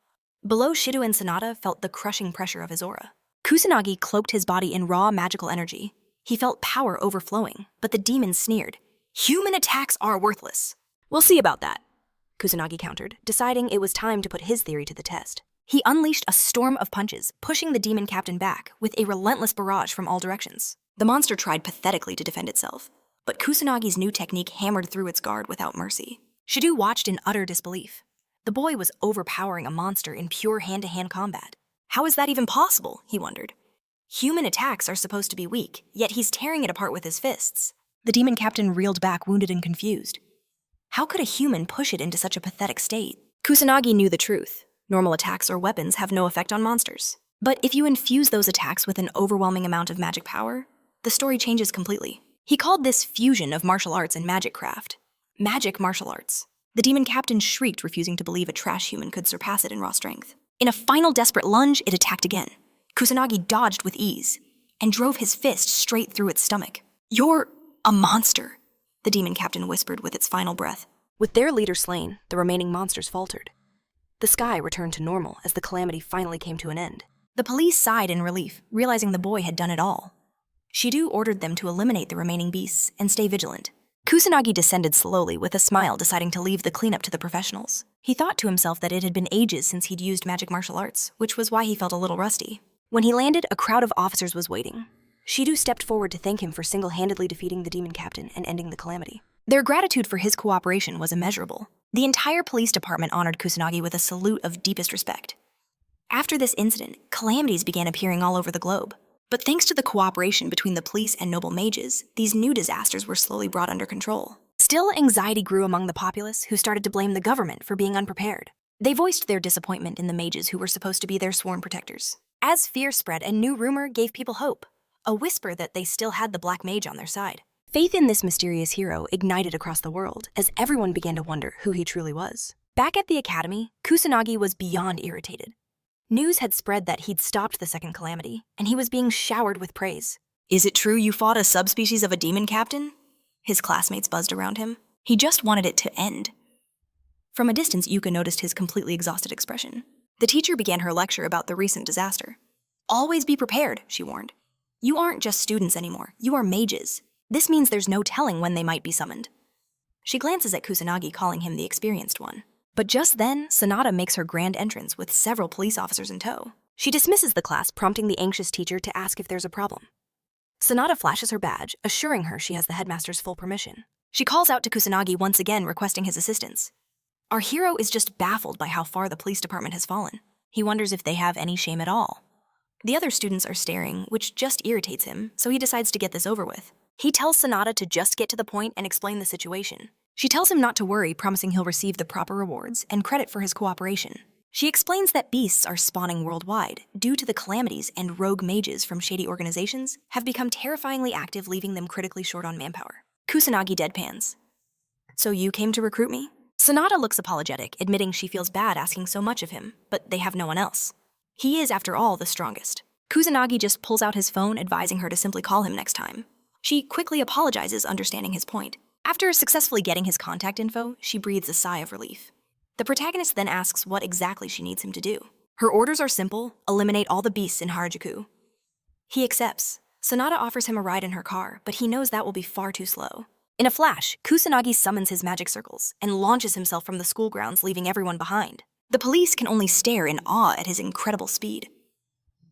Below, Shido and Sonata felt the crushing pressure of his aura. Kusanagi cloaked his body in raw magical energy. He felt power overflowing, but the demon sneered. "Human attacks are worthless." "We'll see about that," Kusanagi countered, deciding it was time to put his theory to the test. He unleashed a storm of punches, pushing the demon captain back with a relentless barrage from all directions. The monster tried pathetically to defend itself, but Kusanagi's new technique hammered through its guard without mercy. Shido watched in utter disbelief. The boy was overpowering a monster in pure hand-to-hand combat. How is that even possible, he wondered. Human attacks are supposed to be weak, yet he's tearing it apart with his fists. The demon captain reeled back, wounded and confused. How could a human push it into such a pathetic state? Kusanagi knew the truth. Normal attacks or weapons have no effect on monsters. But if you infuse those attacks with an overwhelming amount of magic power, the story changes completely. He called this fusion of martial arts and magic craft. Magic martial arts. The demon captain shrieked, refusing to believe a trash human could surpass it in raw strength. In a final desperate lunge, it attacked again. Kusanagi dodged with ease and drove his fist straight through its stomach. "You're a monster," the demon captain whispered with its final breath. With their leader slain, the remaining monsters faltered. The sky returned to normal as the calamity finally came to an end. The police sighed in relief, realizing the boy had done it all. Shidu ordered them to eliminate the remaining beasts and stay vigilant. Kusanagi descended slowly with a smile, deciding to leave the cleanup to the professionals. He thought to himself that it had been ages since he'd used magic martial arts, which was why he felt a little rusty. When he landed, a crowd of officers was waiting. Shidu stepped forward to thank him for single-handedly defeating the demon captain and ending the calamity. Their gratitude for his cooperation was immeasurable. The entire police department honored Kusanagi with a salute of deepest respect. After this incident, calamities began appearing all over the globe. But thanks to the cooperation between the police and noble mages, these new disasters were slowly brought under control. Still, anxiety grew among the populace, who started to blame the government for being unprepared. They voiced their disappointment in the mages who were supposed to be their sworn protectors. As fear spread, a new rumor gave people hope. A whisper that they still had the black mage on their side. Faith in this mysterious hero ignited across the world as everyone began to wonder who he truly was. Back at the academy, Kusanagi was beyond irritated. News had spread that he'd stopped the second calamity, and he was being showered with praise. "Is it true you fought a subspecies of a demon captain?" His classmates buzzed around him. He just wanted it to end. From a distance, Yuka noticed his completely exhausted expression. The teacher began her lecture about the recent disaster. "Always be prepared," she warned. "You aren't just students anymore, you are mages. This means there's no telling when they might be summoned." She glances at Kusanagi, calling him the experienced one. But just then, Sanada makes her grand entrance with several police officers in tow. She dismisses the class, prompting the anxious teacher to ask if there's a problem. Sanada flashes her badge, assuring her she has the headmaster's full permission. She calls out to Kusanagi once again, requesting his assistance. Our hero is just baffled by how far the police department has fallen. He wonders if they have any shame at all. The other students are staring, which just irritates him, so he decides to get this over with. He tells Sanada to just get to the point and explain the situation. She tells him not to worry, promising he'll receive the proper rewards and credit for his cooperation. She explains that beasts are spawning worldwide due to the calamities, and rogue mages from shady organizations have become terrifyingly active, leaving them critically short on manpower. Kusanagi deadpans. "So you came to recruit me?" Sanada looks apologetic, admitting she feels bad asking so much of him, but they have no one else. He is, after all, the strongest. Kusanagi just pulls out his phone, advising her to simply call him next time. She quickly apologizes, understanding his point. After successfully getting his contact info, she breathes a sigh of relief. The protagonist then asks what exactly she needs him to do. Her orders are simple: eliminate all the beasts in Harajuku. He accepts. Sanada offers him a ride in her car, but he knows that will be far too slow. In a flash, Kusanagi summons his magic circles and launches himself from the school grounds, leaving everyone behind. The police can only stare in awe at his incredible speed.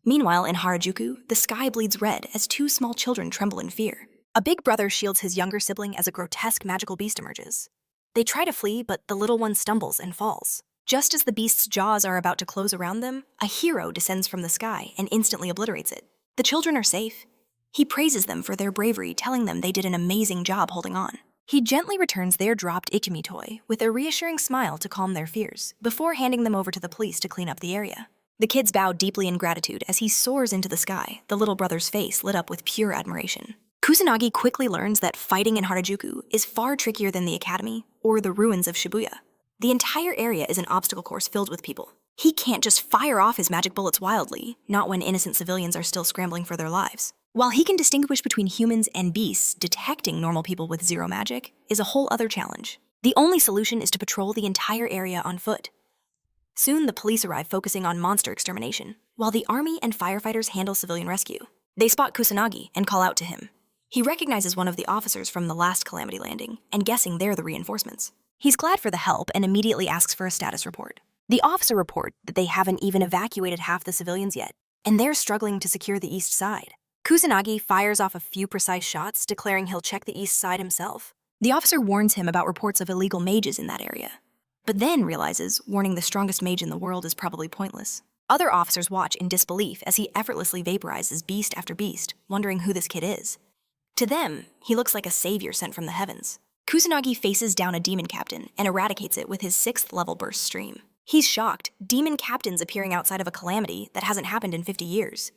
Meanwhile, in Harajuku, the sky bleeds red as two small children tremble in fear. A big brother shields his younger sibling as a grotesque magical beast emerges. They try to flee, but the little one stumbles and falls. Just as the beast's jaws are about to close around them, a hero descends from the sky and instantly obliterates it. The children are safe. He praises them for their bravery, telling them they did an amazing job holding on. He gently returns their dropped Ichami toy with a reassuring smile to calm their fears, before handing them over to the police to clean up the area. The kids bow deeply in gratitude as he soars into the sky, the little brother's face lit up with pure admiration. Kusanagi quickly learns that fighting in Harajuku is far trickier than the academy or the ruins of Shabuya. The entire area is an obstacle course filled with people. He can't just fire off his magic bullets wildly, not when innocent civilians are still scrambling for their lives. While he can distinguish between humans and beasts, detecting normal people with zero magic is a whole other challenge. The only solution is to patrol the entire area on foot. Soon the police arrive, focusing on monster extermination, while the army and firefighters handle civilian rescue. They spot Kusanagi and call out to him. He recognizes one of the officers from the last calamity landing, and guessing they're the reinforcements. He's glad for the help and immediately asks for a status report. The officer reports that they haven't even evacuated half the civilians yet, and they're struggling to secure the east side. Kusanagi fires off a few precise shots, declaring he'll check the east side himself. The officer warns him about reports of illegal mages in that area, but then realizes warning the strongest mage in the world is probably pointless. Other officers watch in disbelief as he effortlessly vaporizes beast after beast, wondering who this kid is. To them, he looks like a savior sent from the heavens. Kusanagi faces down a demon captain and eradicates it with his 6th level burst stream. He's shocked, demon captains appearing outside of a calamity that hasn't happened in 50 years.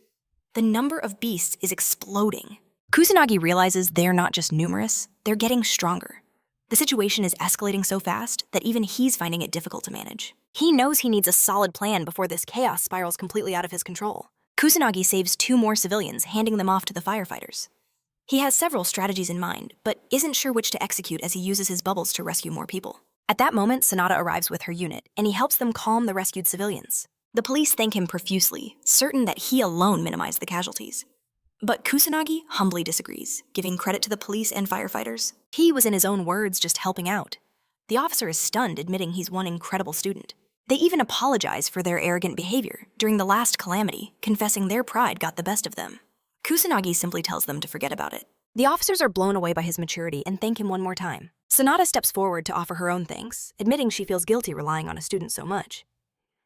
The number of beasts is exploding. Kusanagi realizes they're not just numerous, they're getting stronger. The situation is escalating so fast that even he's finding it difficult to manage. He knows he needs a solid plan before this chaos spirals completely out of his control. Kusanagi saves 2 more civilians, handing them off to the firefighters. He has several strategies in mind, but isn't sure which to execute as he uses his bubbles to rescue more people. At that moment, Sonata arrives with her unit, and he helps them calm the rescued civilians. The police thank him profusely, certain that he alone minimized the casualties. But Kusanagi humbly disagrees, giving credit to the police and firefighters. He was, in his own words, just helping out. The officer is stunned, admitting he's one incredible student. They even apologize for their arrogant behavior during the last calamity, confessing their pride got the best of them. Kusanagi simply tells them to forget about it. The officers are blown away by his maturity and thank him one more time. Sonata steps forward to offer her own thanks, admitting she feels guilty relying on a student so much.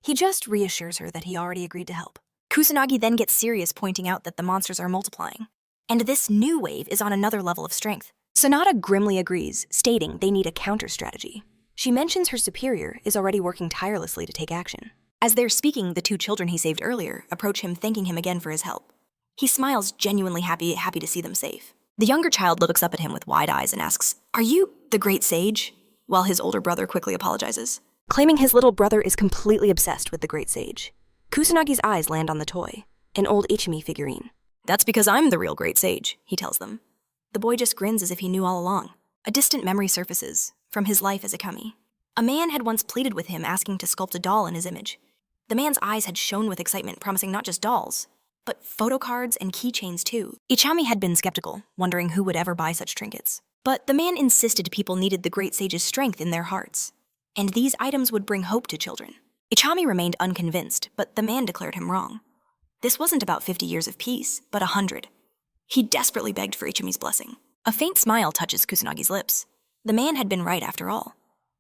He just reassures her that he already agreed to help. Kusanagi then gets serious, pointing out that the monsters are multiplying. And this new wave is on another level of strength. Sonata grimly agrees, stating they need a counter strategy. She mentions her superior is already working tirelessly to take action. As they're speaking, the 2 children he saved earlier approach him, thanking him again for his help. He smiles, genuinely happy to see them safe. The younger child looks up at him with wide eyes and asks, "Are you the great sage?" while his older brother quickly apologizes. Claiming his little brother is completely obsessed with the great sage. Kusanagi's eyes land on the toy, an old Ichami figurine. "That's because I'm the real great sage," he tells them. The boy just grins as if he knew all along. A distant memory surfaces from his life as a kami. A man had once pleaded with him, asking to sculpt a doll in his image. The man's eyes had shone with excitement, promising not just dolls, but photo cards and keychains too. Ichami had been skeptical, wondering who would ever buy such trinkets. But the man insisted people needed the great sage's strength in their hearts, and these items would bring hope to children. Ichami remained unconvinced, but the man declared him wrong. This wasn't about 50 years of peace, but 100. He desperately begged for Ichami's blessing. A faint smile touches Kusanagi's lips. The man had been right after all.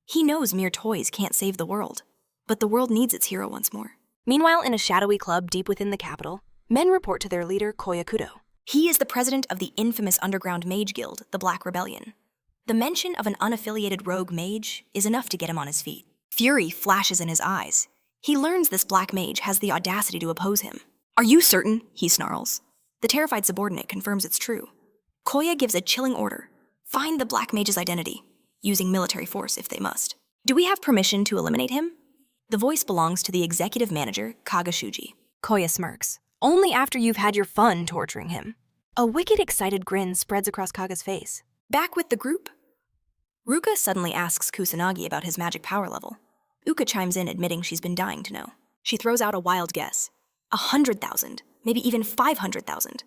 He knows mere toys can't save the world, but the world needs its hero once more. Meanwhile, in a shadowy club deep within the capital, men report to their leader, Koyakudo. He is the president of the infamous underground mage guild, the Black Rebellion. The mention of an unaffiliated rogue mage is enough to get him on his feet. Fury flashes in his eyes. He learns this black mage has the audacity to oppose him. "Are you certain?" he snarls. The terrified subordinate confirms it's true. Koya gives a chilling order. Find the black mage's identity, using military force if they must. "Do we have permission to eliminate him?" The voice belongs to the executive manager, Kagashuji. Koya smirks. "Only after you've had your fun torturing him." A wicked, excited grin spreads across Kaga's face. Back with the group? Ruka suddenly asks Kusanagi about his magic power level. Uka chimes in, admitting she's been dying to know. She throws out a wild guess. 100,000, maybe even 500,000.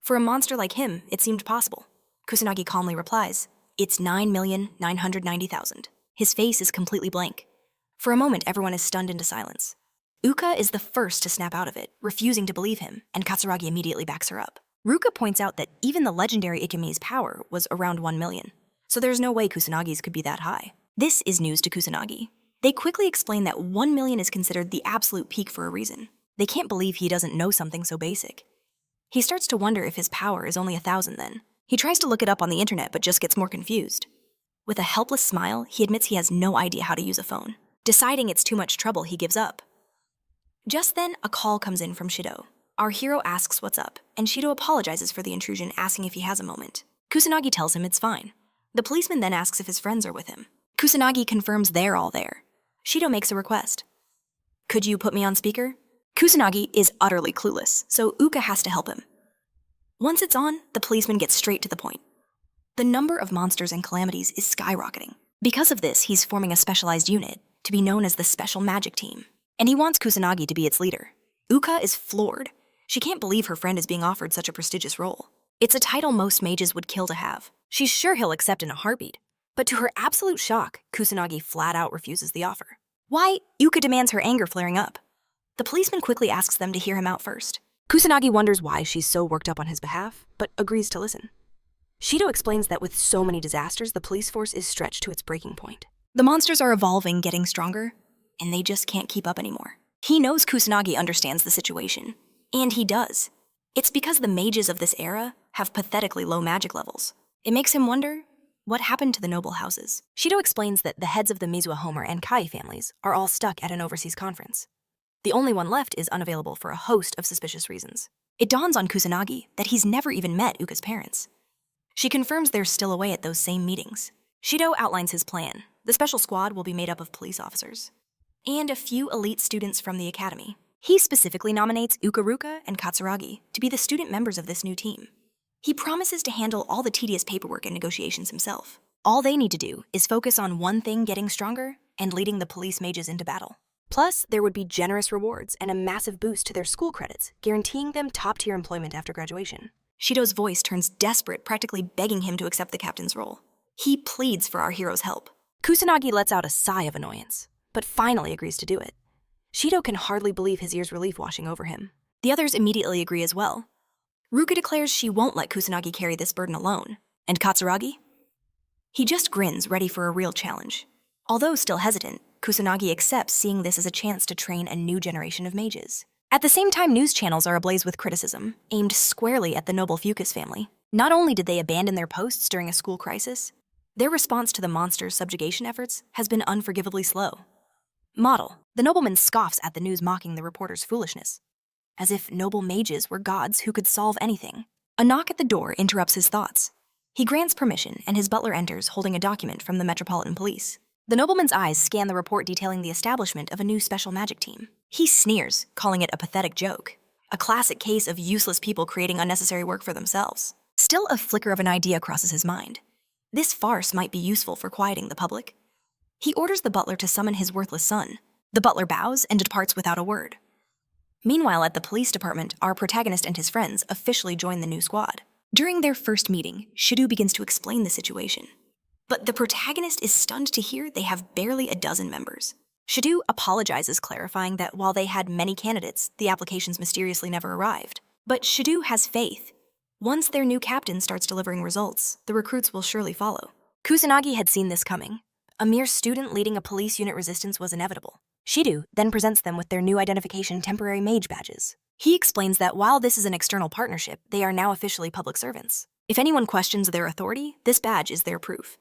For a monster like him, it seemed possible. Kusanagi calmly replies, "It's 9,990,000. His face is completely blank. For a moment, everyone is stunned into silence. Uka is the first to snap out of it, refusing to believe him, and Katsuragi immediately backs her up. Ruka points out that even the legendary Ikami's power was around 1 million, so there's no way Kusanagi's could be that high. This is news to Kusanagi. They quickly explain that 1 million is considered the absolute peak for a reason. They can't believe he doesn't know something so basic. He starts to wonder if his power is only 1,000 then. He tries to look it up on the internet, but just gets more confused. With a helpless smile, he admits he has no idea how to use a phone. Deciding it's too much trouble, he gives up. Just then, a call comes in from Shido. Our hero asks what's up, and Shido apologizes for the intrusion, asking if he has a moment. Kusanagi tells him it's fine. The policeman then asks if his friends are with him. Kusanagi confirms they're all there. Shido makes a request. "Could you put me on speaker?" Kusanagi is utterly clueless, so Uka has to help him. Once it's on, the policeman gets straight to the point. The number of monsters and calamities is skyrocketing. Because of this, he's forming a specialized unit, to be known as the Special Magic Team. And he wants Kusanagi to be its leader. Uka is floored. She can't believe her friend is being offered such a prestigious role. It's a title most mages would kill to have. She's sure he'll accept in a heartbeat. But to her absolute shock, Kusanagi flat out refuses the offer. Why? Uka demands, her anger flaring up. The policeman quickly asks them to hear him out first. Kusanagi wonders why she's so worked up on his behalf, but agrees to listen. Shido explains that with so many disasters, the police force is stretched to its breaking point. The monsters are evolving, getting stronger, and they just can't keep up anymore. He knows Kusanagi understands the situation, and he does. It's because the mages of this era have pathetically low magic levels. It makes him wonder, what happened to the noble houses? Shido explains that the heads of the Mizuha Homer and Kai families are all stuck at an overseas conference. The only one left is unavailable for a host of suspicious reasons. It dawns on Kusanagi that he's never even met Uka's parents. She confirms they're still away at those same meetings. Shido outlines his plan. The special squad will be made up of police officers and a few elite students from the academy. He specifically nominates Ruka and Katsuragi to be the student members of this new team. He promises to handle all the tedious paperwork and negotiations himself. All they need to do is focus on one thing getting stronger and leading the police mages into battle. Plus, there would be generous rewards and a massive boost to their school credits, guaranteeing them top-tier employment after graduation. Shido's voice turns desperate, practically begging him to accept the captain's role. He pleads for our hero's help. Kusanagi lets out a sigh of annoyance, but finally agrees to do it. Shido can hardly believe his ear's relief washing over him. The others immediately agree as well. Ruka declares she won't let Kusanagi carry this burden alone. And Katsuragi? He just grins, ready for a real challenge. Although still hesitant, Kusanagi accepts, seeing this as a chance to train a new generation of mages. At the same time, news channels are ablaze with criticism, aimed squarely at the noble Fucus family. Not only did they abandon their posts during a school crisis, their response to the monster's subjugation efforts has been unforgivably slow. Model. The nobleman scoffs at the news, mocking the reporter's foolishness, as if noble mages were gods who could solve anything. A knock at the door interrupts his thoughts. He grants permission, and his butler enters holding a document from the Metropolitan Police. The nobleman's eyes scan the report detailing the establishment of a new special magic team. He sneers, calling it a pathetic joke, a classic case of useless people creating unnecessary work for themselves. Still, a flicker of an idea crosses his mind. This farce might be useful for quieting the public. He orders the butler to summon his worthless son. The butler bows and departs without a word. Meanwhile, at the police department, our protagonist and his friends officially join the new squad. During their first meeting, Shido begins to explain the situation. But the protagonist is stunned to hear they have barely a dozen members. Shido apologizes, clarifying that while they had many candidates, the applications mysteriously never arrived. But Shido has faith. Once their new captain starts delivering results, the recruits will surely follow. Kusanagi had seen this coming. A mere student leading a police unit resistance was inevitable. Shido then presents them with their new identification temporary mage badges. He explains that while this is an external partnership, they are now officially public servants. If anyone questions their authority, this badge is their proof.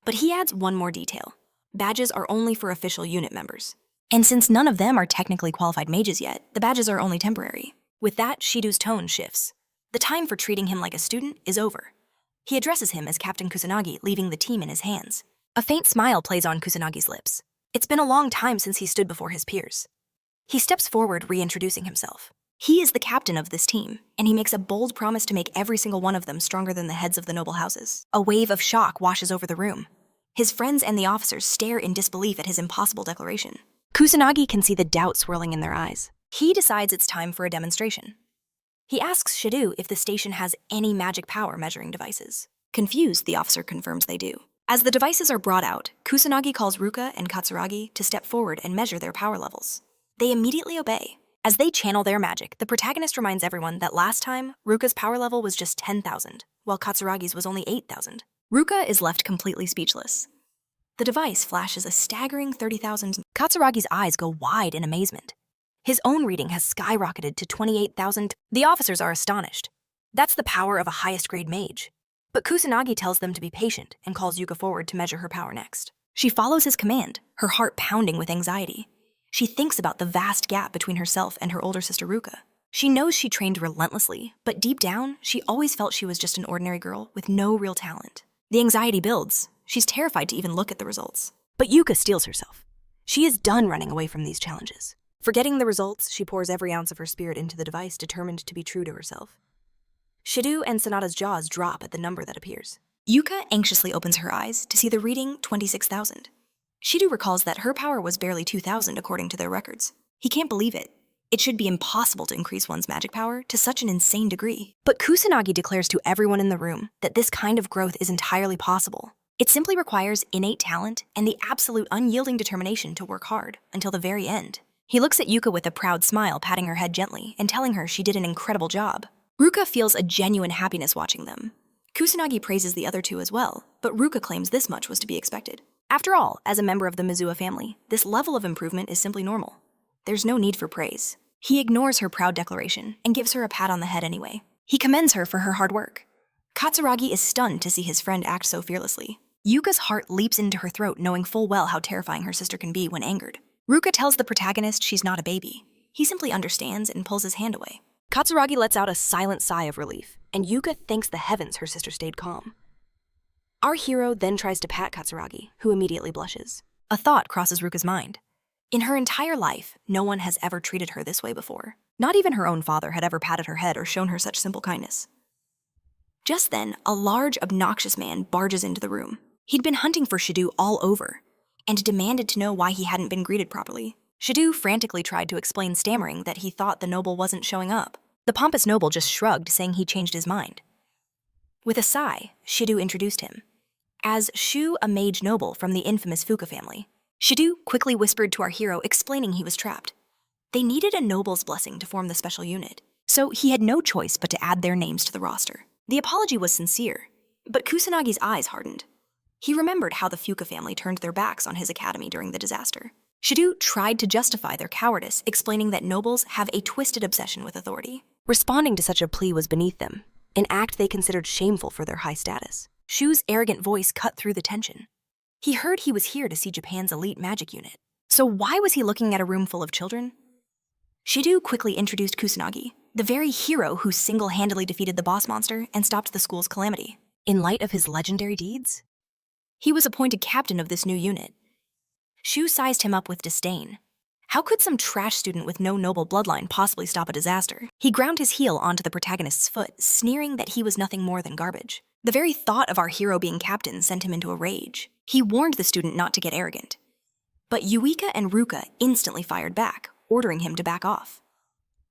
But he adds one more detail. Badges are only for official unit members. And since none of them are technically qualified mages yet, the badges are only temporary. With that, Shido's tone shifts. The time for treating him like a student is over. He addresses him as Captain Kusanagi, leaving the team in his hands. A faint smile plays on Kusanagi's lips. It's been a long time since he stood before his peers. He steps forward, reintroducing himself. He is the captain of this team, and he makes a bold promise to make every single one of them stronger than the heads of the noble houses. A wave of shock washes over the room. His friends and the officers stare in disbelief at his impossible declaration. Kusanagi can see the doubt swirling in their eyes. He decides it's time for a demonstration. He asks Shido if the station has any magic power measuring devices. Confused, the officer confirms they do. As the devices are brought out, Kusanagi calls Ruka and Katsuragi to step forward and measure their power levels. They immediately obey. As they channel their magic, the protagonist reminds everyone that last time, Ruka's power level was just 10,000, while Katsuragi's was only 8,000. Ruka is left completely speechless. The device flashes a staggering 30,000. Katsuragi's eyes go wide in amazement. His own reading has skyrocketed to 28,000. The officers are astonished. That's the power of a highest-grade mage. But Kusanagi tells them to be patient and calls Yuka forward to measure her power next. She follows his command, her heart pounding with anxiety. She thinks about the vast gap between herself and her older sister Ruka. She knows she trained relentlessly, but deep down, she always felt she was just an ordinary girl with no real talent. The anxiety builds. She's terrified to even look at the results. But Yuka steels herself. She is done running away from these challenges. Forgetting the results, she pours every ounce of her spirit into the device, determined to be true to herself. Shido and Sonata's jaws drop at the number that appears. Yuka anxiously opens her eyes to see the reading 26,000. Shido recalls that her power was barely 2,000 according to their records. He can't believe it. It should be impossible to increase one's magic power to such an insane degree. But Kusanagi declares to everyone in the room that this kind of growth is entirely possible. It simply requires innate talent and the absolute unyielding determination to work hard until the very end. He looks at Yuka with a proud smile, patting her head gently and telling her she did an incredible job. Ruka feels a genuine happiness watching them. Kusanagi praises the other two as well, but Ruka claims this much was to be expected. After all, as a member of the Mizuha family, this level of improvement is simply normal. There's no need for praise. He ignores her proud declaration and gives her a pat on the head anyway. He commends her for her hard work. Katsuragi is stunned to see his friend act so fearlessly. Yuka's heart leaps into her throat, knowing full well how terrifying her sister can be when angered. Ruka tells the protagonist she's not a baby. He simply understands and pulls his hand away. Katsuragi lets out a silent sigh of relief, and Yuka thanks the heavens her sister stayed calm. Our hero then tries to pat Katsuragi, who immediately blushes. A thought crosses Ruka's mind. In her entire life, no one has ever treated her this way before. Not even her own father had ever patted her head or shown her such simple kindness. Just then, a large, obnoxious man barges into the room. He'd been hunting for Shido all over, and demanded to know why he hadn't been greeted properly. Shido frantically tried to explain, stammering that he thought the noble wasn't showing up. The pompous noble just shrugged, saying he changed his mind. With a sigh, Shido introduced him as Shu, a mage noble from the infamous Fuka family. Shido quickly whispered to our hero, explaining he was trapped. They needed a noble's blessing to form the special unit, so he had no choice but to add their names to the roster. The apology was sincere, but Kusanagi's eyes hardened. He remembered how the Fuka family turned their backs on his academy during the disaster. Shido tried to justify their cowardice, explaining that nobles have a twisted obsession with authority. Responding to such a plea was beneath them, an act they considered shameful for their high status. Shu's arrogant voice cut through the tension. He heard he was here to see Japan's elite magic unit. So why was he looking at a room full of children? Shido quickly introduced Kusanagi, the very hero who single-handedly defeated the boss monster and stopped the school's calamity. In light of his legendary deeds? He was appointed captain of this new unit. Shu sized him up with disdain. How could some trash student with no noble bloodline possibly stop a disaster? He ground his heel onto the protagonist's foot, sneering that he was nothing more than garbage. The very thought of our hero being captain sent him into a rage. He warned the student not to get arrogant. But Yuka and Ruka instantly fired back, ordering him to back off.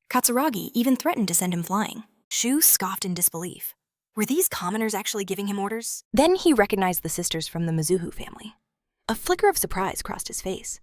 Katsuragi even threatened to send him flying. Shu scoffed in disbelief. Were these commoners actually giving him orders? Then he recognized the sisters from the Mizuha family. A flicker of surprise crossed his face.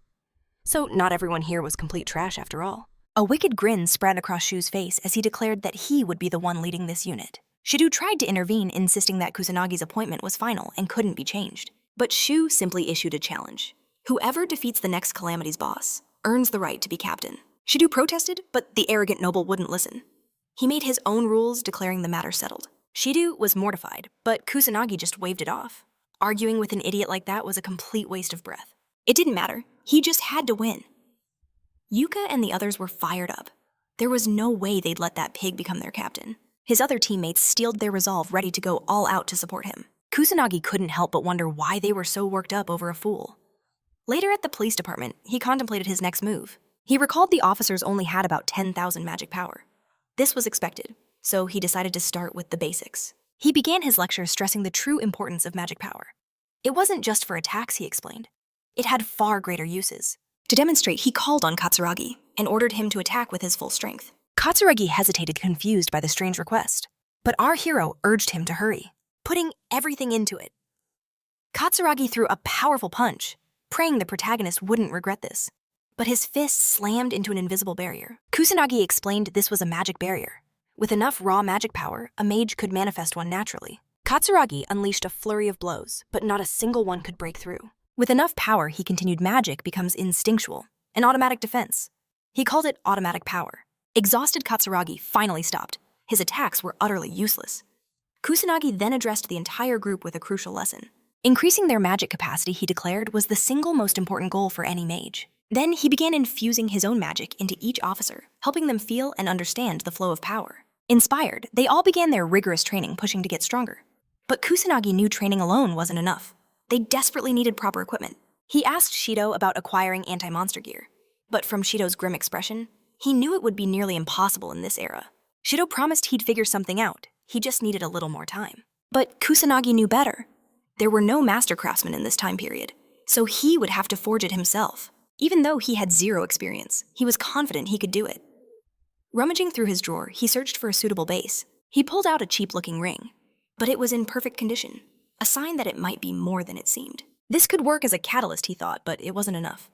So not everyone here was complete trash after all. A wicked grin spread across Shu's face as he declared that he would be the one leading this unit. Shido tried to intervene, insisting that Kusanagi's appointment was final and couldn't be changed. But Shu simply issued a challenge. Whoever defeats the next Calamity's boss earns the right to be captain. Shido protested, but the arrogant noble wouldn't listen. He made his own rules, declaring the matter settled. Shido was mortified, but Kusanagi just waved it off. Arguing with an idiot like that was a complete waste of breath. It didn't matter. He just had to win. Yuka and the others were fired up. There was no way they'd let that pig become their captain. His other teammates steeled their resolve, ready to go all out to support him. Kusanagi couldn't help but wonder why they were so worked up over a fool. Later at the police department, he contemplated his next move. He recalled the officers only had about 10,000 magic power. This was expected, so he decided to start with the basics. He began his lecture stressing the true importance of magic power. It wasn't just for attacks, he explained. It had far greater uses. To demonstrate, he called on Katsuragi and ordered him to attack with his full strength. Katsuragi hesitated, confused by the strange request, but our hero urged him to hurry, putting everything into it. Katsuragi threw a powerful punch, praying the protagonist wouldn't regret this. But his fist slammed into an invisible barrier. Kusanagi explained this was a magic barrier. With enough raw magic power, a mage could manifest one naturally. Katsuragi unleashed a flurry of blows, but not a single one could break through. With enough power, he continued, magic becomes instinctual, an automatic defense. He called it automatic power. Exhausted Katsuragi finally stopped. His attacks were utterly useless. Kusanagi then addressed the entire group with a crucial lesson. Increasing their magic capacity, he declared, was the single most important goal for any mage. Then he began infusing his own magic into each officer, helping them feel and understand the flow of power. Inspired, they all began their rigorous training, pushing to get stronger. But Kusanagi knew training alone wasn't enough. They desperately needed proper equipment. He asked Shido about acquiring anti-monster gear, but from Shido's grim expression, he knew it would be nearly impossible in this era. Shido promised he'd figure something out. He just needed a little more time. But Kusanagi knew better. There were no master craftsmen in this time period, so he would have to forge it himself. Even though he had zero experience, he was confident he could do it. Rummaging through his drawer, he searched for a suitable base. He pulled out a cheap-looking ring, but it was in perfect condition, a sign that it might be more than it seemed. This could work as a catalyst, he thought, but it wasn't enough.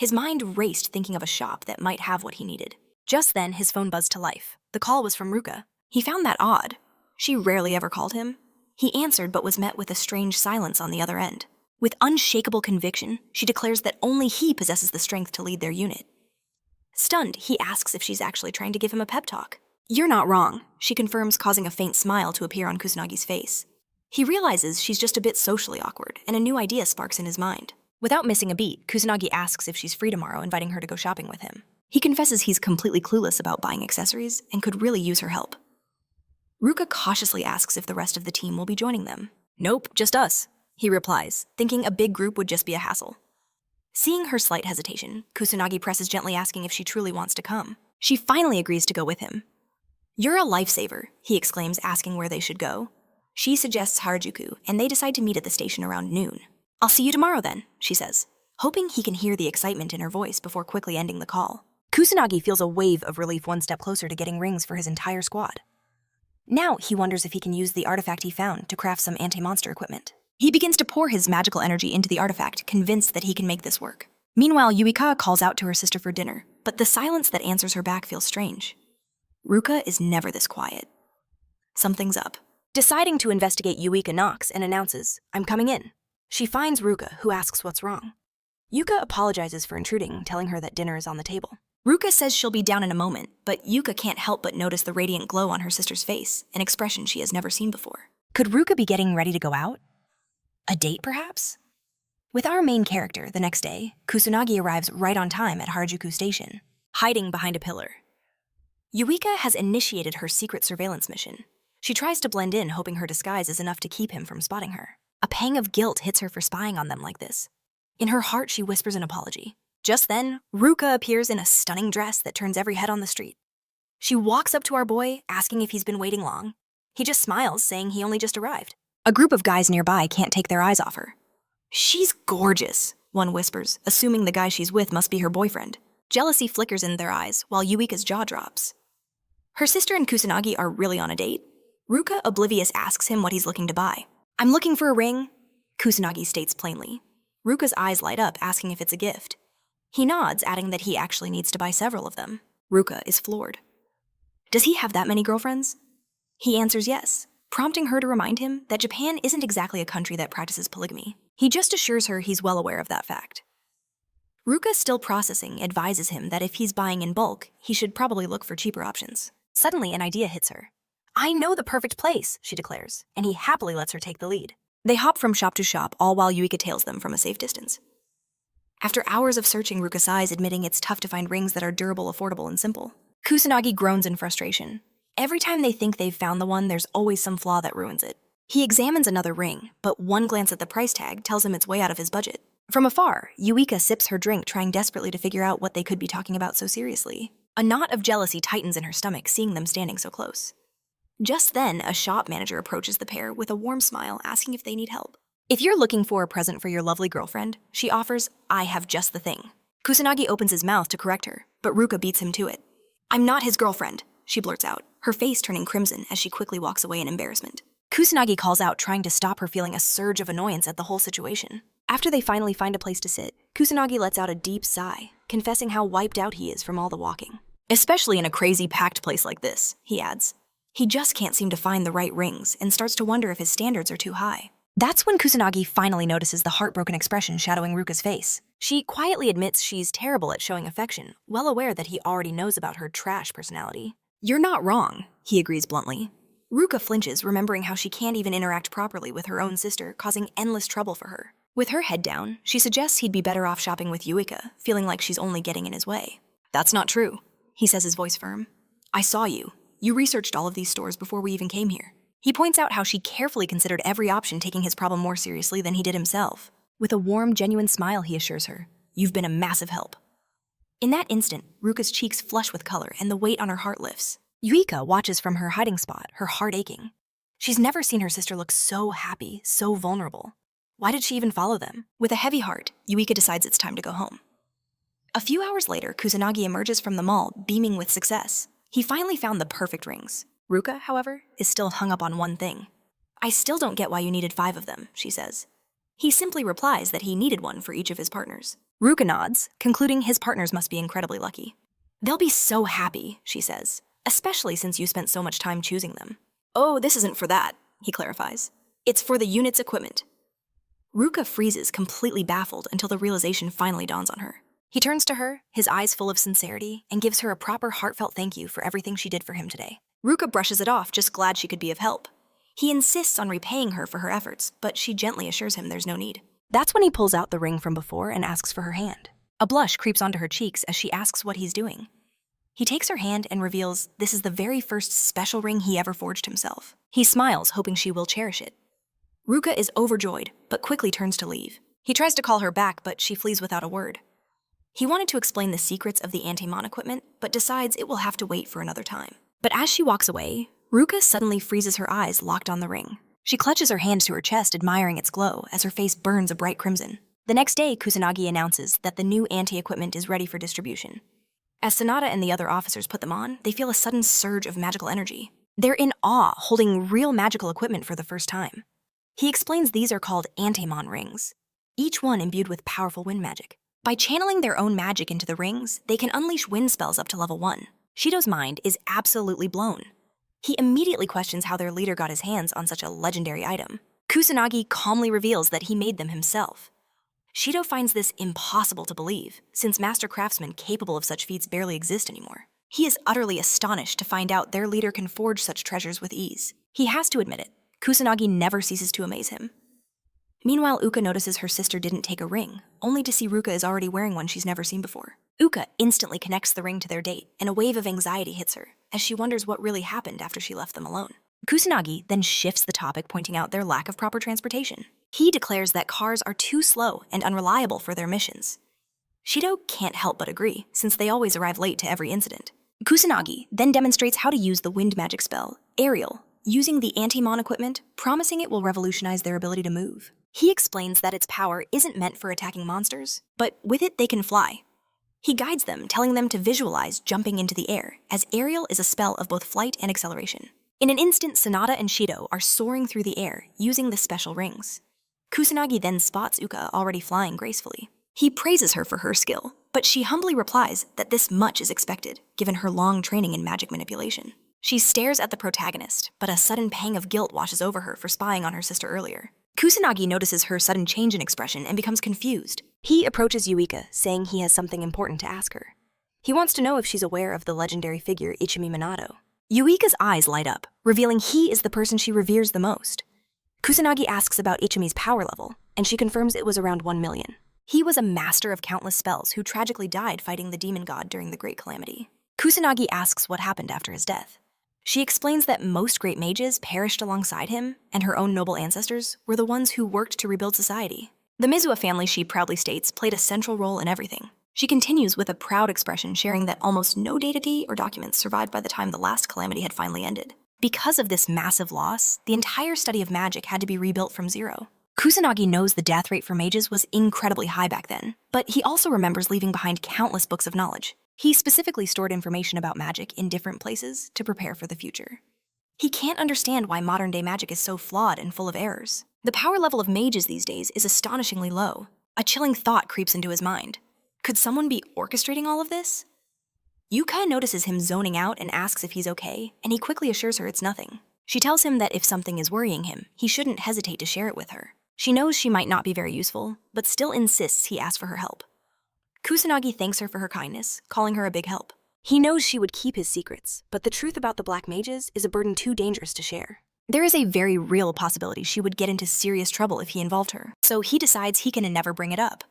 His mind raced, thinking of a shop that might have what he needed. Just then, his phone buzzed to life. The call was from Ruka. He found that odd. She rarely ever called him. He answered, but was met with a strange silence on the other end. With unshakable conviction, she declares that only he possesses the strength to lead their unit. Stunned, he asks if she's actually trying to give him a pep talk. "You're not wrong," she confirms, causing a faint smile to appear on Kusanagi's face. He realizes she's just a bit socially awkward, and a new idea sparks in his mind. Without missing a beat, Kusanagi asks if she's free tomorrow, inviting her to go shopping with him. He confesses he's completely clueless about buying accessories and could really use her help. Ruka cautiously asks if the rest of the team will be joining them. "Nope, just us," he replies, thinking a big group would just be a hassle. Seeing her slight hesitation, Kusanagi presses gently, asking if she truly wants to come. She finally agrees to go with him. "You're a lifesaver," he exclaims, asking where they should go. She suggests Harajuku, and they decide to meet at the station around noon. "I'll see you tomorrow then," she says, hoping he can hear the excitement in her voice before quickly ending the call. Kusanagi feels a wave of relief one step closer to getting rings for his entire squad. Now he wonders if he can use the artifact he found to craft some anti-monster equipment. He begins to pour his magical energy into the artifact, convinced that he can make this work. Meanwhile, Yuka calls out to her sister for dinner, but the silence that answers her back feels strange. Ruka is never this quiet. Something's up. Deciding to investigate, Yuka knocks and announces, "I'm coming in." She finds Ruka, who asks what's wrong. Yuka apologizes for intruding, telling her that dinner is on the table. Ruka says she'll be down in a moment, but Yuka can't help but notice the radiant glow on her sister's face, an expression she has never seen before. Could Ruka be getting ready to go out? A date, perhaps? With our main character, the next day, Kusanagi arrives right on time at Harajuku Station, hiding behind a pillar. Yuika has initiated her secret surveillance mission. She tries to blend in, hoping her disguise is enough to keep him from spotting her. A pang of guilt hits her for spying on them like this. In her heart, she whispers an apology. Just then, Ruka appears in a stunning dress that turns every head on the street. She walks up to our boy, asking if he's been waiting long. He just smiles, saying he only just arrived. A group of guys nearby can't take their eyes off her. "She's gorgeous," one whispers, assuming the guy she's with must be her boyfriend. Jealousy flickers in their eyes, while Yuika's jaw drops. Her sister and Kusanagi are really on a date. Ruka, oblivious, asks him what he's looking to buy. "I'm looking for a ring," Kusanagi states plainly. Ruka's eyes light up, asking if it's a gift. He nods, adding that he actually needs to buy several of them. Ruka is floored. Does he have that many girlfriends? He answers yes, prompting her to remind him that Japan isn't exactly a country that practices polygamy. He just assures her he's well aware of that fact. Ruka, still processing, advises him that if he's buying in bulk, he should probably look for cheaper options. Suddenly, an idea hits her. "I know the perfect place," she declares, and he happily lets her take the lead. They hop from shop to shop, all while Yuika tails them from a safe distance. After hours of searching, Ruka sighs, admitting it's tough to find rings that are durable, affordable, and simple. Kusanagi groans in frustration. Every time they think they've found the one, there's always some flaw that ruins it. He examines another ring, but one glance at the price tag tells him it's way out of his budget. From afar, Yuika sips her drink, trying desperately to figure out what they could be talking about so seriously. A knot of jealousy tightens in her stomach, seeing them standing so close. Just then, a shop manager approaches the pair with a warm smile, asking if they need help. If you're looking for a present for your lovely girlfriend, she offers, "I have just the thing." Kusanagi opens his mouth to correct her, but Ruka beats him to it. "I'm not his girlfriend," she blurts out, her face turning crimson as she quickly walks away in embarrassment. Kusanagi calls out, trying to stop her, feeling a surge of annoyance at the whole situation. After they finally find a place to sit, Kusanagi lets out a deep sigh, confessing how wiped out he is from all the walking. "Especially in a crazy, packed place like this," he adds. He just can't seem to find the right rings and starts to wonder if his standards are too high. That's when Kusanagi finally notices the heartbroken expression shadowing Ruka's face. She quietly admits she's terrible at showing affection, well aware that he already knows about her trash personality. "You're not wrong," he agrees bluntly. Ruka flinches, remembering how she can't even interact properly with her own sister, causing endless trouble for her. With her head down, she suggests he'd be better off shopping with Yuika, feeling like she's only getting in his way. "That's not true," he says, his voice firm. "I saw you. You researched all of these stores before we even came here." He points out how she carefully considered every option, taking his problem more seriously than he did himself. With a warm, genuine smile, he assures her, "You've been a massive help." In that instant, Ruka's cheeks flush with color and the weight on her heart lifts. Yuika watches from her hiding spot, her heart aching. She's never seen her sister look so happy, so vulnerable. Why did she even follow them? With a heavy heart, Yuika decides it's time to go home. A few hours later, Kusanagi emerges from the mall, beaming with success. He finally found the perfect rings. Ruka, however, is still hung up on one thing. "I still don't get why you needed 5 of them," she says. He simply replies that he needed one for each of his partners. Ruka nods, concluding his partners must be incredibly lucky. "They'll be so happy," she says, "especially since you spent so much time choosing them." "Oh, this isn't for that," he clarifies. "It's for the unit's equipment." Ruka freezes, completely baffled, until the realization finally dawns on her. He turns to her, his eyes full of sincerity, and gives her a proper heartfelt thank you for everything she did for him today. Ruka brushes it off, just glad she could be of help. He insists on repaying her for her efforts, but she gently assures him there's no need. That's when he pulls out the ring from before and asks for her hand. A blush creeps onto her cheeks as she asks what he's doing. He takes her hand and reveals this is the very first special ring he ever forged himself. He smiles, hoping she will cherish it. Ruka is overjoyed, but quickly turns to leave. He tries to call her back, but she flees without a word. He wanted to explain the secrets of the anti-mon equipment, but decides it will have to wait for another time. But as she walks away, Ruka suddenly freezes her eyes locked on the ring. She clutches her hand to her chest, admiring its glow as her face burns a bright crimson. The next day, Kusanagi announces that the new anti-equipment is ready for distribution. As Sanada and the other officers put them on, they feel a sudden surge of magical energy. They're in awe, holding real magical equipment for the first time. He explains these are called anti-mon rings, each one imbued with powerful wind magic. By channeling their own magic into the rings, they can unleash wind spells up to level 1. Shido's mind is absolutely blown. He immediately questions how their leader got his hands on such a legendary item. Kusanagi calmly reveals that he made them himself. Shido finds this impossible to believe, since master craftsmen capable of such feats barely exist anymore. He is utterly astonished to find out their leader can forge such treasures with ease. He has to admit it, Kusanagi never ceases to amaze him. Meanwhile, Uka notices her sister didn't take a ring, only to see Ruka is already wearing one she's never seen before. Uka instantly connects the ring to their date, and a wave of anxiety hits her, as she wonders what really happened after she left them alone. Kusanagi then shifts the topic, pointing out their lack of proper transportation. He declares that cars are too slow and unreliable for their missions. Shido can't help but agree, since they always arrive late to every incident. Kusanagi then demonstrates how to use the wind magic spell, Aerial, using the anti-mon equipment, promising it will revolutionize their ability to move. He explains that its power isn't meant for attacking monsters, but with it they can fly. He guides them, telling them to visualize jumping into the air, as Aerial is a spell of both flight and acceleration. In an instant, Sanada and Shido are soaring through the air, using the special rings. Kusanagi then spots Uka already flying gracefully. He praises her for her skill, but she humbly replies that this much is expected, given her long training in magic manipulation. She stares at the protagonist, but a sudden pang of guilt washes over her for spying on her sister earlier. Kusanagi notices her sudden change in expression and becomes confused. He approaches Yuika, saying he has something important to ask her. He wants to know if she's aware of the legendary figure Ichami Minato. Yuika's eyes light up, revealing he is the person she reveres the most. Kusanagi asks about Ichami's power level, and she confirms it was around 1 million. He was a master of countless spells who tragically died fighting the demon god during the Great Calamity. Kusanagi asks what happened after his death. She explains that most great mages perished alongside him, and her own noble ancestors were the ones who worked to rebuild society. The Mizuha family, she proudly states, played a central role in everything. She continues with a proud expression, sharing that almost no deity or documents survived by the time the last calamity had finally ended. Because of this massive loss, the entire study of magic had to be rebuilt from zero. Kusanagi knows the death rate for mages was incredibly high back then, but he also remembers leaving behind countless books of knowledge. He specifically stored information about magic in different places to prepare for the future. He can't understand why modern-day magic is so flawed and full of errors. The power level of mages these days is astonishingly low. A chilling thought creeps into his mind. Could someone be orchestrating all of this? Yuka notices him zoning out and asks if he's okay, and he quickly assures her it's nothing. She tells him that if something is worrying him, he shouldn't hesitate to share it with her. She knows she might not be very useful, but still insists he ask for her help. Kusanagi thanks her for her kindness, calling her a big help. He knows she would keep his secrets, but the truth about the black mages is a burden too dangerous to share. There is a very real possibility she would get into serious trouble if he involved her, so he decides he can never bring it up.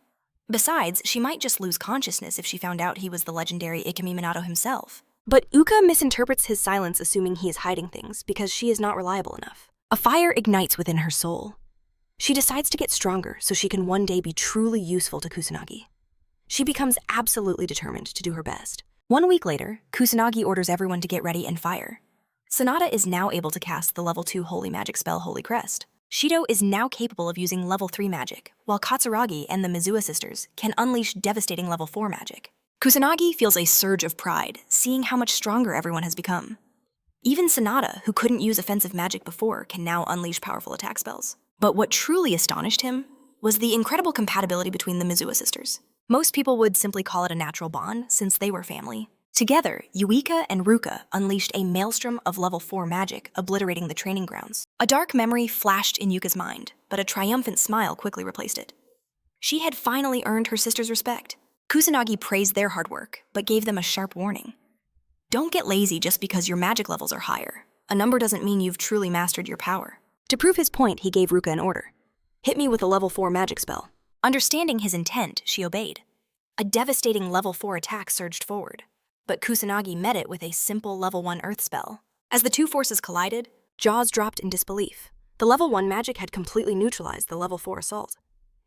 Besides, she might just lose consciousness if she found out he was the legendary Ichami Minato himself. But Uka misinterprets his silence, assuming he is hiding things because she is not reliable enough. A fire ignites within her soul. She decides to get stronger so she can one day be truly useful to Kusanagi. She becomes absolutely determined to do her best. 1 week later, Kusanagi orders everyone to get ready and fire. Sanada is now able to cast the level 2 holy magic spell Holy Crest. Shido is now capable of using level 3 magic, while Katsuragi and the Mizuha sisters can unleash devastating level 4 magic. Kusanagi feels a surge of pride, seeing how much stronger everyone has become. Even Sanada, who couldn't use offensive magic before, can now unleash powerful attack spells. But what truly astonished him was the incredible compatibility between the Mizuha sisters. Most people would simply call it a natural bond, since they were family. Together, Yuka and Ruka unleashed a maelstrom of level 4 magic, obliterating the training grounds. A dark memory flashed in Yuka's mind, but a triumphant smile quickly replaced it. She had finally earned her sister's respect. Kusanagi praised their hard work, but gave them a sharp warning. Don't get lazy just because your magic levels are higher. A number doesn't mean you've truly mastered your power. To prove his point, he gave Ruka an order. Hit me with a level 4 magic spell. Understanding his intent, she obeyed. A devastating level 4 attack surged forward, but Kusanagi met it with a simple level 1 earth spell. As the two forces collided, Jaws dropped in disbelief. The level 1 magic had completely neutralized the level 4 assault.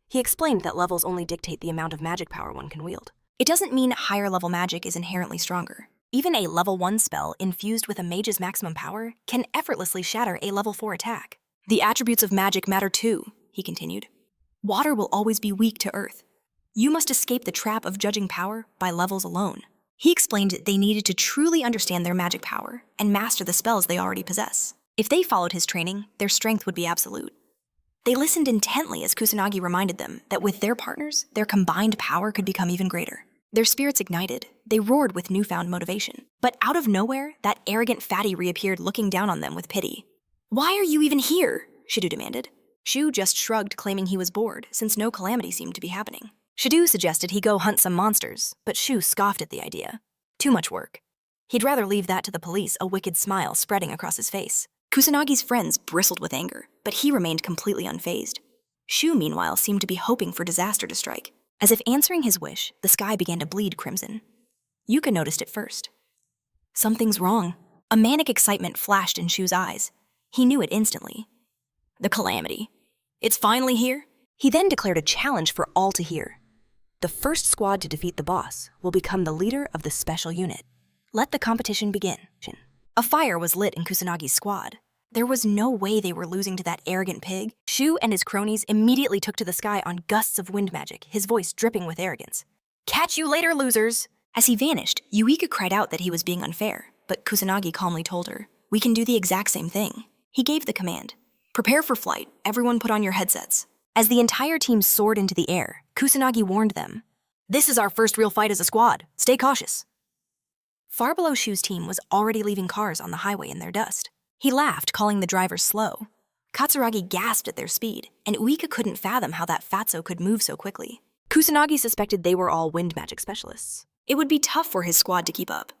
He explained that levels only dictate the amount of magic power one can wield. It doesn't mean higher level magic is inherently stronger. Even a level 1 spell infused with a mage's maximum power can effortlessly shatter a level 4 attack. The attributes of magic matter too, he continued. Water will always be weak to earth. You must escape the trap of judging power by levels alone. He explained they needed to truly understand their magic power and master the spells they already possess. If they followed his training, their strength would be absolute. They listened intently as Kusanagi reminded them that with their partners, their combined power could become even greater. Their spirits ignited. They roared with newfound motivation. But out of nowhere, that arrogant fatty reappeared looking down on them with pity. Why are you even here? Shidu demanded. Shu just shrugged, claiming he was bored, since no calamity seemed to be happening. Shidu suggested he go hunt some monsters, but Shu scoffed at the idea. Too much work. He'd rather leave that to the police, a wicked smile spreading across his face. Kusanagi's friends bristled with anger, but he remained completely unfazed. Shu, meanwhile, seemed to be hoping for disaster to strike. As if answering his wish, the sky began to bleed crimson. Yuka noticed it first. Something's wrong. A manic excitement flashed in Shu's eyes. He knew it instantly. The Calamity. It's finally here? He then declared a challenge for all to hear. The first squad to defeat the boss will become the leader of the special unit. Let the competition begin. A fire was lit in Kusanagi's squad. There was no way they were losing to that arrogant pig. Shu and his cronies immediately took to the sky on gusts of wind magic, his voice dripping with arrogance. Catch you later, losers! As he vanished, Yuka cried out that he was being unfair, but Kusanagi calmly told her, we can do the exact same thing. He gave the command. Prepare for flight. Everyone put on your headsets. As the entire team soared into the air, Kusanagi warned them. This is our first real fight as a squad. Stay cautious. Far below Shu's team was already leaving cars on the highway in their dust. He laughed, calling the drivers slow. Katsuragi gasped at their speed, and Uika couldn't fathom how that fatso could move so quickly. Kusanagi suspected they were all wind magic specialists. It would be tough for his squad to keep up.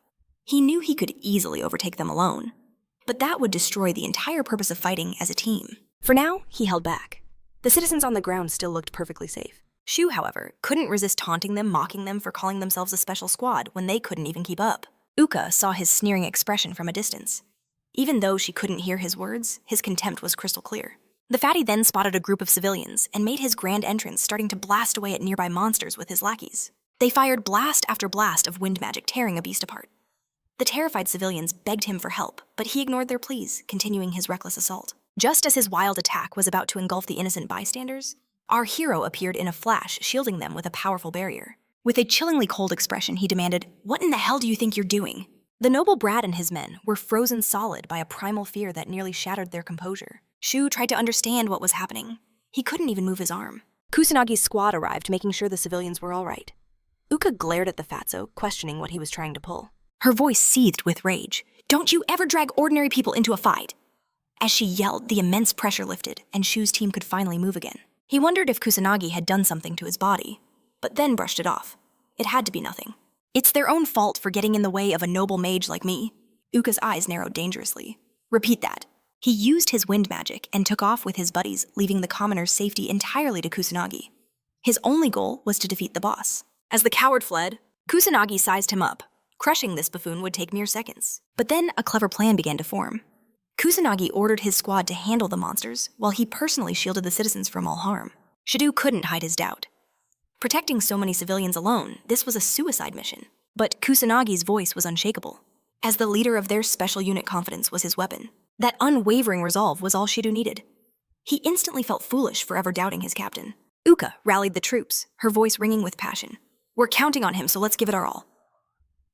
He knew he could easily overtake them alone, but that would destroy the entire purpose of fighting as a team. For now, he held back. The citizens on the ground still looked perfectly safe. Shu, however, couldn't resist taunting them, mocking them for calling themselves a special squad when they couldn't even keep up. Uka saw his sneering expression from a distance. Even though she couldn't hear his words, his contempt was crystal clear. The fatty then spotted a group of civilians and made his grand entrance, starting to blast away at nearby monsters with his lackeys. They fired blast after blast of wind magic, tearing a beast apart. The terrified civilians begged him for help, but he ignored their pleas, continuing his reckless assault. Just as his wild attack was about to engulf the innocent bystanders, our hero appeared in a flash, shielding them with a powerful barrier. With a chillingly cold expression, he demanded, "What in the hell do you think you're doing?" The noble Brad and his men were frozen solid by a primal fear that nearly shattered their composure. Shu tried to understand what was happening. He couldn't even move his arm. Kusanagi's squad arrived, making sure the civilians were all right. Uka glared at the fatso, questioning what he was trying to pull. Her voice seethed with rage. "Don't you ever drag ordinary people into a fight!" As she yelled, the immense pressure lifted, and Shu's team could finally move again. He wondered if Kusanagi had done something to his body, but then brushed it off. It had to be nothing. It's their own fault for getting in the way of a noble mage like me. Uka's eyes narrowed dangerously. Repeat that. He used his wind magic and took off with his buddies, leaving the commoner's safety entirely to Kusanagi. His only goal was to defeat the boss. As the coward fled, Kusanagi sized him up. Crushing this buffoon would take mere seconds. But then a clever plan began to form. Kusanagi ordered his squad to handle the monsters, while he personally shielded the citizens from all harm. Shidu couldn't hide his doubt. Protecting so many civilians alone, this was a suicide mission. But Kusanagi's voice was unshakable. As the leader of their special unit, confidence was his weapon. That unwavering resolve was all Shidu needed. He instantly felt foolish for ever doubting his captain. Uka rallied the troops, her voice ringing with passion. "We're counting on him, so let's give it our all."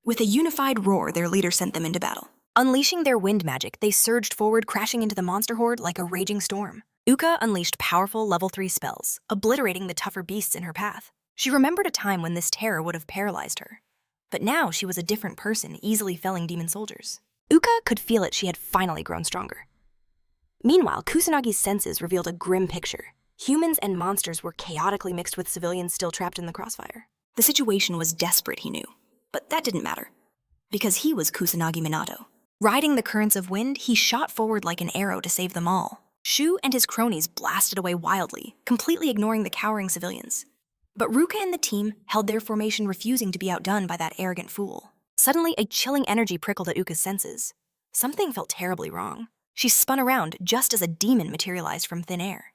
With a unified roar, their leader sent them into battle. Unleashing their wind magic, they surged forward, crashing into the monster horde like a raging storm. Uka unleashed powerful level 3 spells, obliterating the tougher beasts in her path. She remembered a time when this terror would have paralyzed her. But now she was a different person, easily felling demon soldiers. Uka could feel it, she had finally grown stronger. Meanwhile, Kusanagi's senses revealed a grim picture. Humans and monsters were chaotically mixed with civilians still trapped in the crossfire. The situation was desperate, he knew. But that didn't matter, because he was Kusanagi Minato. Riding the currents of wind, he shot forward like an arrow to save them all. Shu and his cronies blasted away wildly, completely ignoring the cowering civilians. But Ruka and the team held their formation, refusing to be outdone by that arrogant fool. Suddenly, a chilling energy prickled at Uka's senses. Something felt terribly wrong. She spun around just as a demon materialized from thin air.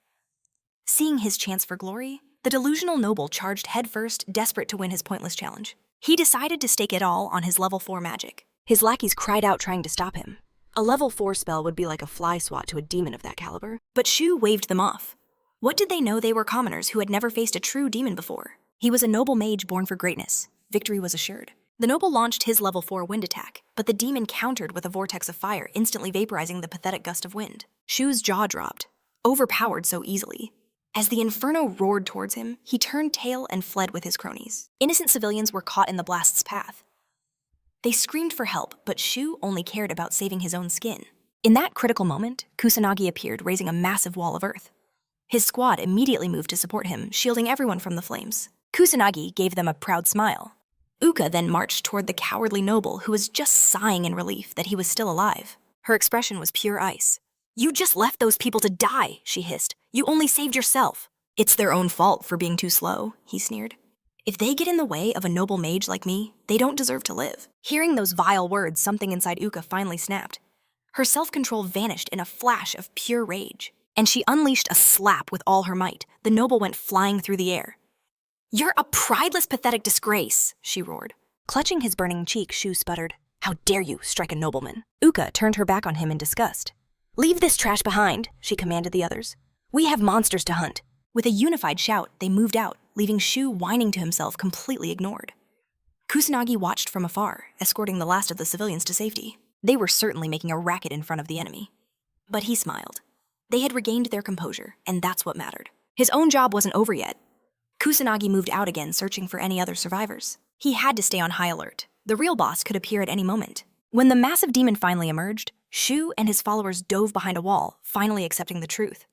Seeing his chance for glory, the delusional noble charged headfirst, desperate to win his pointless challenge. He decided to stake it all on his level 4 magic. His lackeys cried out, trying to stop him. A level 4 spell would be like a fly swat to a demon of that caliber. But Shu waved them off. What did they know? They were commoners who had never faced a true demon before. He was a noble mage born for greatness. Victory was assured. The noble launched his level 4 wind attack, but the demon countered with a vortex of fire, instantly vaporizing the pathetic gust of wind. Shu's jaw dropped, overpowered so easily. As the inferno roared towards him, he turned tail and fled with his cronies. Innocent civilians were caught in the blast's path. They screamed for help, but Shu only cared about saving his own skin. In that critical moment, Kusanagi appeared, raising a massive wall of earth. His squad immediately moved to support him, shielding everyone from the flames. Kusanagi gave them a proud smile. Uka then marched toward the cowardly noble, who was just sighing in relief that he was still alive. Her expression was pure ice. "You just left those people to die," she hissed. "You only saved yourself." "It's their own fault for being too slow," he sneered. "If they get in the way of a noble mage like me, they don't deserve to live." Hearing those vile words, something inside Uka finally snapped. Her self-control vanished in a flash of pure rage, and she unleashed a slap with all her might. The noble went flying through the air. "You're a prideless, pathetic disgrace," she roared. Clutching his burning cheek, Shu sputtered, "How dare you strike a nobleman?" Uka turned her back on him in disgust. "Leave this trash behind," she commanded the others. "We have monsters to hunt." With a unified shout, they moved out, leaving Shu whining to himself, completely ignored. Kusanagi watched from afar, escorting the last of the civilians to safety. They were certainly making a racket in front of the enemy. But he smiled. They had regained their composure, and that's what mattered. His own job wasn't over yet. Kusanagi moved out again, searching for any other survivors. He had to stay on high alert. The real boss could appear at any moment. When the massive demon finally emerged, Shu and his followers dove behind a wall, finally accepting the truth.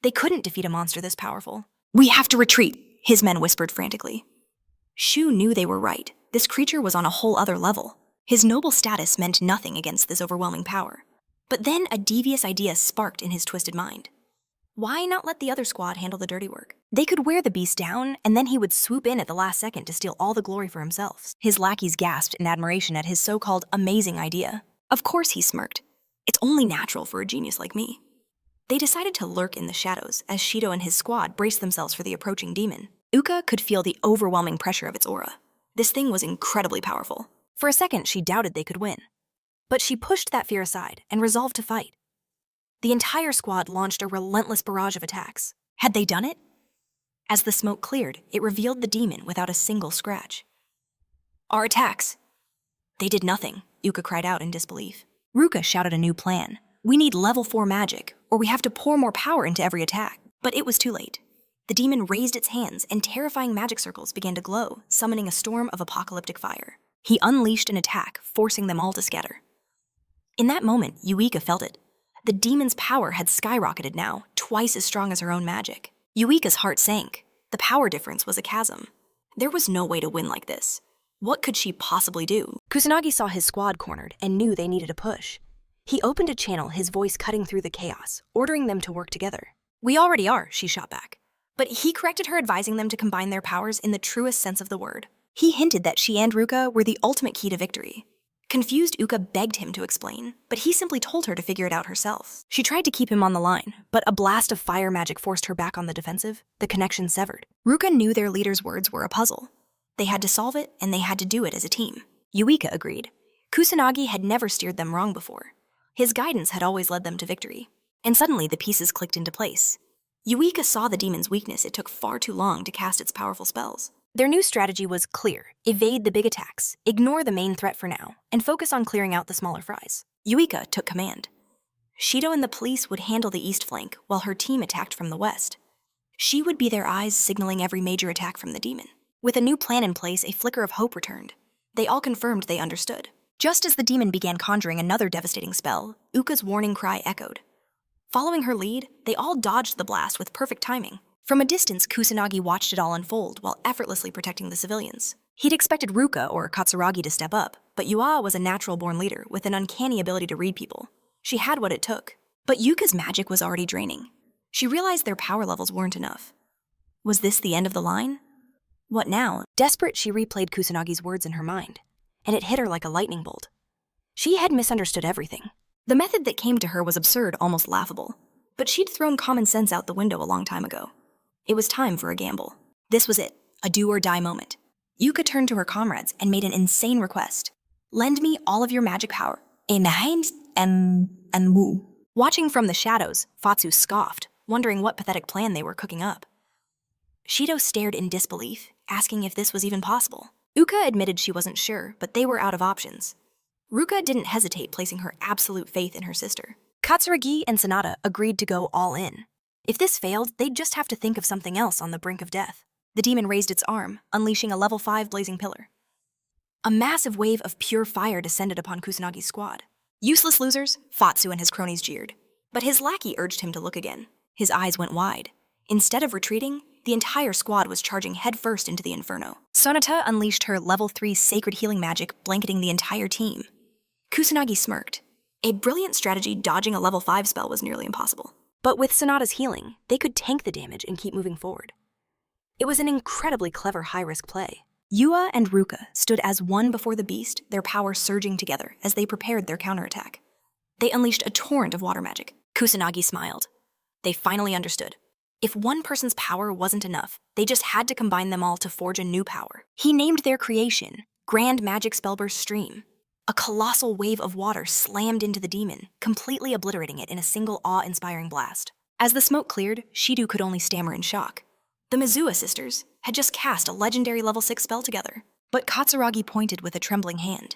They couldn't defeat a monster this powerful. "We have to retreat," his men whispered frantically. Shu knew they were right. This creature was on a whole other level. His noble status meant nothing against this overwhelming power. But then a devious idea sparked in his twisted mind. Why not let the other squad handle the dirty work? They could wear the beast down, and then he would swoop in at the last second to steal all the glory for himself. His lackeys gasped in admiration at his so-called amazing idea. Of course he smirked. It's only natural for a genius like me. They decided to lurk in the shadows as Shido and his squad braced themselves for the approaching demon. Uka could feel the overwhelming pressure of its aura. This thing was incredibly powerful. For a second, she doubted they could win. But she pushed that fear aside and resolved to fight. The entire squad launched a relentless barrage of attacks. Had they done it? As the smoke cleared, it revealed the demon without a single scratch. "Our attacks!" "They did nothing," Yuka cried out in disbelief. Ruka shouted a new plan. "We need level 4 magic, or we have to pour more power into every attack." But it was too late. The demon raised its hands, and terrifying magic circles began to glow, summoning a storm of apocalyptic fire. He unleashed an attack, forcing them all to scatter. In that moment, Yuika felt it. The demon's power had skyrocketed now, twice as strong as her own magic. Yuika's heart sank. The power difference was a chasm. There was no way to win like this. What could she possibly do? Kusanagi saw his squad cornered and knew they needed a push. He opened a channel, his voice cutting through the chaos, ordering them to work together. "We already are," she shot back. But he corrected her, advising them to combine their powers in the truest sense of the word. He hinted that she and Ruka were the ultimate key to victory. Confused, Uka begged him to explain, but he simply told her to figure it out herself. She tried to keep him on the line, but a blast of fire magic forced her back on the defensive. The connection severed. Ruka knew their leader's words were a puzzle. They had to solve it, and they had to do it as a team. Yuika agreed. Kusanagi had never steered them wrong before. His guidance had always led them to victory. And suddenly the pieces clicked into place. Yuika saw the demon's weakness. It took far too long to cast its powerful spells. Their new strategy was clear: evade the big attacks, ignore the main threat for now, and focus on clearing out the smaller fries. Yuika took command. Shido and the police would handle the east flank, while her team attacked from the west. She would be their eyes, signaling every major attack from the demon. With a new plan in place, a flicker of hope returned. They all confirmed they understood. Just as the demon began conjuring another devastating spell, Uka's warning cry echoed. Following her lead, they all dodged the blast with perfect timing. From a distance, Kusanagi watched it all unfold while effortlessly protecting the civilians. He'd expected Ruka or Katsuragi to step up, but Yuka was a natural-born leader with an uncanny ability to read people. She had what it took. But Yuka's magic was already draining. She realized their power levels weren't enough. Was this the end of the line? What now? Desperate, she replayed Kusanagi's words in her mind, and it hit her like a lightning bolt. She had misunderstood everything. The method that came to her was absurd, almost laughable. But she'd thrown common sense out the window a long time ago. It was time for a gamble. This was it, a do-or-die moment. Yuka turned to her comrades and made an insane request. Lend me all of your magic power. And woo. Watching from the shadows, Fatsu scoffed, wondering what pathetic plan they were cooking up. Shido stared in disbelief, asking if this was even possible. Uka admitted she wasn't sure, but they were out of options. Ruka didn't hesitate, placing her absolute faith in her sister. Katsuragi and Sanada agreed to go all in. If this failed, they'd just have to think of something else on the brink of death. The demon raised its arm, unleashing a level 5 blazing pillar. A massive wave of pure fire descended upon Kusanagi's squad. Useless losers, Fatsu and his cronies jeered. But his lackey urged him to look again. His eyes went wide. Instead of retreating, the entire squad was charging headfirst into the inferno. Sonata unleashed her level 3 sacred healing magic, blanketing the entire team. Kusanagi smirked. A brilliant strategy dodging a level 5 spell was nearly impossible. But with Sonata's healing, they could tank the damage and keep moving forward. It was an incredibly clever high-risk play. Yuka and Ruka stood as one before the beast, their power surging together as they prepared their counterattack. They unleashed a torrent of water magic. Kusanagi smiled. They finally understood. If one person's power wasn't enough, they just had to combine them all to forge a new power. He named their creation Grand Magic Spellburst Stream. A colossal wave of water slammed into the demon, completely obliterating it in a single awe-inspiring blast. As the smoke cleared, Shido could only stammer in shock. The Mizuha sisters had just cast a legendary level 6 spell together, but Katsuragi pointed with a trembling hand.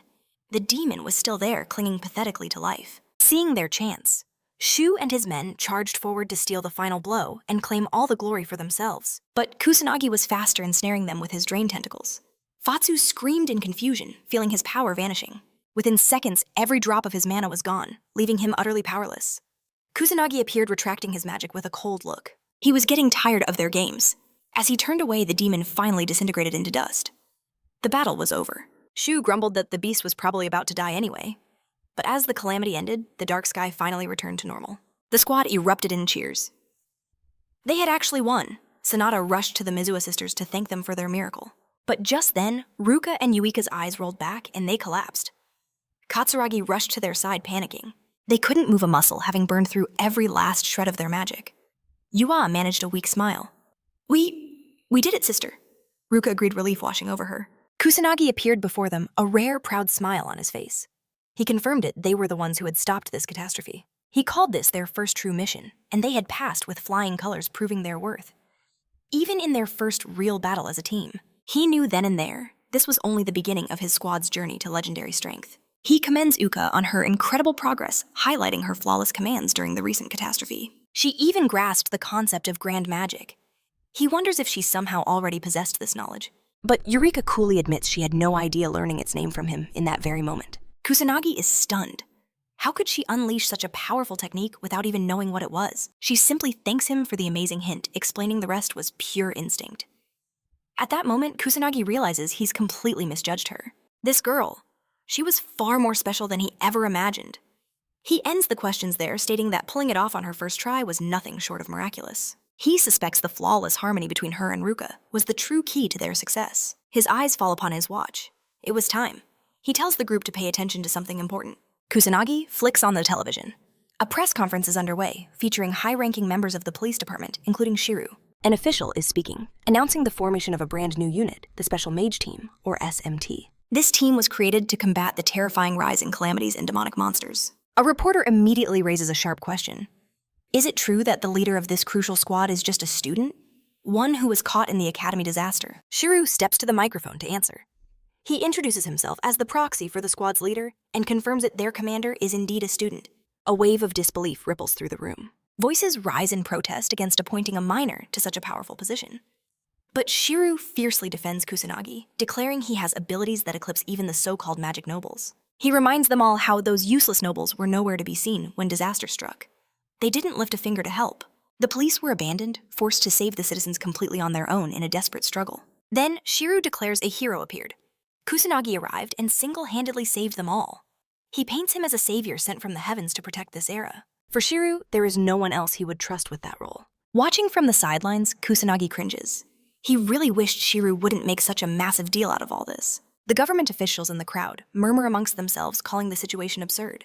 The demon was still there, clinging pathetically to life. Seeing their chance, Shu and his men charged forward to steal the final blow and claim all the glory for themselves. But Kusanagi was faster, ensnaring them with his drain tentacles. Fatsu screamed in confusion, feeling his power vanishing. Within seconds, every drop of his mana was gone, leaving him utterly powerless. Kusanagi appeared, retracting his magic with a cold look. He was getting tired of their games. As he turned away, the demon finally disintegrated into dust. The battle was over. Shu grumbled that the beast was probably about to die anyway. But as the calamity ended, the dark sky finally returned to normal. The squad erupted in cheers. They had actually won. Sanada rushed to the Mizuha sisters to thank them for their miracle. But just then, Ruka and Yuika's eyes rolled back and they collapsed. Katsuragi rushed to their side, panicking. They couldn't move a muscle, having burned through every last shred of their magic. Yuka managed a weak smile. We did it, sister. Ruka agreed, relief washing over her. Kusanagi appeared before them, a rare, proud smile on his face. He confirmed it, they were the ones who had stopped this catastrophe. He called this their first true mission, and they had passed with flying colors, proving their worth. Even in their first real battle as a team, he knew then and there this was only the beginning of his squad's journey to legendary strength. He commends Yuka on her incredible progress, highlighting her flawless commands during the recent catastrophe. She even grasped the concept of grand magic. He wonders if she somehow already possessed this knowledge. But Eureka coolly admits she had no idea learning its name from him in that very moment. Kusanagi is stunned. How could she unleash such a powerful technique without even knowing what it was? She simply thanks him for the amazing hint, explaining the rest was pure instinct. At that moment, Kusanagi realizes he's completely misjudged her. This girl, she was far more special than he ever imagined. He ends the questions there, stating that pulling it off on her first try was nothing short of miraculous. He suspects the flawless harmony between her and Ruka was the true key to their success. His eyes fall upon his watch. It was time. He tells the group to pay attention to something important. Kusanagi flicks on the television. A press conference is underway, featuring high-ranking members of the police department, including Shiru. An official is speaking, announcing the formation of a brand new unit, the Special Mage Team, or SMT. This team was created to combat the terrifying rise in calamities and demonic monsters. A reporter immediately raises a sharp question. Is it true that the leader of this crucial squad is just a student? One who was caught in the academy disaster? Shiru steps to the microphone to answer. He introduces himself as the proxy for the squad's leader and confirms that their commander is indeed a student. A wave of disbelief ripples through the room. Voices rise in protest against appointing a minor to such a powerful position. But Shiru fiercely defends Kusanagi, declaring he has abilities that eclipse even the so-called magic nobles. He reminds them all how those useless nobles were nowhere to be seen when disaster struck. They didn't lift a finger to help. The police were abandoned, forced to save the citizens completely on their own in a desperate struggle. Then, Shiryu declares a hero appeared. Kusanagi arrived and single-handedly saved them all. He paints him as a savior sent from the heavens to protect this era. For Shiryu, there is no one else he would trust with that role. Watching from the sidelines, Kusanagi cringes. He really wished Shiryu wouldn't make such a massive deal out of all this. The government officials in the crowd murmur amongst themselves, calling the situation absurd.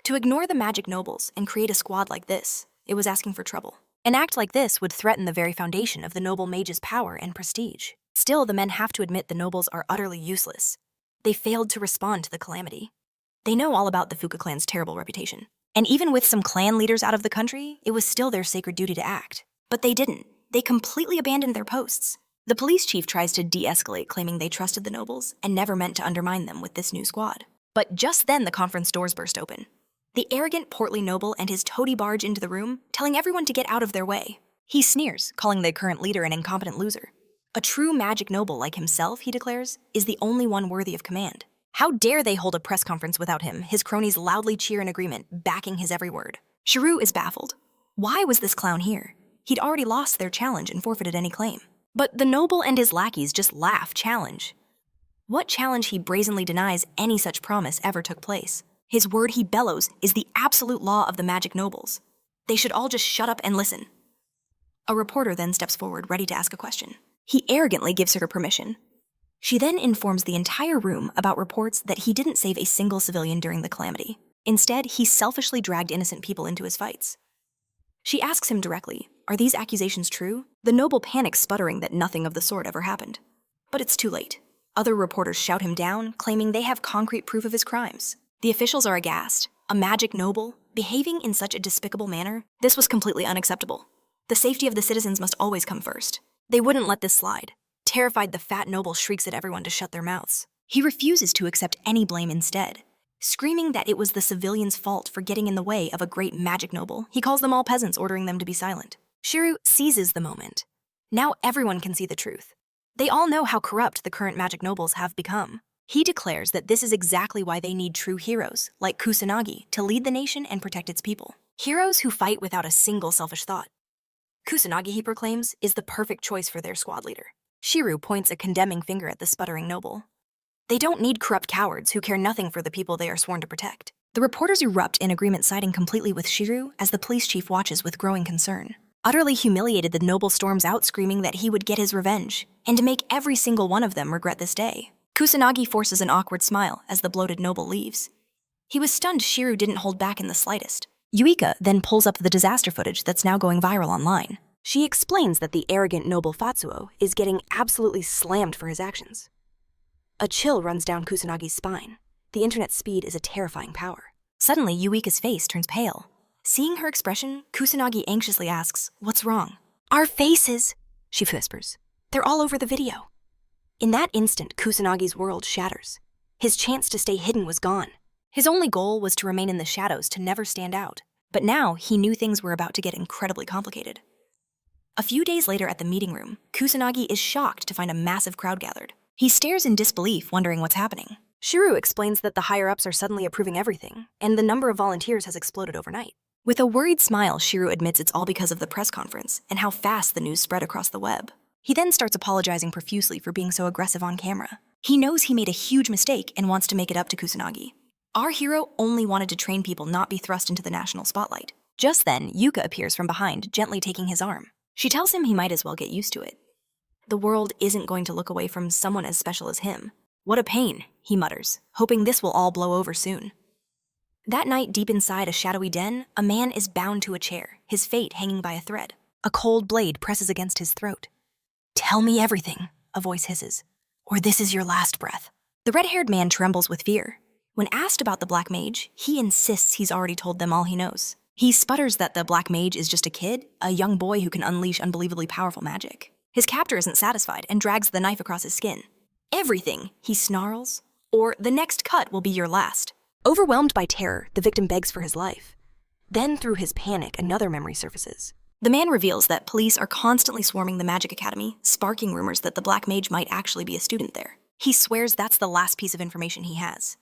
To ignore the magic nobles and create a squad like this, it was asking for trouble. An act like this would threaten the very foundation of the noble mage's power and prestige. Still, the men have to admit the nobles are utterly useless. They failed to respond to the calamity. They know all about the Fuka clan's terrible reputation. And even with some clan leaders out of the country, it was still their sacred duty to act. But they didn't. They completely abandoned their posts. The police chief tries to de-escalate, claiming they trusted the nobles and never meant to undermine them with this new squad. But just then the conference doors burst open. The arrogant, portly noble and his toady barge into the room, telling everyone to get out of their way. He sneers, calling the current leader an incompetent loser. A true magic noble like himself, he declares, is the only one worthy of command. How dare they hold a press conference without him? His cronies loudly cheer in agreement, backing his every word. Shiryu is baffled. Why was this clown here? He'd already lost their challenge and forfeited any claim. But the noble and his lackeys just laugh challenge. What challenge he brazenly denies any such promise ever took place? His word, he bellows, is the absolute law of the magic nobles. They should all just shut up and listen. A reporter then steps forward, ready to ask a question. He arrogantly gives her permission. She then informs the entire room about reports that he didn't save a single civilian during the calamity. Instead, he selfishly dragged innocent people into his fights. She asks him directly, are these accusations true? The noble panics, sputtering that nothing of the sort ever happened. But it's too late. Other reporters shout him down, claiming they have concrete proof of his crimes. The officials are aghast. A magic noble, behaving in such a despicable manner? This was completely unacceptable. The safety of the citizens must always come first. They wouldn't let this slide. Terrified, the fat noble shrieks at everyone to shut their mouths. He refuses to accept any blame instead. Screaming that it was the civilians' fault for getting in the way of a great magic noble, he calls them all peasants, ordering them to be silent. Shiryu seizes the moment. Now everyone can see the truth. They all know how corrupt the current magic nobles have become. He declares that this is exactly why they need true heroes, like Kusanagi, to lead the nation and protect its people. Heroes who fight without a single selfish thought. Kusanagi, he proclaims, is the perfect choice for their squad leader. Shiryu points a condemning finger at the sputtering noble. They don't need corrupt cowards who care nothing for the people they are sworn to protect. The reporters erupt in agreement, siding completely with Shiryu as the police chief watches with growing concern. Utterly humiliated, the noble storms out, screaming that he would get his revenge, and to make every single one of them regret this day. Kusanagi forces an awkward smile as the bloated noble leaves. He was stunned Shiryu didn't hold back in the slightest. Yuka then pulls up the disaster footage that's now going viral online. She explains that the arrogant noble Fatsuo is getting absolutely slammed for his actions. A chill runs down Kusanagi's spine. The internet's speed is a terrifying power. Suddenly, Yuika's face turns pale. Seeing her expression, Kusanagi anxiously asks, "What's wrong?" "Our faces," she whispers. "They're all over the video." In that instant, Kusanagi's world shatters. His chance to stay hidden was gone. His only goal was to remain in the shadows, to never stand out. But now, he knew things were about to get incredibly complicated. A few days later at the meeting room, Kusanagi is shocked to find a massive crowd gathered. He stares in disbelief, wondering what's happening. Shiryu explains that the higher-ups are suddenly approving everything, and the number of volunteers has exploded overnight. With a worried smile, Shiryu admits it's all because of the press conference and how fast the news spread across the web. He then starts apologizing profusely for being so aggressive on camera. He knows he made a huge mistake and wants to make it up to Kusanagi. Our hero only wanted to train people, not be thrust into the national spotlight. Just then, Yuka appears from behind, gently taking his arm. She tells him he might as well get used to it. The world isn't going to look away from someone as special as him. What a pain, he mutters, hoping this will all blow over soon. That night, deep inside a shadowy den, a man is bound to a chair, his fate hanging by a thread. A cold blade presses against his throat. "Tell me everything," a voice hisses, "or this is your last breath." The red-haired man trembles with fear. When asked about the Black Mage, he insists he's already told them all he knows. He sputters that the Black Mage is just a kid, a young boy who can unleash unbelievably powerful magic. His captor isn't satisfied and drags the knife across his skin. "Everything," he snarls, "or the next cut will be your last." Overwhelmed by terror, the victim begs for his life. Then, through his panic, another memory surfaces. The man reveals that police are constantly swarming the Magic Academy, sparking rumors that the Black Mage might actually be a student there. He swears that's the last piece of information he has.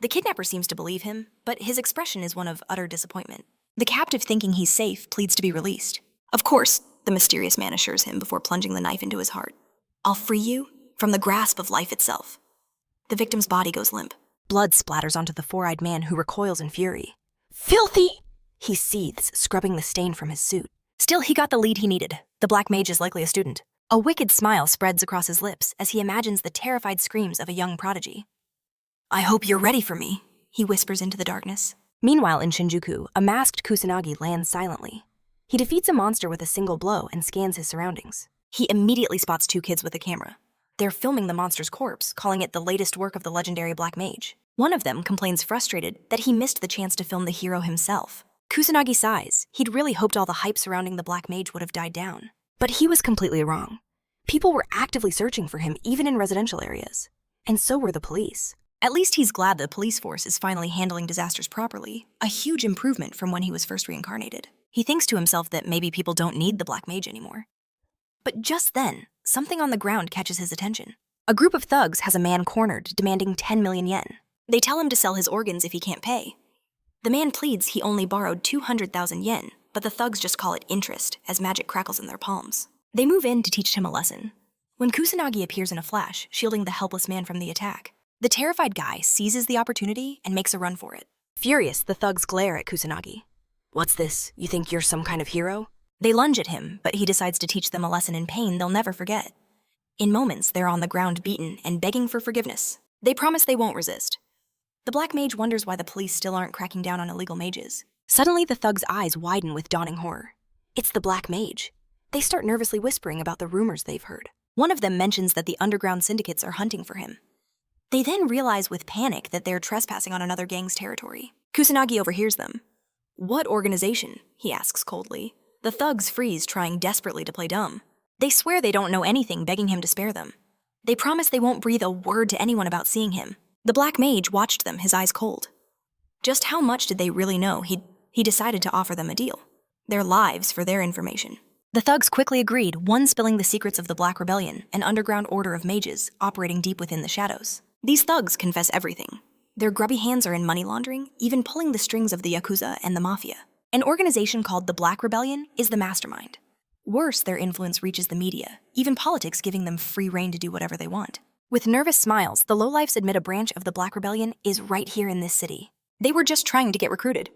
The kidnapper seems to believe him, but his expression is one of utter disappointment. The captive, thinking he's safe, pleads to be released. Of course, the mysterious man assures him before plunging the knife into his heart. I'll free you from the grasp of life itself. The victim's body goes limp. Blood splatters onto the four-eyed man who recoils in fury. Filthy! He seethes, scrubbing the stain from his suit. Still, he got the lead he needed. The Black Mage is likely a student. A wicked smile spreads across his lips as he imagines the terrified screams of a young prodigy. I hope you're ready for me, he whispers into the darkness. Meanwhile, in Shinjuku, a masked Kusanagi lands silently. He defeats a monster with a single blow and scans his surroundings. He immediately spots two kids with a camera. They're filming the monster's corpse, calling it the latest work of the legendary Black Mage. One of them complains frustrated that he missed the chance to film the hero himself. Kusanagi sighs. He'd really hoped all the hype surrounding the Black Mage would have died down. But he was completely wrong. People were actively searching for him even in residential areas. And so were the police. At least he's glad the police force is finally handling disasters properly, a huge improvement from when he was first reincarnated. He thinks to himself that maybe people don't need the Black Mage anymore. But just then, something on the ground catches his attention. A group of thugs has a man cornered, demanding 10 million yen. They tell him to sell his organs if he can't pay. The man pleads he only borrowed 200,000 yen, but the thugs just call it interest as magic crackles in their palms. They move in to teach him a lesson. When Kusanagi appears in a flash, shielding the helpless man from the attack, the terrified guy seizes the opportunity and makes a run for it. Furious, the thugs glare at Kusanagi. What's this? You think you're some kind of hero? They lunge at him, but he decides to teach them a lesson in pain they'll never forget. In moments, they're on the ground beaten and begging for forgiveness. They promise they won't resist. The Black Mage wonders why the police still aren't cracking down on illegal mages. Suddenly, the thugs' eyes widen with dawning horror. It's the Black Mage. They start nervously whispering about the rumors they've heard. One of them mentions that the underground syndicates are hunting for him. They then realize with panic that they're trespassing on another gang's territory. Kusanagi overhears them. What organization? He asks coldly. The thugs freeze, trying desperately to play dumb. They swear they don't know anything, begging him to spare them. They promise they won't breathe a word to anyone about seeing him. The Black Mage watched them, his eyes cold. Just how much did they really know? He decided to offer them a deal. Their lives for their information. The thugs quickly agreed, one spilling the secrets of the Black Rebellion, an underground order of mages operating deep within the shadows. These thugs confess everything. Their grubby hands are in money laundering, even pulling the strings of the Yakuza and the Mafia. An organization called the Black Rebellion is the mastermind. Worse, their influence reaches the media, even politics giving them free rein to do whatever they want. With nervous smiles, the lowlifes admit a branch of the Black Rebellion is right here in this city. They were just trying to get recruited.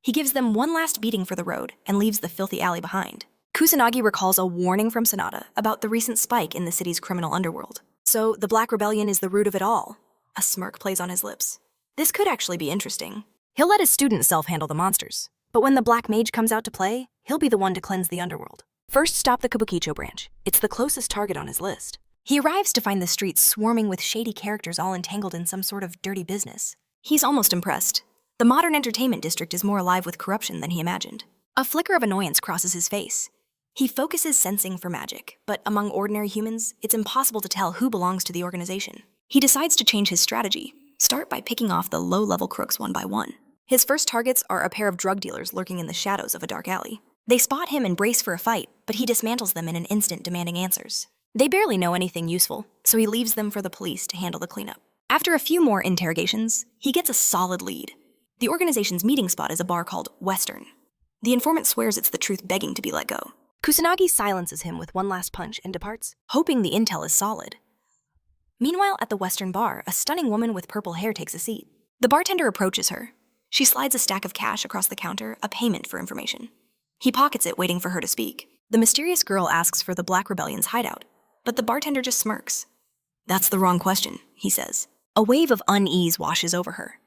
He gives them one last beating for the road and leaves the filthy alley behind. Kusanagi recalls a warning from Sonata about the recent spike in the city's criminal underworld. So the Black Rebellion is the root of it all. A smirk plays on his lips. This could actually be interesting. He'll let his student self handle the monsters. But when the Black Mage comes out to play, he'll be the one to cleanse the underworld. First stop the Kabukicho branch. It's the closest target on his list. He arrives to find the streets swarming with shady characters all entangled in some sort of dirty business. He's almost impressed. The modern entertainment district is more alive with corruption than he imagined. A flicker of annoyance crosses his face. He focuses sensing for magic, but among ordinary humans, it's impossible to tell who belongs to the organization. He decides to change his strategy. Start by picking off the low-level crooks one by one. His first targets are a pair of drug dealers lurking in the shadows of a dark alley. They spot him and brace for a fight, but he dismantles them in an instant, demanding answers. They barely know anything useful, so he leaves them for the police to handle the cleanup. After a few more interrogations, he gets a solid lead. The organization's meeting spot is a bar called Western. The informant swears it's the truth begging to be let go. Kusanagi silences him with one last punch and departs, hoping the intel is solid. Meanwhile, at the Western bar, a stunning woman with purple hair takes a seat. The bartender approaches her. She slides a stack of cash across the counter, a payment for information. He pockets it, waiting for her to speak. The mysterious girl asks for the Black Rebellion's hideout, but the bartender just smirks. That's the wrong question, he says. A wave of unease washes over her.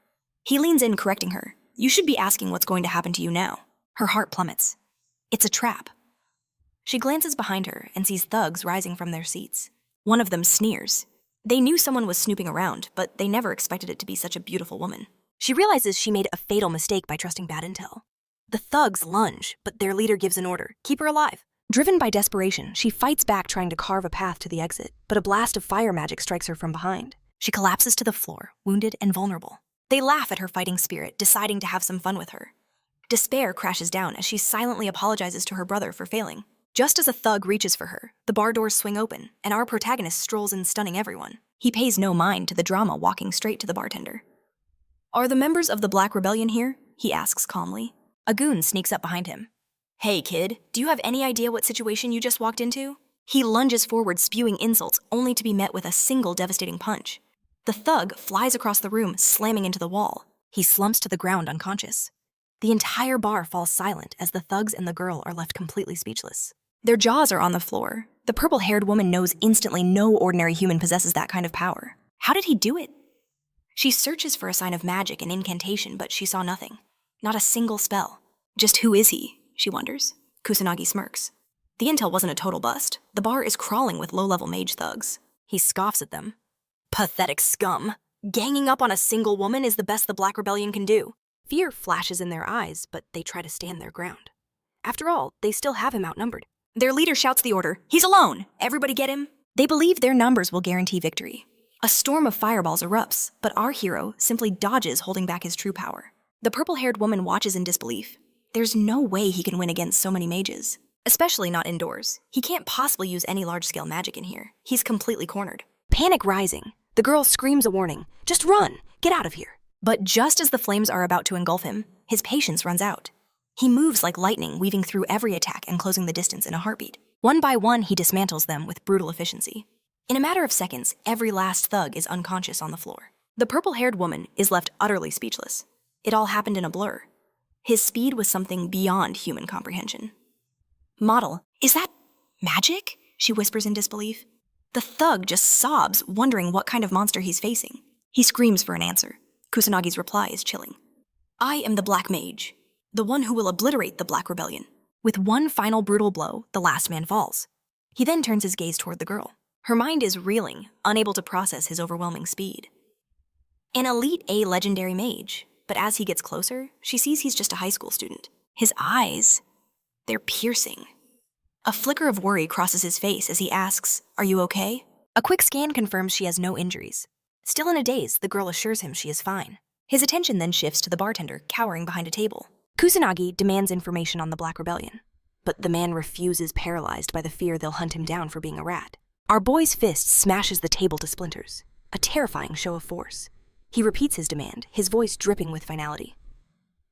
He leans in, correcting her. You should be asking what's going to happen to you now. Her heart plummets. It's a trap. She glances behind her and sees thugs rising from their seats. One of them sneers. They knew someone was snooping around, but they never expected it to be such a beautiful woman. She realizes she made a fatal mistake by trusting bad intel. The thugs lunge, but their leader gives an order. Keep her alive. Driven by desperation, she fights back, trying to carve a path to the exit, but a blast of fire magic strikes her from behind. She collapses to the floor, wounded and vulnerable. They laugh at her fighting spirit, deciding to have some fun with her. Despair crashes down as she silently apologizes to her brother for failing. Just as a thug reaches for her, the bar doors swing open, and our protagonist strolls in, stunning everyone. He pays no mind to the drama, walking straight to the bartender. Are the members of the Black Rebellion here? He asks calmly. A goon sneaks up behind him. Hey kid, do you have any idea what situation you just walked into? He lunges forward, spewing insults, only to be met with a single devastating punch. The thug flies across the room, slamming into the wall. He slumps to the ground unconscious. The entire bar falls silent as the thugs and the girl are left completely speechless. Their jaws are on the floor. The purple-haired woman knows instantly no ordinary human possesses that kind of power. How did he do it? She searches for a sign of magic and incantation, but she saw nothing. Not a single spell. Just who is he, she wonders. Kusanagi smirks. The intel wasn't a total bust. The bar is crawling with low-level mage thugs. He scoffs at them. Pathetic scum. Ganging up on a single woman is the best the Black Rebellion can do. Fear flashes in their eyes, but they try to stand their ground. After all, they still have him outnumbered. Their leader shouts the order, "He's alone! Everybody get him!" They believe their numbers will guarantee victory. A storm of fireballs erupts, but our hero simply dodges, holding back his true power. The purple-haired woman watches in disbelief. There's no way he can win against so many mages. Especially not indoors. He can't possibly use any large-scale magic in here. He's completely cornered. Panic rising, the girl screams a warning. Just run! Get out of here! But just as the flames are about to engulf him, his patience runs out. He moves like lightning, weaving through every attack and closing the distance in a heartbeat. One by one, he dismantles them with brutal efficiency. In a matter of seconds, every last thug is unconscious on the floor. The purple-haired woman is left utterly speechless. It all happened in a blur. His speed was something beyond human comprehension. Model, is that magic? She whispers in disbelief. The thug just sobs, wondering what kind of monster he's facing. He screams for an answer. Kusanagi's reply is chilling. I am the Black Mage, the one who will obliterate the Black Rebellion. With one final brutal blow, the last man falls. He then turns his gaze toward the girl. Her mind is reeling, unable to process his overwhelming speed. An elite A legendary mage, but as he gets closer, she sees he's just a high school student. His eyes, they're piercing. A flicker of worry crosses his face as he asks, "Are you okay?" A quick scan confirms she has no injuries. Still in a daze, the girl assures him she is fine. His attention then shifts to the bartender, cowering behind a table. Kusanagi demands information on the Black Rebellion, but the man refuses, paralyzed by the fear they'll hunt him down for being a rat. Our boy's fist smashes the table to splinters, a terrifying show of force. He repeats his demand, his voice dripping with finality.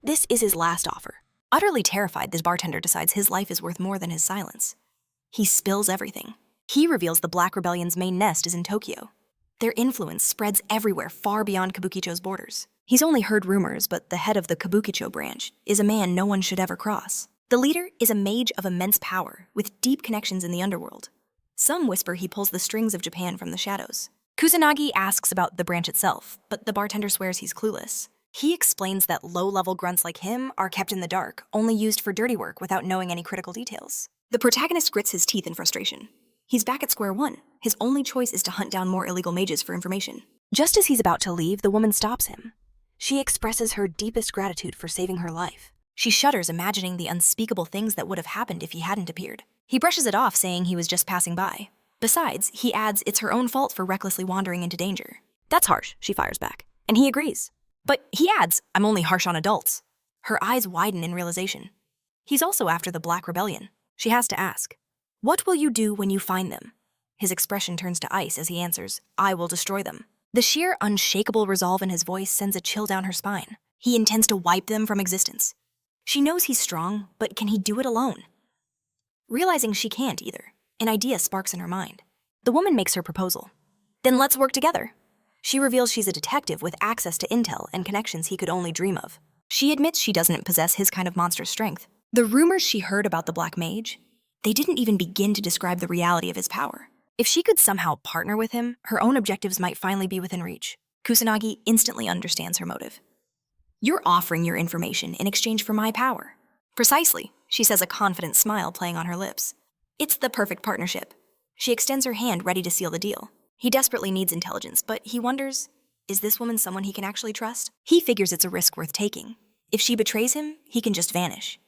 This is his last offer. Utterly terrified, this bartender decides his life is worth more than his silence. He spills everything. He reveals the Black Rebellion's main nest is in Tokyo. Their influence spreads everywhere, far beyond Kabukicho's borders. He's only heard rumors, but the head of the Kabukicho branch is a man no one should ever cross. The leader is a mage of immense power, with deep connections in the underworld. Some whisper he pulls the strings of Japan from the shadows. Kusanagi asks about the branch itself, but the bartender swears he's clueless. He explains that low-level grunts like him are kept in the dark, only used for dirty work without knowing any critical details. The protagonist grits his teeth in frustration. He's back at square one. His only choice is to hunt down more illegal mages for information. Just as he's about to leave, the woman stops him. She expresses her deepest gratitude for saving her life. She shudders, imagining the unspeakable things that would have happened if he hadn't appeared. He brushes it off, saying he was just passing by. Besides, he adds it's her own fault for recklessly wandering into danger. That's harsh, she fires back, and he agrees. But he adds, I'm only harsh on adults. Her eyes widen in realization. He's also after the Black Rebellion. She has to ask, what will you do when you find them? His expression turns to ice as he answers, I will destroy them. The sheer, unshakable resolve in his voice sends a chill down her spine. He intends to wipe them from existence. She knows he's strong, but can he do it alone? Realizing she can't either, an idea sparks in her mind. The woman makes her proposal. Then let's work together. She reveals she's a detective with access to intel and connections he could only dream of. She admits she doesn't possess his kind of monstrous strength. The rumors she heard about the Black Mage, they didn't even begin to describe the reality of his power. If she could somehow partner with him, her own objectives might finally be within reach. Kusanagi instantly understands her motive. You're offering your information in exchange for my power. Precisely, she says, a confident smile playing on her lips. It's the perfect partnership. She extends her hand, ready to seal the deal. He desperately needs intelligence, but he wonders, is this woman someone he can actually trust? He figures it's a risk worth taking. If she betrays him, he can just vanish.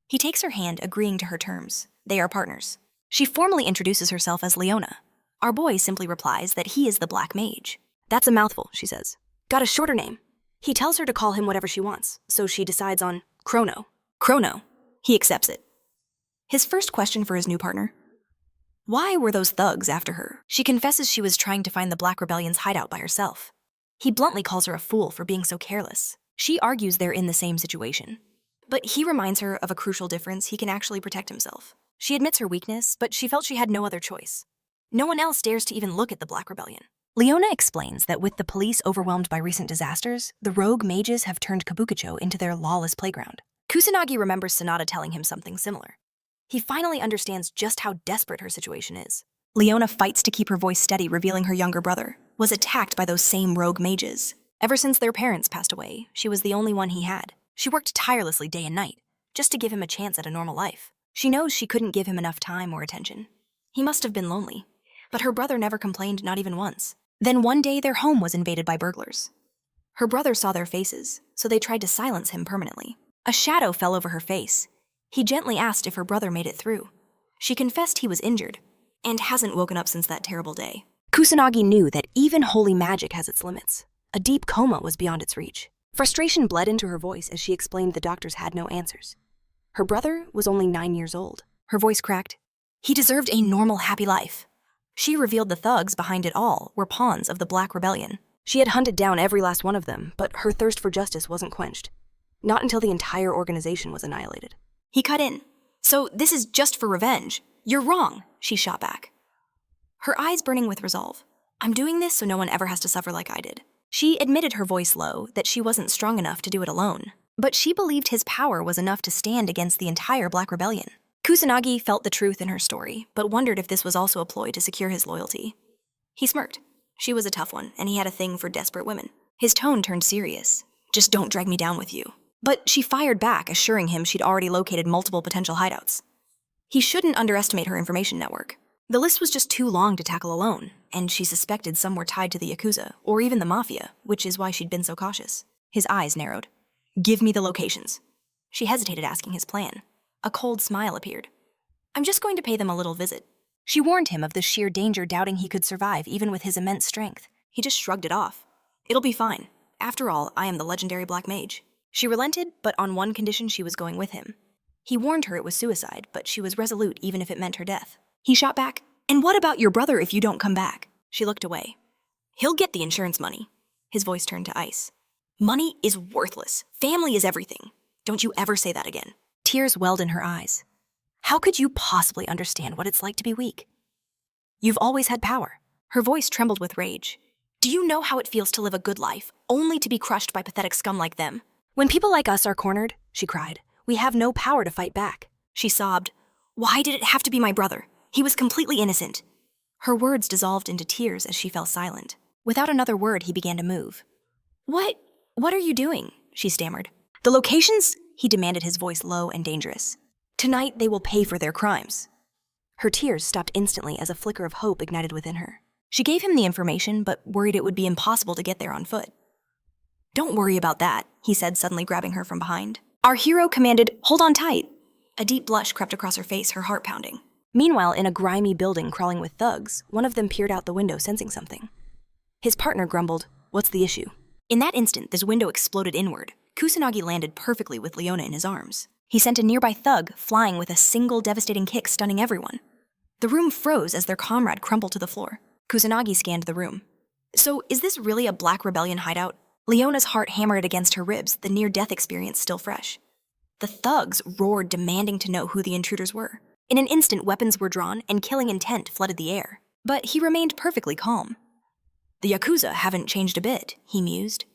He takes her hand, agreeing to her terms. They are partners. She formally introduces herself as Leona. Our boy simply replies that he is the Black Mage. That's a mouthful, she says. Got a shorter name. He tells her to call him whatever she wants, so she decides on Chrono. Chrono. He accepts it. His first question for his new partner. Why were those thugs after her? She confesses she was trying to find the Black Rebellion's hideout by herself. He bluntly calls her a fool for being so careless. She argues they're in the same situation. But he reminds her of a crucial difference: he can actually protect himself. She admits her weakness, but she felt she had no other choice. No one else dares to even look at the Black Rebellion. Leona explains that with the police overwhelmed by recent disasters, the rogue mages have turned Kabukicho into their lawless playground. Kusanagi remembers Sonata telling him something similar. He finally understands just how desperate her situation is. Leona fights to keep her voice steady, revealing her younger brother was attacked by those same rogue mages. Ever since their parents passed away, she was the only one he had. She worked tirelessly day and night, just to give him a chance at a normal life. She knows she couldn't give him enough time or attention. He must have been lonely, but her brother never complained, not even once. Then one day, their home was invaded by burglars. Her brother saw their faces, so they tried to silence him permanently. A shadow fell over her face. He gently asked if her brother made it through. She confessed he was injured, and hasn't woken up since that terrible day. Kusanagi knew that even holy magic has its limits. A deep coma was beyond its reach. Frustration bled into her voice as she explained the doctors had no answers. Her brother was only 9 years old. Her voice cracked. He deserved a normal, happy life. She revealed the thugs behind it all were pawns of the Black Rebellion. She had hunted down every last one of them, but her thirst for justice wasn't quenched. Not until the entire organization was annihilated. He cut in. So this is just for revenge. You're wrong, she shot back. Her eyes burning with resolve. I'm doing this so no one ever has to suffer like I did. She admitted, her voice low, that she wasn't strong enough to do it alone. But she believed his power was enough to stand against the entire Black Rebellion. Kusanagi felt the truth in her story, but wondered if this was also a ploy to secure his loyalty. He smirked. She was a tough one, and he had a thing for desperate women. His tone turned serious. Just don't drag me down with you. But she fired back, assuring him she'd already located multiple potential hideouts. He shouldn't underestimate her information network. The list was just too long to tackle alone, and she suspected some were tied to the Yakuza, or even the Mafia, which is why she'd been so cautious. His eyes narrowed. Give me the locations. She hesitated, asking his plan. A cold smile appeared. I'm just going to pay them a little visit. She warned him of the sheer danger, doubting he could survive even with his immense strength. He just shrugged it off. It'll be fine. After all, I am the legendary Black Mage. She relented, but on one condition: she was going with him. He warned her it was suicide, but she was resolute even if it meant her death. He shot back. And what about your brother if you don't come back? She looked away. He'll get the insurance money. His voice turned to ice. Money is worthless. Family is everything. Don't you ever say that again. Tears welled in her eyes. How could you possibly understand what it's like to be weak? You've always had power. Her voice trembled with rage. Do you know how it feels to live a good life, only to be crushed by pathetic scum like them? When people like us are cornered, she cried, we have no power to fight back. She sobbed. Why did it have to be my brother? He was completely innocent. Her words dissolved into tears as she fell silent. Without another word, he began to move. What are you doing? She stammered. The locations? He demanded, his voice low and dangerous. Tonight they will pay for their crimes. Her tears stopped instantly as a flicker of hope ignited within her. She gave him the information, but worried it would be impossible to get there on foot. Don't worry about that, he said, suddenly grabbing her from behind. Our hero commanded, hold on tight. A deep blush crept across her face, her heart pounding. Meanwhile, in a grimy building crawling with thugs, one of them peered out the window, sensing something. His partner grumbled, what's the issue? In that instant, this window exploded inward. Kusanagi landed perfectly with Leona in his arms. He sent a nearby thug flying with a single devastating kick, stunning everyone. The room froze as their comrade crumpled to the floor. Kusanagi scanned the room. So, is this really a Black Rebellion hideout? Leona's heart hammered against her ribs, the near-death experience still fresh. The thugs roared, demanding to know who the intruders were. In an instant, weapons were drawn, and killing intent flooded the air. But he remained perfectly calm. The Yakuza haven't changed a bit, he mused.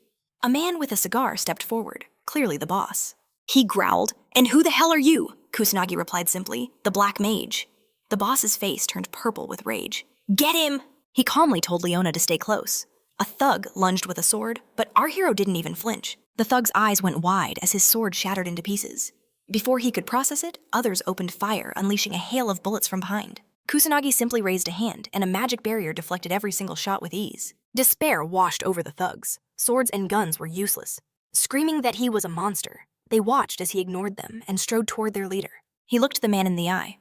A man with a cigar stepped forward, clearly the boss. He growled, and who the hell are you? Kusanagi replied simply, the Black Mage. The boss's face turned purple with rage. Get him! He calmly told Leona to stay close. A thug lunged with a sword, but our hero didn't even flinch. The thug's eyes went wide as his sword shattered into pieces. Before he could process it, others opened fire, unleashing a hail of bullets from behind. Kusanagi simply raised a hand, and a magic barrier deflected every single shot with ease. Despair washed over the thugs. Swords and guns were useless. Screaming that he was a monster, they watched as he ignored them and strode toward their leader. He looked the man in the eye.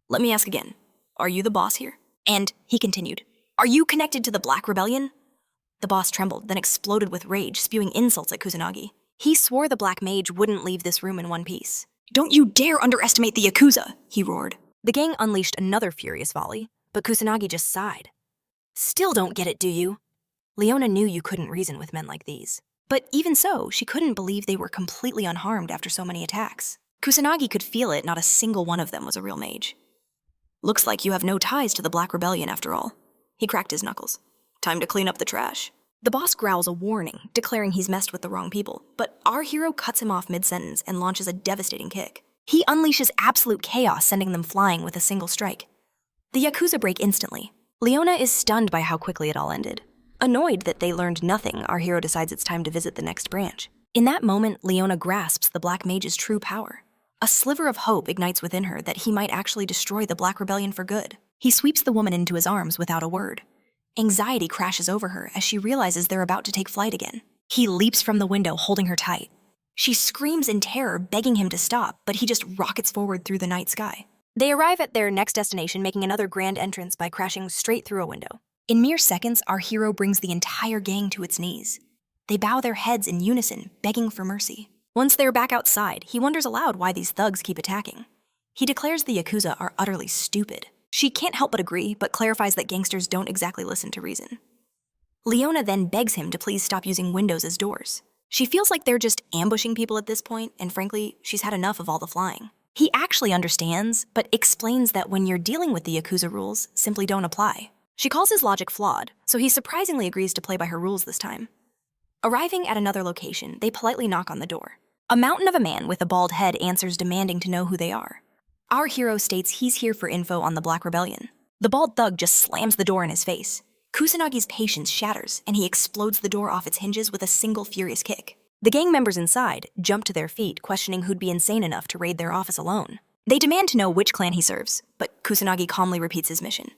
Let me ask again. Are you the boss here? And, he continued, are you connected to the Black Rebellion? The boss trembled, then exploded with rage, spewing insults at Kusanagi. He swore the Black Mage wouldn't leave this room in one piece. Don't you dare underestimate the Yakuza, he roared. The gang unleashed another furious volley, but Kusanagi just sighed. Still don't get it, do you? Leona knew you couldn't reason with men like these. But even so, she couldn't believe they were completely unharmed after so many attacks. Kusanagi could feel it, not a single one of them was a real mage. Looks like you have no ties to the Black Rebellion after all. He cracked his knuckles. Time to clean up the trash. The boss growls a warning, declaring he's messed with the wrong people, but our hero cuts him off mid-sentence and launches a devastating kick. He unleashes absolute chaos, sending them flying with a single strike. The Yakuza break instantly. Leona is stunned by how quickly it all ended. Annoyed that they learned nothing, our hero decides it's time to visit the next branch. In that moment, Leona grasps the Black Mage's true power. A sliver of hope ignites within her that he might actually destroy the Black Rebellion for good. He sweeps the woman into his arms without a word. Anxiety crashes over her as she realizes they're about to take flight again. He leaps from the window, holding her tight. She screams in terror, begging him to stop, but he just rockets forward through the night sky. They arrive at their next destination, making another grand entrance by crashing straight through a window. In mere seconds, our hero brings the entire gang to its knees. They bow their heads in unison, begging for mercy. Once they're back outside, he wonders aloud why these thugs keep attacking. He declares the Yakuza are utterly stupid. She can't help but agree, but clarifies that gangsters don't exactly listen to reason. Leona then begs him to please stop using windows as doors. She feels like they're just ambushing people at this point, and frankly, she's had enough of all the flying. He actually understands, but explains that when you're dealing with the Yakuza rules, simply don't apply. She calls his logic flawed, so he surprisingly agrees to play by her rules this time. Arriving at another location, they politely knock on the door. A mountain of a man with a bald head answers, demanding to know who they are. Our hero states he's here for info on the Black Rebellion. The bald thug just slams the door in his face. Kusanagi's patience shatters, and he explodes the door off its hinges with a single furious kick. The gang members inside jump to their feet, questioning who'd be insane enough to raid their office alone. They demand to know which clan he serves, but Kusanagi calmly repeats his mission.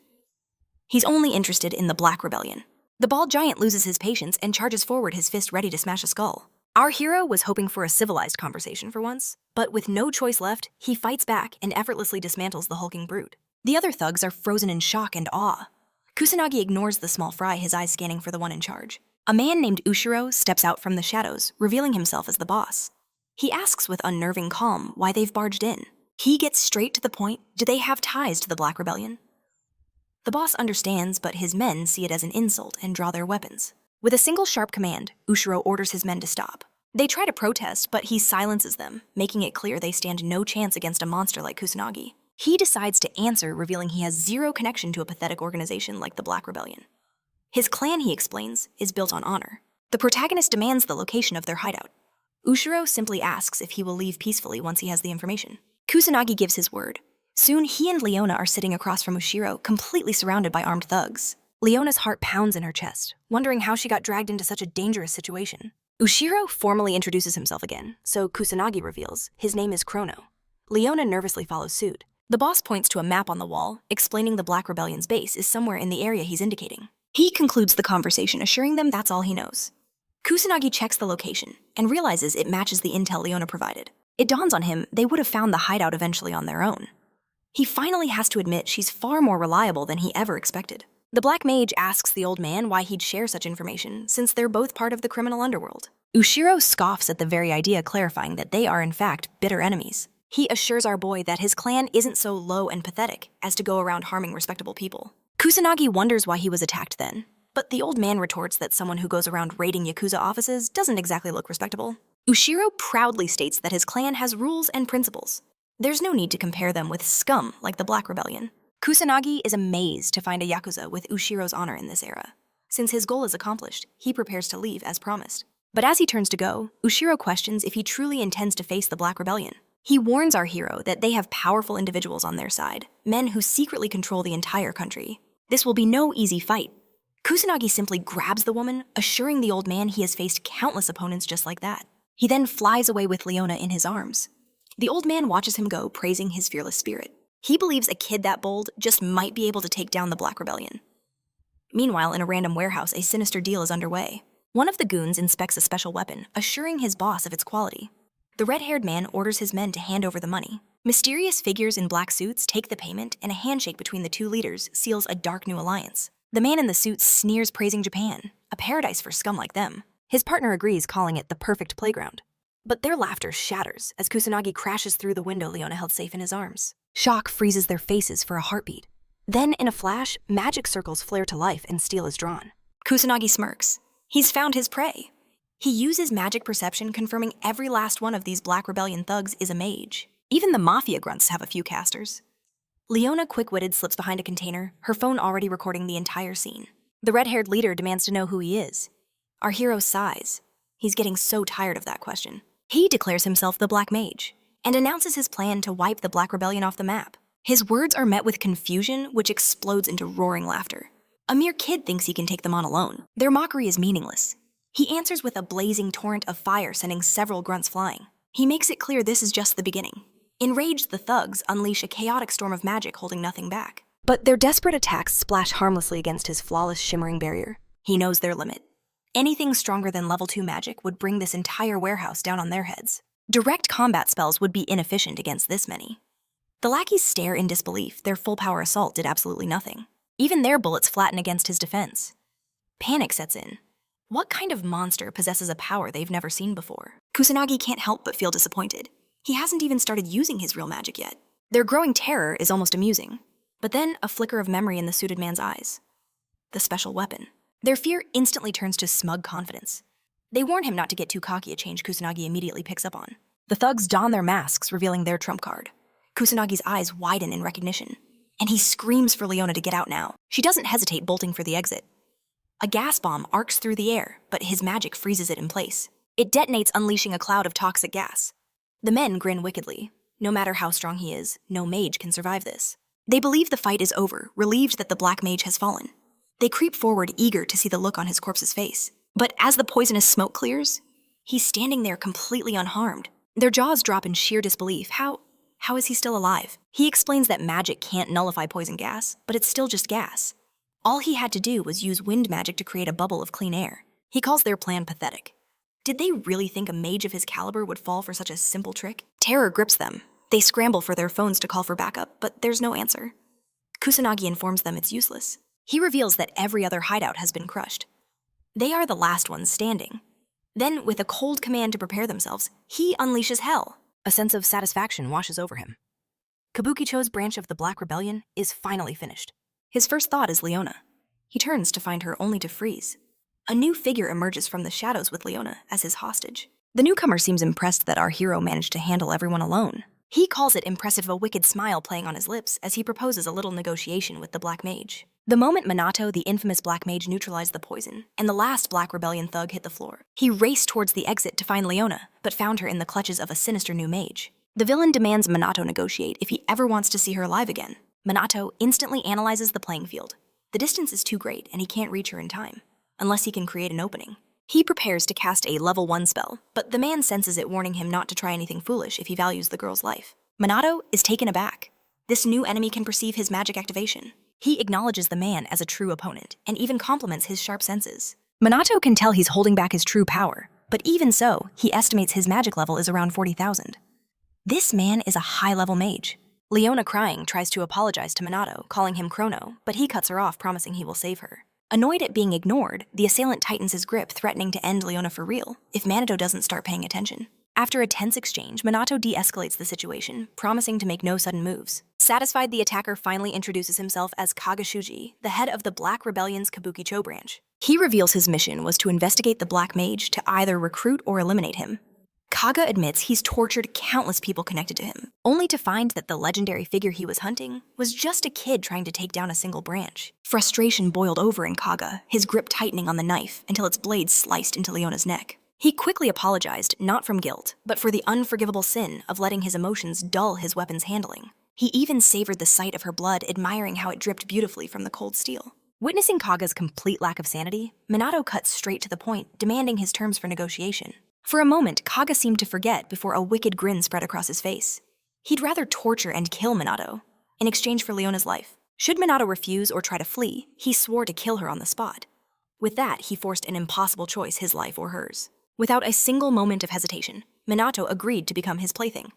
He's only interested in the Black Rebellion. The bald giant loses his patience and charges forward, his fist ready to smash a skull. Our hero was hoping for a civilized conversation for once, but with no choice left, he fights back and effortlessly dismantles the hulking brute. The other thugs are frozen in shock and awe. Kusanagi ignores the small fry, his eyes scanning for the one in charge. A man named Ushiro steps out from the shadows, revealing himself as the boss. He asks with unnerving calm why they've barged in. He gets straight to the point. Do they have ties to the Black Rebellion? The boss understands, but his men see it as an insult and draw their weapons. With a single sharp command, Ushiro orders his men to stop. They try to protest, but he silences them, making it clear they stand no chance against a monster like Kusanagi. He decides to answer, revealing he has zero connection to a pathetic organization like the Black Rebellion. His clan, he explains, is built on honor. The protagonist demands the location of their hideout. Ushiro simply asks if he will leave peacefully once he has the information. Kusanagi gives his word. Soon, he and Leona are sitting across from Ushiro, completely surrounded by armed thugs. Leona's heart pounds in her chest, wondering how she got dragged into such a dangerous situation. Ushiro formally introduces himself again, so Kusanagi reveals his name is Chrono. Leona nervously follows suit. The boss points to a map on the wall, explaining the Black Rebellion's base is somewhere in the area he's indicating. He concludes the conversation, assuring them that's all he knows. Kusanagi checks the location and realizes it matches the intel Leona provided. It dawns on him they would have found the hideout eventually on their own. He finally has to admit she's far more reliable than he ever expected. The Black Mage asks the old man why he'd share such information, since they're both part of the criminal underworld. Ushiro scoffs at the very idea, clarifying that they are in fact bitter enemies. He assures our boy that his clan isn't so low and pathetic as to go around harming respectable people. Kusanagi wonders why he was attacked then, but the old man retorts that someone who goes around raiding Yakuza offices doesn't exactly look respectable. Ushiro proudly states that his clan has rules and principles. There's no need to compare them with scum like the Black Rebellion. Kusanagi is amazed to find a Yakuza with Ushiro's honor in this era. Since his goal is accomplished, he prepares to leave as promised. But as he turns to go, Ushiro questions if he truly intends to face the Black Rebellion. He warns our hero that they have powerful individuals on their side, men who secretly control the entire country. This will be no easy fight. Kusanagi simply grabs the woman, assuring the old man he has faced countless opponents just like that. He then flies away with Leona in his arms. The old man watches him go, praising his fearless spirit. He believes a kid that bold just might be able to take down the Black Rebellion. Meanwhile, in a random warehouse, a sinister deal is underway. One of the goons inspects a special weapon, assuring his boss of its quality. The red-haired man orders his men to hand over the money. Mysterious figures in black suits take the payment, and a handshake between the two leaders seals a dark new alliance. The man in the suit sneers, praising Japan, a paradise for scum like them. His partner agrees, calling it the perfect playground. But their laughter shatters as Kusanagi crashes through the window Leona held safe in his arms. Shock freezes their faces for a heartbeat. Then, in a flash, magic circles flare to life and steel is drawn. Kusanagi smirks. He's found his prey. He uses magic perception, confirming every last one of these Black Rebellion thugs is a mage. Even the mafia grunts have a few casters. Leona, quick-witted, slips behind a container, her phone already recording the entire scene. The red-haired leader demands to know who he is. Our hero sighs. He's getting so tired of that question. He declares himself the Black Mage and announces his plan to wipe the Black Rebellion off the map. His words are met with confusion, which explodes into roaring laughter. A mere kid thinks he can take them on alone. Their mockery is meaningless. He answers with a blazing torrent of fire, sending several grunts flying. He makes it clear this is just the beginning. Enraged, the thugs unleash a chaotic storm of magic, holding nothing back. But their desperate attacks splash harmlessly against his flawless, shimmering barrier. He knows their limit. Anything stronger than level 2 magic would bring this entire warehouse down on their heads. Direct combat spells would be inefficient against this many. The lackeys stare in disbelief. Their full-power assault did absolutely nothing. Even their bullets flatten against his defense. Panic sets in. What kind of monster possesses a power they've never seen before? Kusanagi can't help but feel disappointed. He hasn't even started using his real magic yet. Their growing terror is almost amusing. But then, a flicker of memory in the suited man's eyes. The special weapon. Their fear instantly turns to smug confidence. They warn him not to get too cocky, a change Kusanagi immediately picks up on. The thugs don their masks, revealing their trump card. Kusanagi's eyes widen in recognition, and he screams for Leona to get out now. She doesn't hesitate, bolting for the exit. A gas bomb arcs through the air, but his magic freezes it in place. It detonates, unleashing a cloud of toxic gas. The men grin wickedly. No matter how strong he is, no mage can survive this. They believe the fight is over, relieved that the Black Mage has fallen. They creep forward, eager to see the look on his corpse's face. But as the poisonous smoke clears, he's standing there completely unharmed. Their jaws drop in sheer disbelief. How is he still alive? He explains that magic can't nullify poison gas, but it's still just gas. All he had to do was use wind magic to create a bubble of clean air. He calls their plan pathetic. Did they really think a mage of his caliber would fall for such a simple trick? Terror grips them. They scramble for their phones to call for backup, but there's no answer. Kusanagi informs them it's useless. He reveals that every other hideout has been crushed. They are the last ones standing. Then, with a cold command to prepare themselves, he unleashes hell. A sense of satisfaction washes over him. Kabukicho's branch of the Black Rebellion is finally finished. His first thought is Leona. He turns to find her only to freeze. A new figure emerges from the shadows with Leona as his hostage. The newcomer seems impressed that our hero managed to handle everyone alone. He calls it impressive, a wicked smile playing on his lips as he proposes a little negotiation with the Black Mage. The moment Minato, the infamous Black Mage, neutralized the poison, and the last Black Rebellion thug hit the floor, he raced towards the exit to find Leona, but found her in the clutches of a sinister new mage. The villain demands Minato negotiate if he ever wants to see her alive again. Minato instantly analyzes the playing field. The distance is too great, and he can't reach her in time, unless he can create an opening. He prepares to cast a level 1 spell, but the man senses it, warning him not to try anything foolish if he values the girl's life. Minato is taken aback. This new enemy can perceive his magic activation. He acknowledges the man as a true opponent, and even compliments his sharp senses. Minato can tell he's holding back his true power, but even so, he estimates his magic level is around 40,000. This man is a high-level mage. Leona, crying, tries to apologize to Minato, calling him Chrono, but he cuts her off, promising he will save her. Annoyed at being ignored, the assailant tightens his grip, threatening to end Leona for real if Minato doesn't start paying attention. After a tense exchange, Minato de-escalates the situation, promising to make no sudden moves. Satisfied, the attacker finally introduces himself as Kagashuji, the head of the Black Rebellion's Kabukicho branch. He reveals his mission was to investigate the Black Mage to either recruit or eliminate him. Kaga admits he's tortured countless people connected to him, only to find that the legendary figure he was hunting was just a kid trying to take down a single branch. Frustration boiled over in Kaga, his grip tightening on the knife until its blade sliced into Leona's neck. He quickly apologized, not from guilt, but for the unforgivable sin of letting his emotions dull his weapon's handling. He even savored the sight of her blood, admiring how it dripped beautifully from the cold steel. Witnessing Kaga's complete lack of sanity, Minato cut straight to the point, demanding his terms for negotiation. For a moment, Kaga seemed to forget before a wicked grin spread across his face. He'd rather torture and kill Minato in exchange for Leona's life. Should Minato refuse or try to flee, he swore to kill her on the spot. With that, he forced an impossible choice, his life or hers. Without a single moment of hesitation, Minato agreed to become his plaything.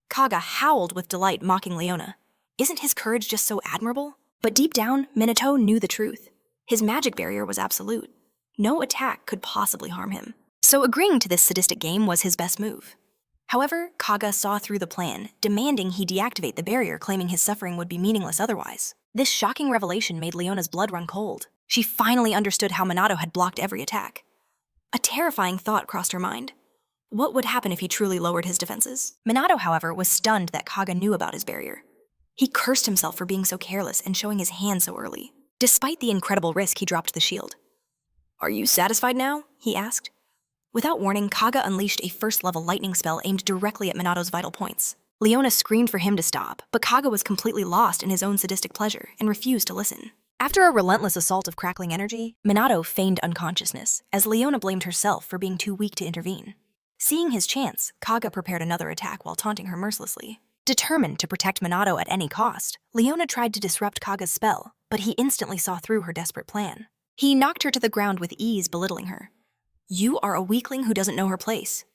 Kaga howled with delight, mocking Leona. Isn't his courage just so admirable? But deep down, Minato knew the truth. His magic barrier was absolute. No attack could possibly harm him. So agreeing to this sadistic game was his best move. However, Kaga saw through the plan, demanding he deactivate the barrier, claiming his suffering would be meaningless otherwise. This shocking revelation made Leona's blood run cold. She finally understood how Minato had blocked every attack. A terrifying thought crossed her mind. What would happen if he truly lowered his defenses? Minato, however, was stunned that Kaga knew about his barrier. He cursed himself for being so careless and showing his hand so early. Despite the incredible risk, he dropped the shield. "Are you satisfied now?" he asked. Without warning, Kaga unleashed a first-level lightning spell aimed directly at Minato's vital points. Leona screamed for him to stop, but Kaga was completely lost in his own sadistic pleasure and refused to listen. After a relentless assault of crackling energy, Minato feigned unconsciousness, as Leona blamed herself for being too weak to intervene. Seeing his chance, Kaga prepared another attack while taunting her mercilessly. Determined to protect Minato at any cost, Leona tried to disrupt Kaga's spell, but he instantly saw through her desperate plan. He knocked her to the ground with ease, belittling her. "You are a weakling who doesn't know her place.